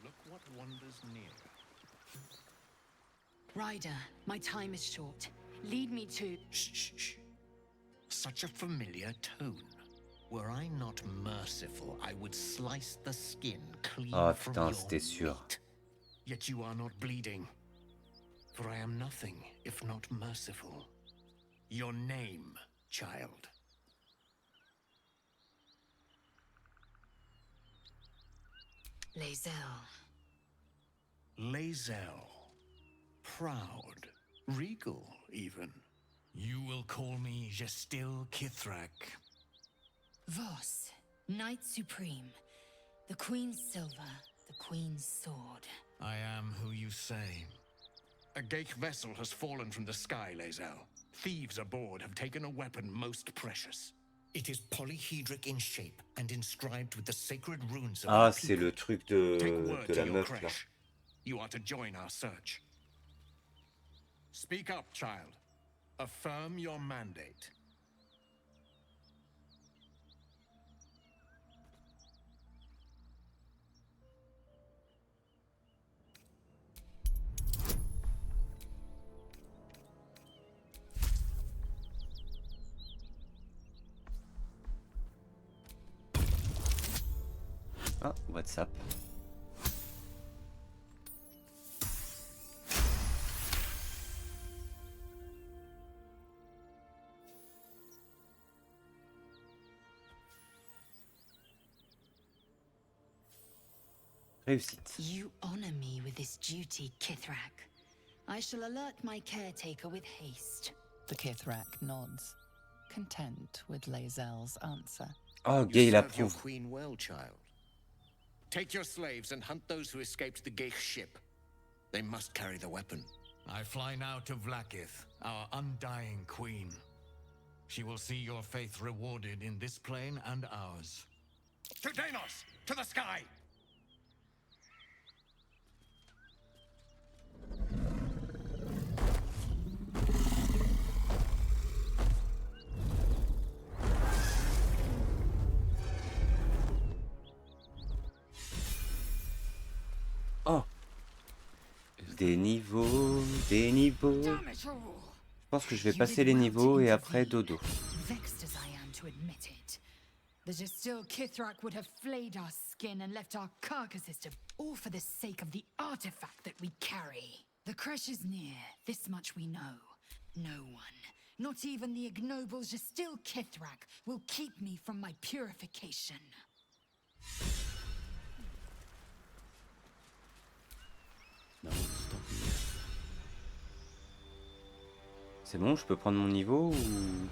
look what wonders near. Ryder, my time is short. Lead me to... Shh, shh, shh. Such a familiar tone. Were I not merciful, I would slice the skin clean Ah from putain, your c'était sûr. meat. Yet you are not bleeding. For I am nothing if not merciful. Your name, child. Lae'zel. Lae'zel. Proud. Regal, even. You will call me Gestil Kithrak. Voss, Knight Supreme. The Queen's silver, the Queen's sword. I am who you say. A Geich vessel has fallen from the sky, Lae'zel. Thieves aboard have taken a weapon most precious. It is polyhedric in shape and inscribed with the sacred runes of Ah, our c'est people. le truc Take de word to la your meuf, là. creche. You are to join our search. Speak up, child. Affirm your mandate. Ah, WhatsApp. Réussite. You honor me with this duty, Kithrak. I shall alert my caretaker with haste. The Kithrak nods, content with Lae'zel's answer. Oh, You gay, il served your approuve. queen well, child. Take your slaves and hunt those who escaped the Geich ship. They must carry the weapon. I fly now to Vlaakith, our undying queen. She will see your faith rewarded in this plane and ours. To Danos! To the sky! Oh. Des niveaux, des niveaux. Je pense que je vais passer les niveaux et après dodo. Vexed as I am to admit it. The Gestil Kithrak would have flayed our skin and left our carcasses to... all for the sake of the artifact that we carry. The crash is near, this much we know. No one, not even the ignoble Gestil Kithrak, will keep me from my purification. C'est bon, je peux prendre mon niveau ou...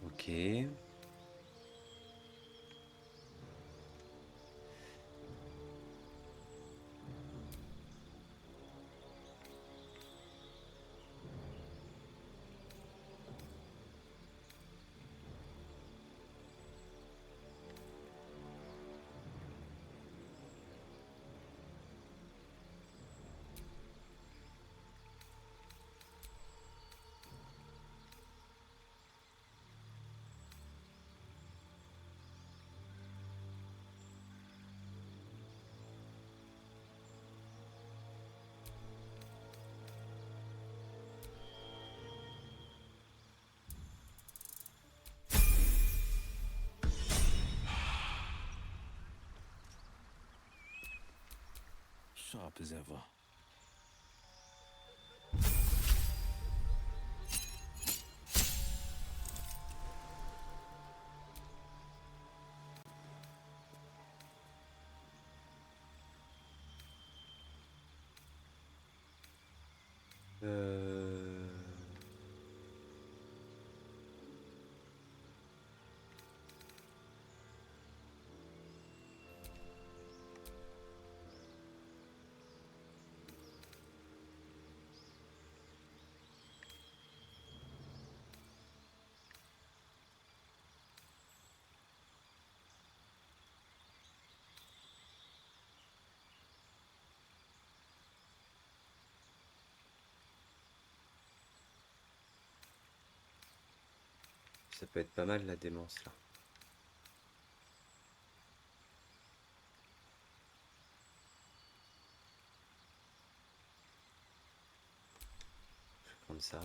Ok. Sharp as ever. Ça peut être pas mal la démence là. Je vais prendre ça.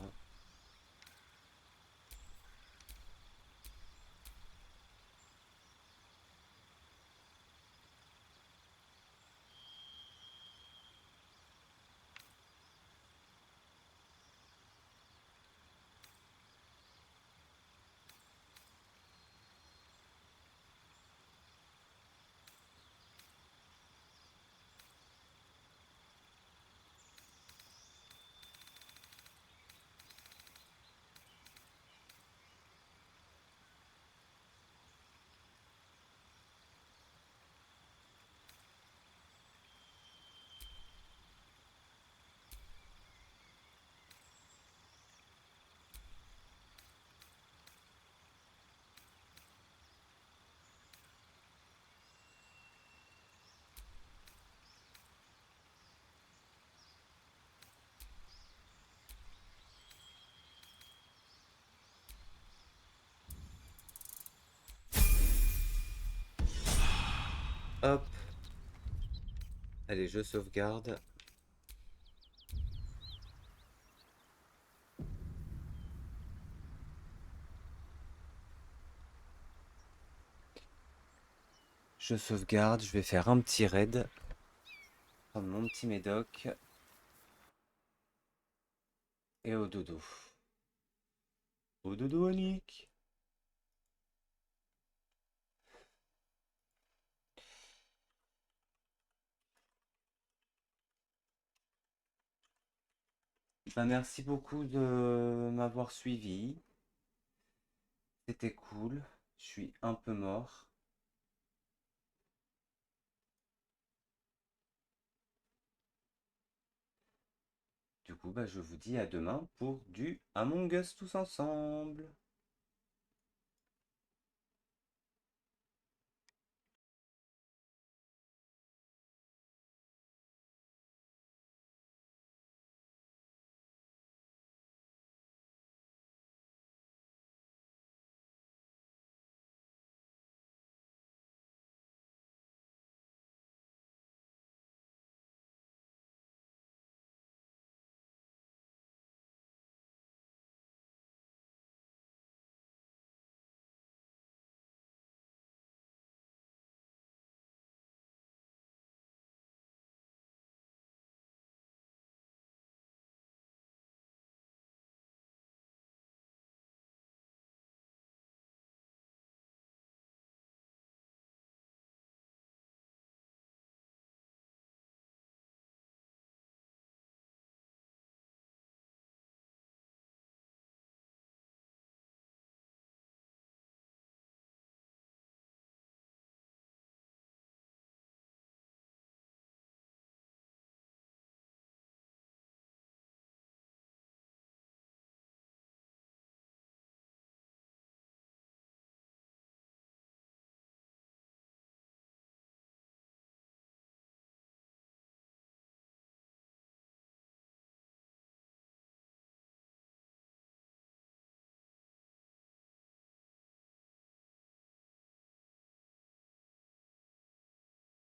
Hop. Allez, je sauvegarde. Je sauvegarde, je vais faire un petit raid. Prendre mon petit médoc. Et au dodo. Au dodo, Annick. Bah, merci beaucoup de m'avoir suivi. C'était cool. Je suis un peu mort. Du coup, bah, je vous dis à demain pour du Among Us tous ensemble.